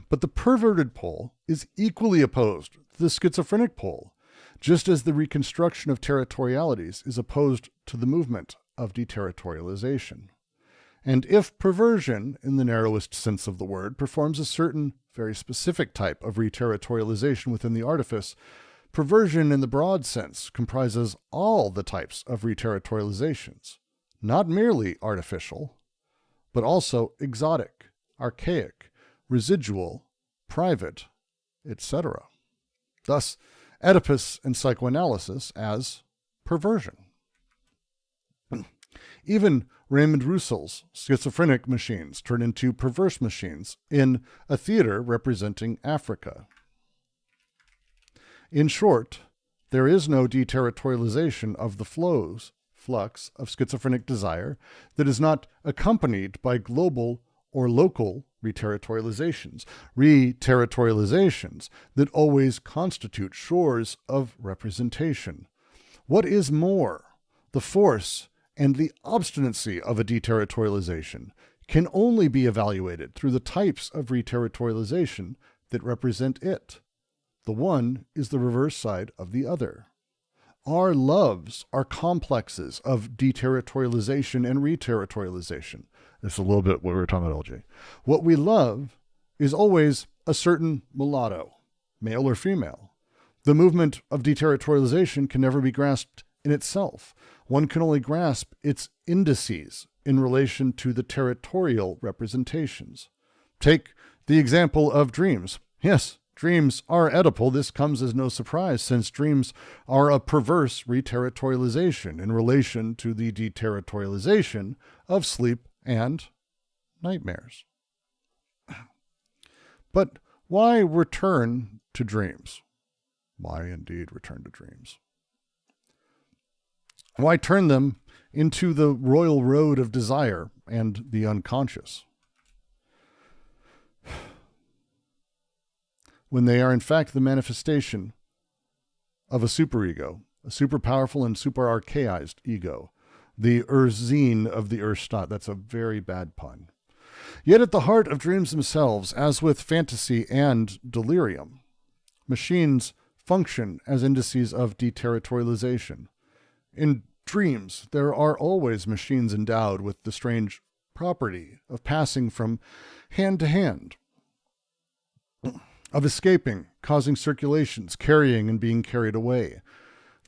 But the perverted pole is equally opposed to the schizophrenic pole, just as the reconstruction of territorialities is opposed to the movement of deterritorialization. And if perversion, in the narrowest sense of the word, performs a certain very specific type of reterritorialization within the artifice, perversion in the broad sense comprises all the types of reterritorializations, not merely artificial, but also exotic, archaic, residual, private, etc. Thus, Oedipus and psychoanalysis as perversion. Even Raymond Roussell's schizophrenic machines turn into perverse machines in A Theater Representing Africa. In short, there is no deterritorialization of the flux of schizophrenic desire that is not accompanied by global or local reterritorializations that always constitute shores of representation. What is more, the force and the obstinacy of a deterritorialization can only be evaluated through the types of reterritorialization that represent it. The one is the reverse side of the other. Our loves are complexes of deterritorialization and reterritorialization. This is a little bit what we were talking about, LJ. What we love is always a certain mulatto, male or female. The movement of deterritorialization can never be grasped in itself. One can only grasp its indices in relation to the territorial representations. Take the example of dreams. Yes, dreams are Oedipal. This comes as no surprise, since dreams are a perverse reterritorialization in relation to the deterritorialization of sleep and nightmares. But why return to dreams? Why indeed return to dreams? Why turn them into the royal road of desire and the unconscious, when they are in fact the manifestation of a superego, a super powerful and super archaized ego, the Urzine of the Urstadt? That's a very bad pun. Yet at the heart of dreams themselves, as with fantasy and delirium, machines function as indices of deterritorialization. In dreams, there are always machines endowed with the strange property of passing from hand to hand, of escaping, causing circulations, carrying and being carried away.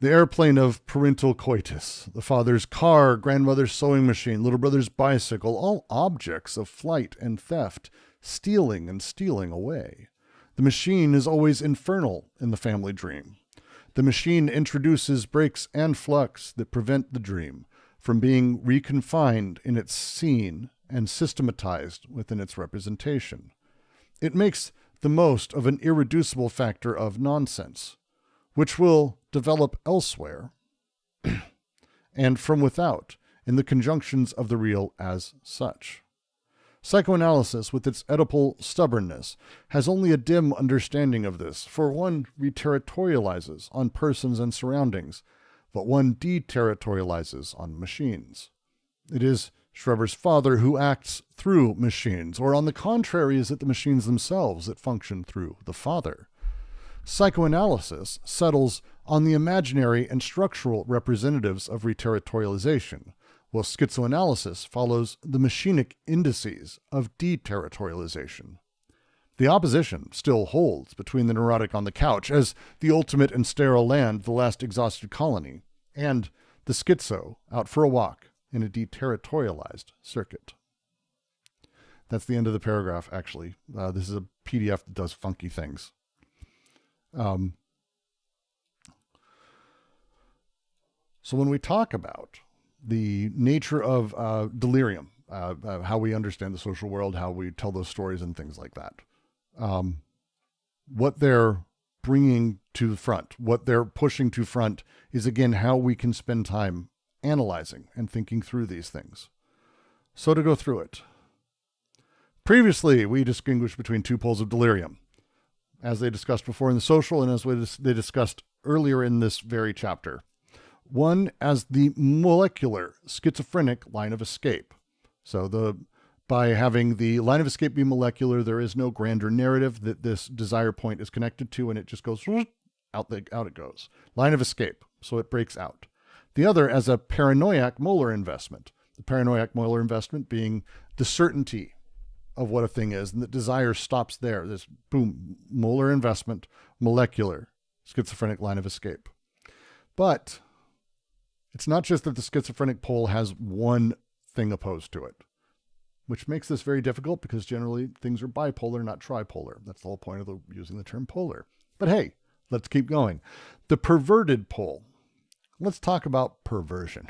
The airplane of parental coitus, the father's car, grandmother's sewing machine, little brother's bicycle, all objects of flight and theft, stealing and stealing away. The machine is always infernal in the family dream. The machine introduces breaks and flux that prevent the dream from being reconfined in its scene and systematized within its representation. It makes the most of an irreducible factor of nonsense, which will develop elsewhere and from without in the conjunctions of the real as such. Psychoanalysis, with its Oedipal stubbornness, has only a dim understanding of this, for one reterritorializes on persons and surroundings, but one deterritorializes on machines. It is Schreber's father who acts through machines, or on the contrary, is it the machines themselves that function through the father? Psychoanalysis settles on the imaginary and structural representatives of reterritorialization, while schizoanalysis follows the machinic indices of deterritorialization. The opposition still holds between the neurotic on the couch as the ultimate and sterile land, the last exhausted colony, and the schizo out for a walk in a deterritorialized circuit. That's the end of the paragraph, actually. This is a PDF that does funky things. So when we talk about the nature of delirium, how we understand the social world, how we tell those stories and things like that, what they're bringing to the front, what they're pushing to front is, again, how we can spend time analyzing and thinking through these things. So to go through it. Previously, we distinguished between two poles of delirium, as they discussed before in the social and as they discussed earlier in this very chapter. One as the molecular schizophrenic line of escape. So by having the line of escape be molecular, there is no grander narrative that this desire point is connected to, and it just goes out it goes. Line of escape, so it breaks out. The other as a paranoiac molar investment. The paranoiac molar investment being the certainty of what a thing is, and the desire stops there. This boom, molar investment, molecular, schizophrenic line of escape. But it's not just that the schizophrenic pole has one thing opposed to it, which makes this very difficult because generally things are bipolar, not tripolar. That's the whole point of using the term polar. But hey, let's keep going. The perverted pole. Let's talk about perversion.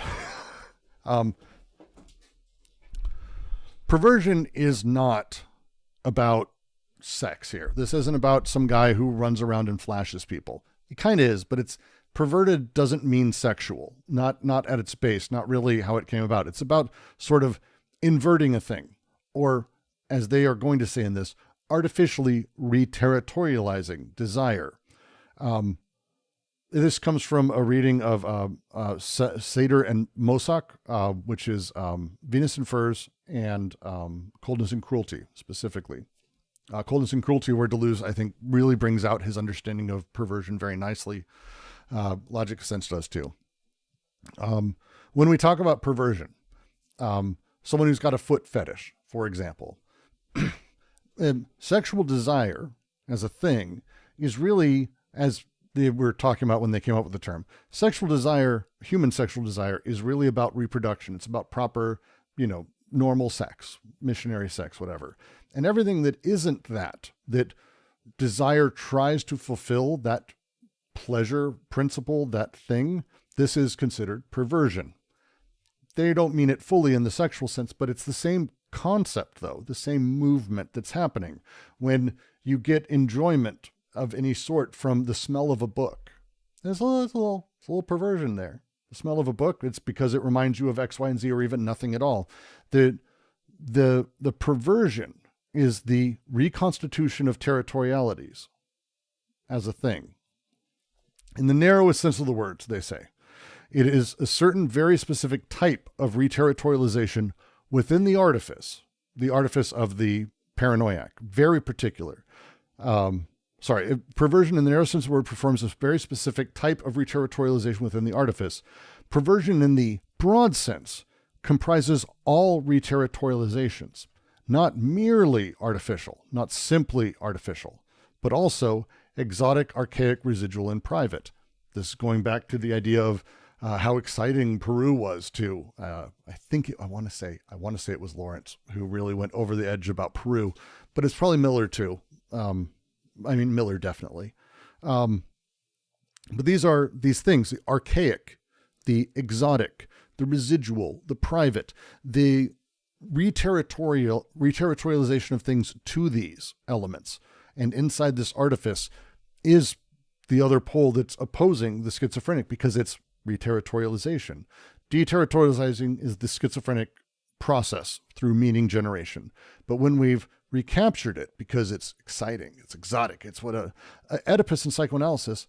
Perversion is not about sex here. This isn't about some guy who runs around and flashes people. It kind of is, but it's perverted doesn't mean sexual, not at its base, not really how it came about. It's about sort of inverting a thing, or as they are going to say in this, artificially reterritorializing desire. This comes from a reading of Sater and Mossack, which is Venus and Furs and Coldness and Cruelty, specifically. Coldness and Cruelty, where Deleuze, I think, really brings out his understanding of perversion very nicely. Logic of Sense does too. When we talk about perversion, someone who's got a foot fetish, for example, sexual desire as a thing is really, as they were talking about when they came up with the term, sexual desire, human sexual desire is really about reproduction. It's about proper, normal sex, missionary sex, whatever. And everything that isn't that desire tries to fulfill that pleasure principle, that thing, this is considered perversion. They don't mean it fully in the sexual sense, but it's the same concept, though, the same movement that's happening. When you get enjoyment of any sort from the smell of a book, there's a little perversion there. The smell of a book, it's because it reminds you of X, Y, and Z, or even nothing at all. The perversion is the reconstitution of territorialities as a thing. In the narrowest sense of the words, they say, it is a certain very specific type of reterritorialization within the artifice of the paranoiac, very particular. Perversion in the narrow sense of the word performs a very specific type of reterritorialization within the artifice. Perversion in the broad sense comprises all reterritorializations, not merely artificial, not simply artificial, but also exotic, archaic, residual, and private. This is going back to the idea of how exciting Peru was to, I want to say it was Lawrence who really went over the edge about Peru, but it's probably Miller too. Miller definitely. But these things, the archaic, the exotic, the residual, the private, the reterritorialization of things to these elements. And inside this artifice is the other pole that's opposing the schizophrenic, because it's reterritorialization. Deterritorializing is the schizophrenic process through meaning generation. But when we've recaptured it, because it's exciting, it's exotic, it's what a Oedipus in psychoanalysis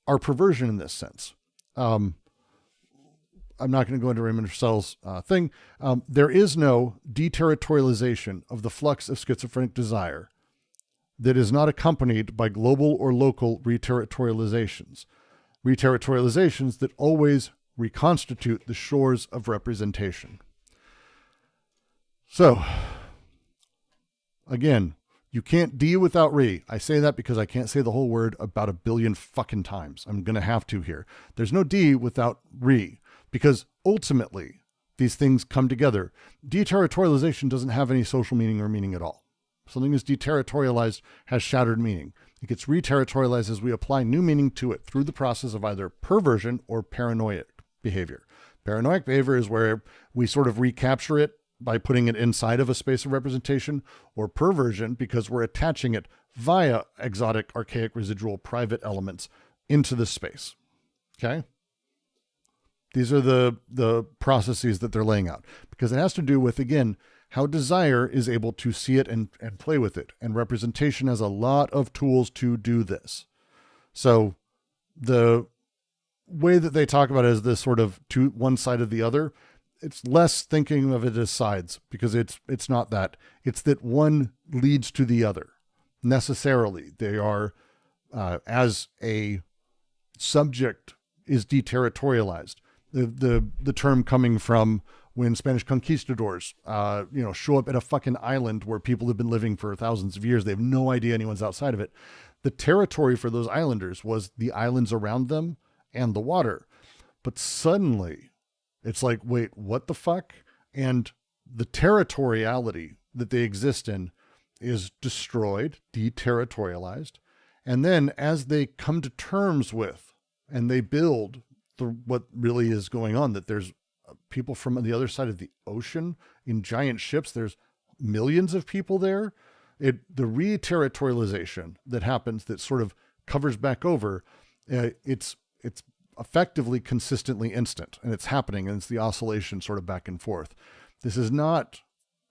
are perversion in this sense. I'm not going to go into Raymond Russell's thing. There is no deterritorialization of the flux of schizophrenic desire that is not accompanied by global or local reterritorializations. Reterritorializations that always reconstitute the shores of representation. So, again, you can't D without re. I say that because I can't say the whole word about a billion fucking times. I'm going to have to here. There's no D without re, because ultimately these things come together. Deterritorialization doesn't have any social meaning or meaning at all. Something is deterritorialized has shattered meaning. It gets reterritorialized as we apply new meaning to it through the process of either perversion or paranoid behavior. Paranoid behavior is where we sort of recapture it by putting it inside of a space of representation, or perversion because we're attaching it via exotic, archaic, residual, private elements into this space. Okay? These are the processes that they're laying out, because it has to do with, again, how desire is able to see it and play with it. And representation has a lot of tools to do this. So the way that they talk about it is this sort of one side of the other. It's less thinking of it as sides, because it's not that. It's that one leads to the other necessarily. They are, as a subject is deterritorialized. The term coming from when Spanish conquistadors, show up at a fucking island where people have been living for thousands of years. They have no idea anyone's outside of it. The territory for those islanders was the islands around them and the water. But suddenly it's like, wait, what the fuck? And the territoriality that they exist in is destroyed, deterritorialized. And then as they come to terms with and they build what really is going on, that there's people from the other side of the ocean in giant ships, there's millions of people there. The reterritorialization that happens, that sort of covers back over, it's effectively consistently instant, and it's happening, and it's the oscillation sort of back and forth. This is not,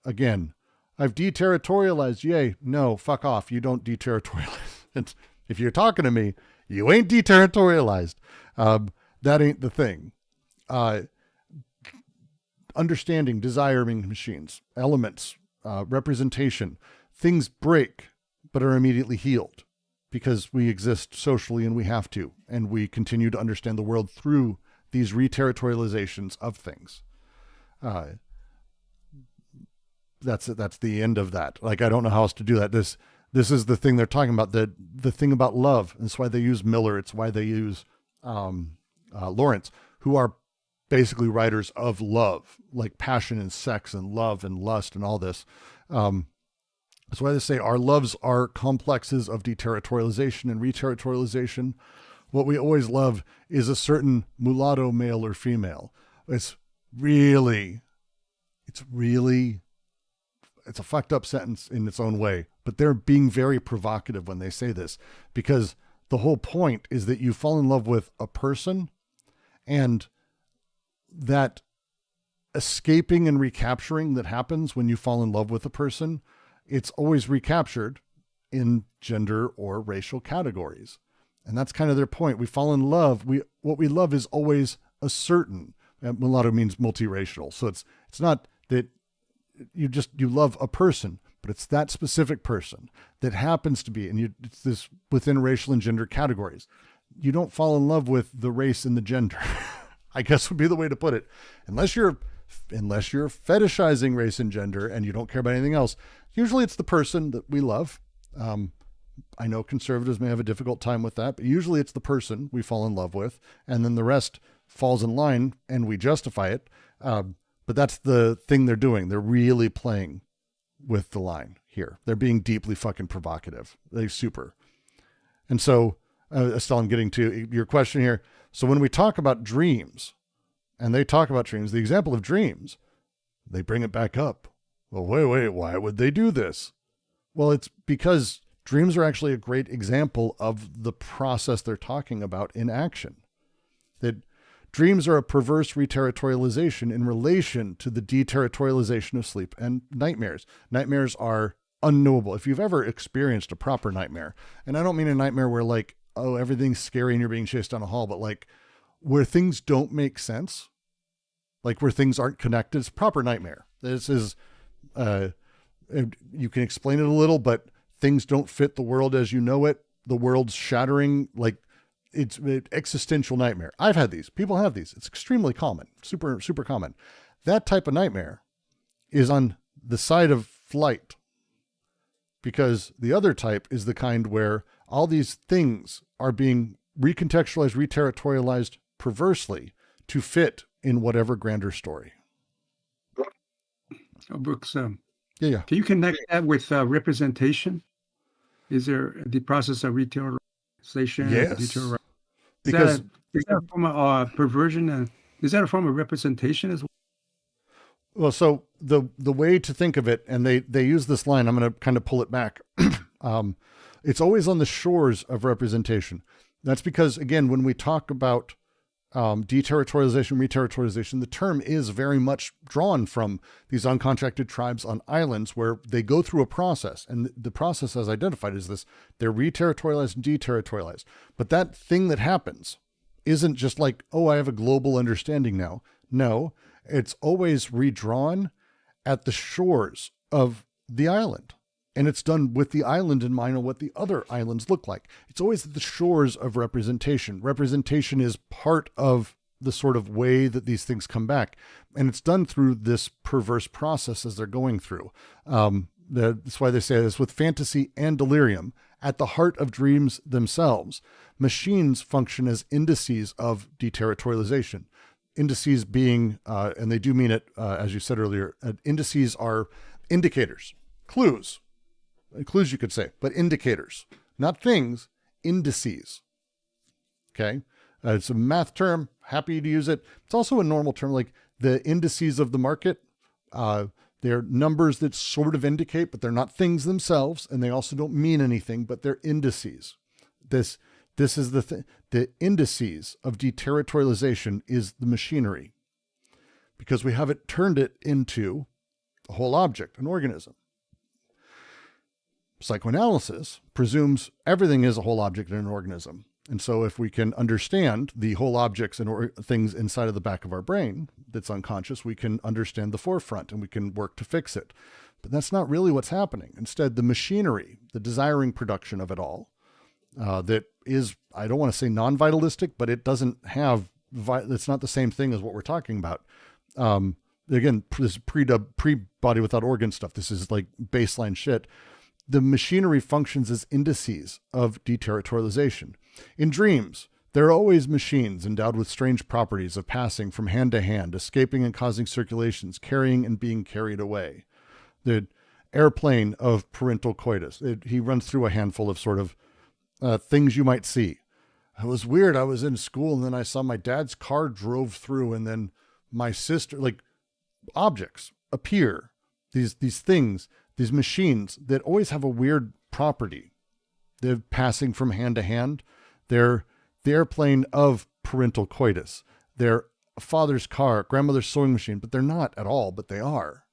again, I've deterritorialized, yay. No, fuck off. You don't deterritorialize. If you're talking to me, you ain't deterritorialized. That ain't the thing. Understanding, desiring machines, elements, representation, things break, but are immediately healed because we exist socially and we have to, and we continue to understand the world through these reterritorializations of things. That's the end of that. Like, I don't know how else to do that. This is the thing they're talking about, the thing about love. That's why they use Miller. It's why they use Lawrence, who are basically writers of love, like passion and sex and love and lust and all this. That's why they say our loves are complexes of deterritorialization and reterritorialization. What we always love is a certain mulatto male or female. It's a fucked up sentence in its own way, but they're being very provocative when they say this, because the whole point is that you fall in love with a person, and that escaping and recapturing that happens when you fall in love with a person, it's always recaptured in gender or racial categories. And that's kind of their point. We fall in love. What we love is always a certain, mulatto means multiracial. So it's not that you love a person, but it's that specific person that happens to be, and it's this within racial and gender categories. You don't fall in love with the race and the gender, I guess would be the way to put it. Unless you're fetishizing race and gender and you don't care about anything else, usually it's the person that we love. I know conservatives may have a difficult time with that, but usually it's the person we fall in love with, and then the rest falls in line and we justify it. But that's the thing they're doing. They're really playing with the line here. They're being deeply fucking provocative. They're super. And so, Estelle, I'm getting to your question here. So when we talk about dreams, and they talk about dreams, the example of dreams, they bring it back up. Well, wait, why would they do this? Well, it's because dreams are actually a great example of the process they're talking about in action. That dreams are a perverse reterritorialization in relation to the deterritorialization of sleep and nightmares. Nightmares are unknowable. If you've ever experienced a proper nightmare, and I don't mean a nightmare where like, oh, everything's scary and you're being chased down a hall, but like where things don't make sense, like where things aren't connected, it's a proper nightmare. This is, you can explain it a little, but things don't fit the world as you know it. The world's shattering, like it's an existential nightmare. I've had these. People have these. It's extremely common, super, super common. That type of nightmare is on the side of flight, because the other type is the kind where all these things are being recontextualized, reterritorialized perversely to fit in whatever grander story. Oh, Brooks, Yeah. can you connect that with representation? Is there the process of reterritorialization? Yes. Is Because that a form of perversion? And is that a form of representation as well? Well, so the way to think of it, and they use this line, I'm going to kind of pull it back. It's always on the shores of representation. That's because, again, when we talk about deterritorialization, reterritorialization, the term is very much drawn from these uncontracted tribes on islands where they go through a process. And the process as identified is this: they're reterritorialized and deterritorialized. But that thing that happens isn't just like, oh, I have a global understanding now. No, it's always redrawn at the shores of the island. And it's done with the island in mind on what the other islands look like. It's always at the shores of representation. Representation is part of the sort of way that these things come back. And it's done through this perverse process as they're going through. That's why they say this: with fantasy and delirium at the heart of dreams themselves, machines function as indices of deterritorialization. Indices being, and they do mean it, as you said earlier, indices are indicators, clues you could say, but indicators, not things, indices. Okay. It's a math term, happy to use it. It's also a normal term, like the indices of the market. They're numbers that sort of indicate, but they're not things themselves. And they also don't mean anything, but they're indices. This is the indices of deterritorialization is the machinery, because we have turned it into a whole object, an organism. Psychoanalysis presumes everything is a whole object in an organism. And so if we can understand the whole objects and things inside of the back of our brain that's unconscious, we can understand the forefront and we can work to fix it. But that's not really what's happening. Instead, the machinery, the desiring production of it all, that is, I don't want to say non-vitalistic, but it doesn't have, it's not the same thing as what we're talking about. Again, this pre-body without organ stuff, this is like baseline shit. The machinery functions as indices of deterritorialization. In dreams, there are always machines endowed with strange properties of passing from hand to hand, escaping and causing circulations, carrying and being carried away. The airplane of parental coitus. He runs through a handful of sort of things you might see. It was weird. I was in school and then I saw my dad's car drove through, and then my sister, like objects appear, these things, these machines that always have a weird property. They're passing from hand to hand. They're the airplane of parental coitus. They're a father's car, grandmother's sewing machine, but they're not at all, but they are.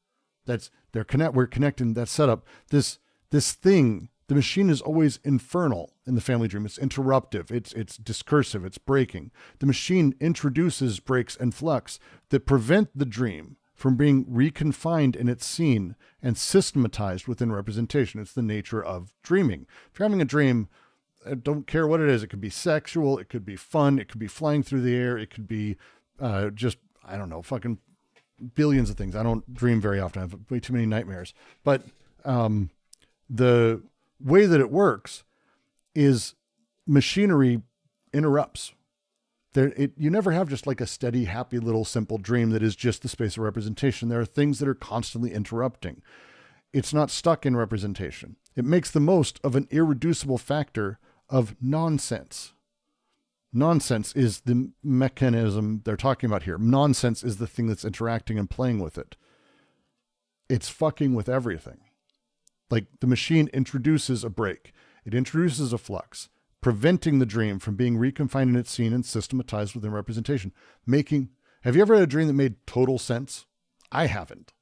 We're connecting that setup. This thing, the machine is always infernal in the family dream. It's interruptive. It's discursive. It's breaking. The machine introduces breaks and flux that prevent the dream from being reconfined in its scene and systematized within representation. It's the nature of dreaming. If you're having a dream, I don't care what it is. It could be sexual. It could be fun. It could be flying through the air. It could be just, I don't know, fucking billions of things. I don't dream very often. I have way too many nightmares. But the way that it works is machinery interrupts. You never have just like a steady, happy little simple dream that is just the space of representation. There are things that are constantly interrupting. It's not stuck in representation. It makes the most of an irreducible factor of nonsense. Nonsense is the mechanism they're talking about here. Nonsense is the thing that's interacting and playing with it. It's fucking with everything. Like the machine introduces a break. It introduces a flux, preventing the dream from being reconfined in its scene and systematized within representation. Have you ever had a dream that made total sense? I haven't.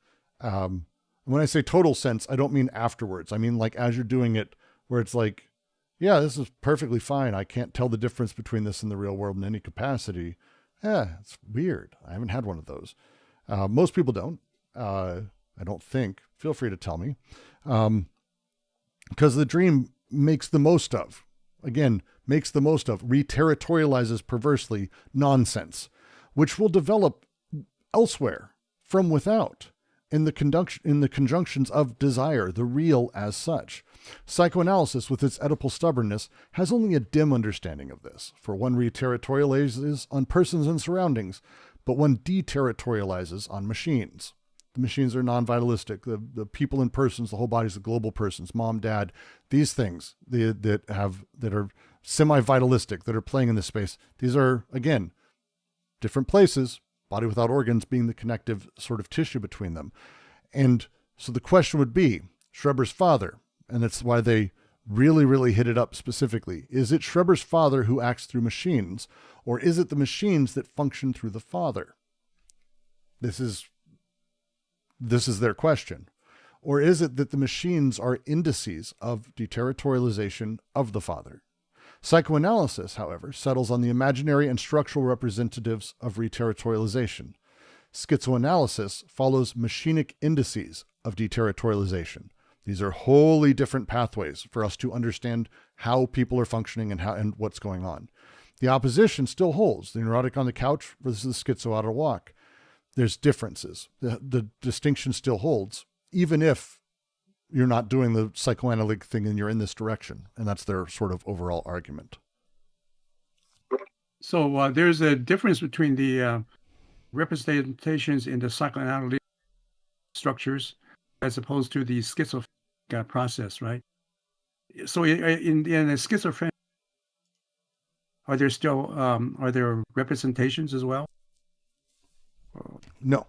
When I say total sense, I don't mean afterwards. I mean like as you're doing it, where it's like, yeah, this is perfectly fine. I can't tell the difference between this and the real world in any capacity. Yeah, it's weird. I haven't had one of those. Most people don't. I don't think. Feel free to tell me. Because the dream makes the most of, reterritorializes perversely nonsense, which will develop elsewhere from without in the conjunctions of desire, the real as such. Psychoanalysis, with its Oedipal stubbornness, has only a dim understanding of this, for one reterritorializes on persons and surroundings, but one deterritorializes on machines. The machines are non-vitalistic. The people in persons, the whole bodies, the global persons, mom, dad, these things that are semi-vitalistic, that are playing in this space. These are, again, different places, body without organs being the connective sort of tissue between them. And so the question would be, Schreber's father, and that's why they really hit it up specifically. Is it Schreber's father who acts through machines, or is it the machines that function through the father? This is their question. Or is it that the machines are indices of deterritorialization of the father? Psychoanalysis, however, settles on the imaginary and structural representatives of reterritorialization. Schizoanalysis follows machinic indices of deterritorialization. These are wholly different pathways for us to understand how people are functioning and what's going on. The opposition still holds. The neurotic on the couch versus the schizo out of walk. There's differences. The distinction still holds, even if you're not doing the psychoanalytic thing and you're in this direction. And that's their sort of overall argument. So there's a difference between the representations in the psychoanalytic structures as opposed to the schizophrenic process, right? So in a schizophrenia, are there representations as well? No.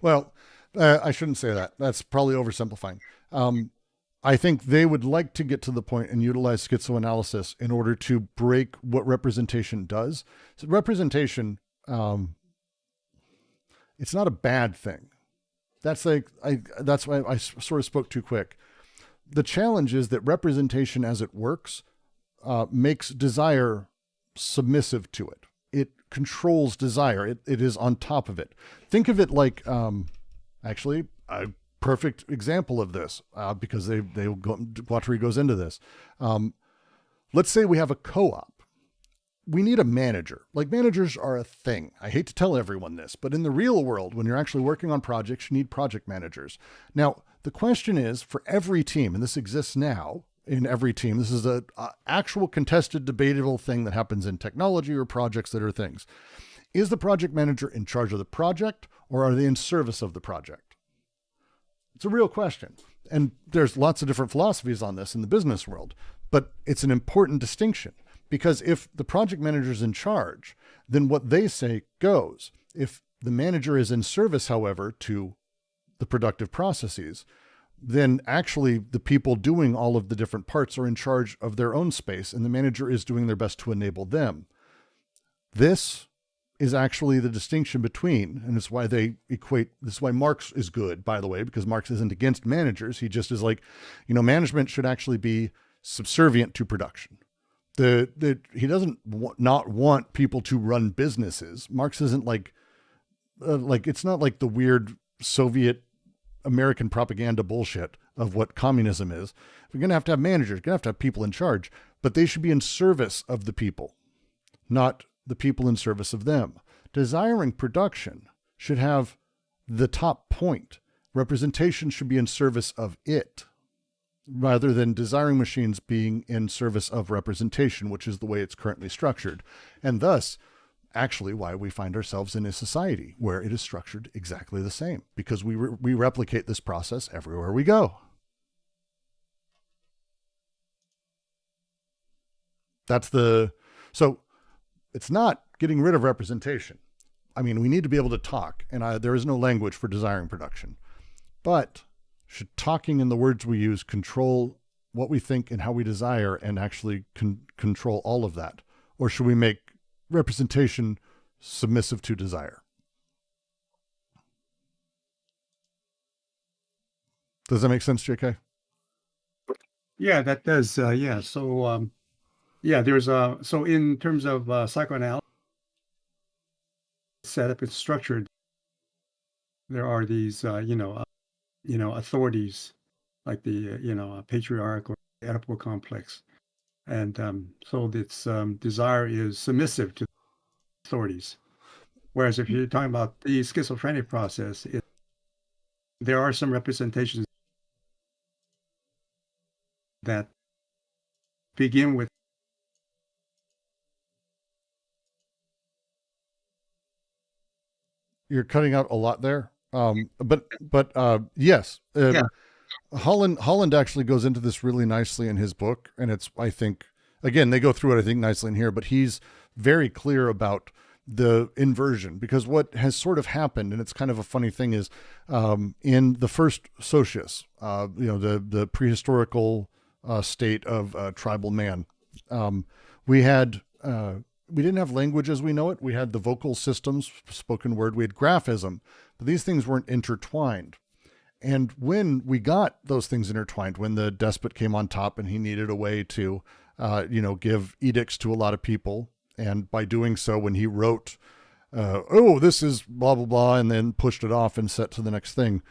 Well, I shouldn't say that. That's probably oversimplifying. I think they would like to get to the point and utilize schizoanalysis in order to break what representation does. So representation, it's not a bad thing. That's why I sort of spoke too quick. The challenge is that representation as it works makes desire submissive to it. It controls desire. It is on top of it. Think of it like, actually, a perfect example of this, because guattari goes into this. Let's say we have a co-op. We need a manager. Like, managers are a thing. I hate to tell everyone this, but in the real world, when you're actually working on projects, you need project managers. Now, the question is, for every team, and this exists now in every team, this is an actual contested, debatable thing that happens in technology or projects that are things. Is the project manager in charge of the project, or are they in service of the project? It's a real question. And there's lots of different philosophies on this in the business world, but it's an important distinction. Because if the project manager is in charge, then what they say goes. If the manager is in service, however, to the productive processes, then actually the people doing all of the different parts are in charge of their own space, and the manager is doing their best to enable them. This is actually the distinction between, and it's why this is why Marx is good, by the way, because Marx isn't against managers. He just is like, management should actually be subservient to production. He doesn't not want people to run businesses. Marx isn't like it's not like the weird Soviet American propaganda bullshit of what communism is. We're going to have managers, you're going to have people in charge, but they should be in service of the people, not the people in service of them. Desiring production should have the top point. Representation should be in service of it, rather than desiring machines being in service of representation, which is the way it's currently structured. And thus, actually why we find ourselves in a society where it is structured exactly the same, because we replicate this process everywhere we go. So it's not getting rid of representation. I mean, we need to be able to talk, and there is no language for desiring production. But should talking and the words we use control what we think and how we desire and actually control all of that? Or should we make representation submissive to desire? Does that make sense, JK? Yeah, that does. Yeah. So, there's so in terms of psychoanalysis, setup and structured, there are these, authorities like the, patriarch or Oedipal complex. And so its desire is submissive to authorities. Whereas if you're talking about the schizophrenic process, there are some representations that begin with You're cutting out a lot there. But yes. Yeah. Holland actually goes into this really nicely in his book. And it's, I think, again, they go through it, I think, nicely in here, but he's very clear about the inversion, because what has sort of happened, and it's kind of a funny thing, is in the first socius, the prehistorical state of tribal man. We didn't have language as we know it. We had the vocal systems, spoken word. We had graphism, but these things weren't intertwined. And when we got those things intertwined, when the despot came on top and he needed a way to, give edicts to a lot of people, and by doing so, when he wrote, this is blah, blah, blah, and then pushed it off and set to the next thing,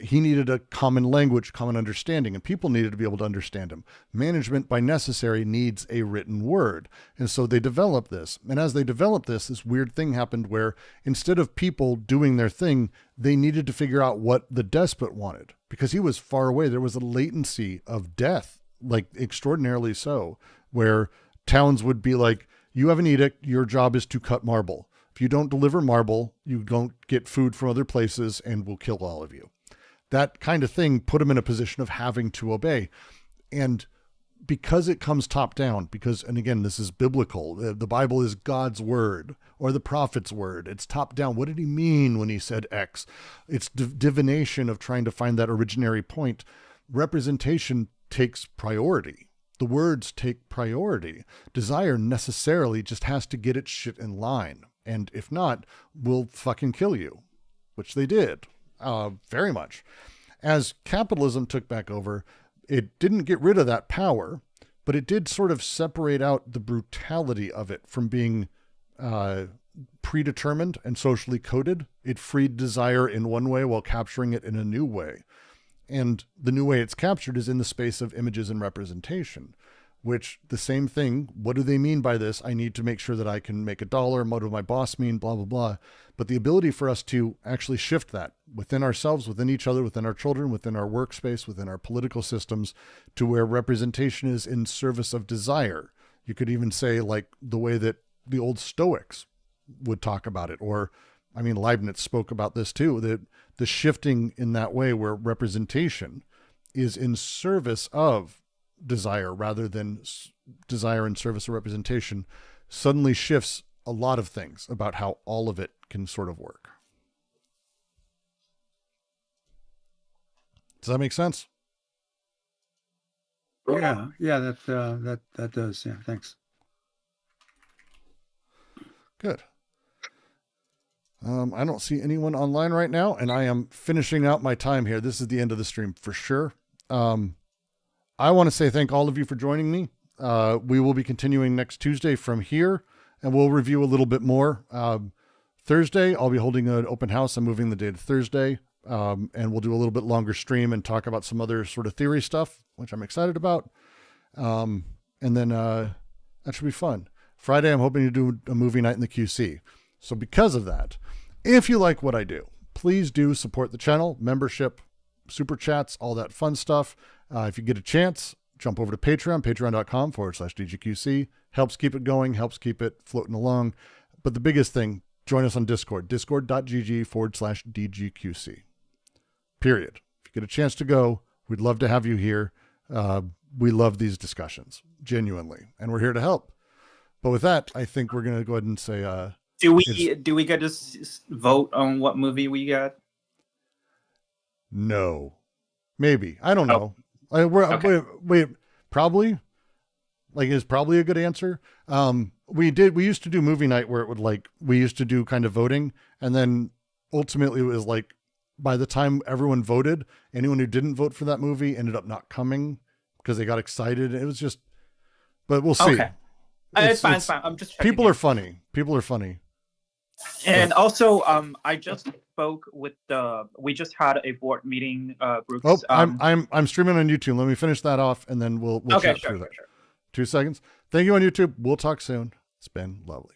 he needed a common language, common understanding, and people needed to be able to understand him. Management, by necessary, needs a written word. And so they developed this. And as they developed this weird thing happened where instead of people doing their thing, they needed to figure out what the despot wanted because he was far away. There was a latency of death, like extraordinarily so, where towns would be like, you have an edict, your job is to cut marble. If you don't deliver marble, you don't get food from other places and we'll kill all of you. That kind of thing put him in a position of having to obey. And because it comes top down, and again, this is biblical, the Bible is God's word or the prophet's word. It's top down. What did he mean when he said X? It's divination of trying to find that originary point. Representation takes priority. The words take priority. Desire necessarily just has to get its shit in line. And if not, we'll fucking kill you, which they did. Very much. As capitalism took back over, it didn't get rid of that power, but it did sort of separate out the brutality of it from being predetermined and socially coded. It freed desire in one way while capturing it in a new way. And the new way it's captured is in the space of images and representation, which the same thing, what do they mean by this? I need to make sure that I can make $1. What does my boss mean? Blah, blah, blah. But the ability for us to actually shift that within ourselves, within each other, within our children, within our workspace, within our political systems, to where representation is in service of desire. You could even say like the way that the old Stoics would talk about it, or Leibniz spoke about this too, that the shifting in that way where representation is in service of desire rather than desire in service of representation suddenly shifts a lot of things about how all of it can sort of work. Does that make sense? Yeah, that does. Yeah, thanks. Good. I don't see anyone online right now, and I am finishing out my time here. This is the end of the stream for sure. I want to say thank all of you for joining me. We will be continuing next Tuesday from here, and we'll review a little bit more. Thursday, I'll be holding an open house. I'm moving the day to Thursday, and we'll do a little bit longer stream and talk about some other sort of theory stuff, which I'm excited about. And then that should be fun. Friday, I'm hoping to do a movie night in the QC. So because of that, if you like what I do, please do support the channel, membership, super chats, all that fun stuff. If you get a chance, jump over to Patreon, patreon.com/DGQC. Helps keep it going, helps keep it floating along. But the biggest thing, join us on Discord, discord.gg/DGQC. Period. If you get a chance to go, we'd love to have you here. We love these discussions, genuinely, and we're here to help. But with that, I think we're going to go ahead and say... Do we get to vote on what movie we got? No. Maybe. I don't know. Okay. Wait, probably? Like, is probably a good answer. We used to do movie night where it would we used to do kind of voting, and then ultimately it was like, by the time everyone voted, anyone who didn't vote for that movie ended up not coming because they got excited. It was just, but we'll see. Okay. It's fine. I'm just checking people are funny. People are funny. And also, I just spoke with we just had a board meeting, Brooks. Oh, I'm streaming on YouTube. Let me finish that off, and then we'll chat through that. Sure. 2 seconds. Thank you on YouTube. We'll talk soon. It's been lovely.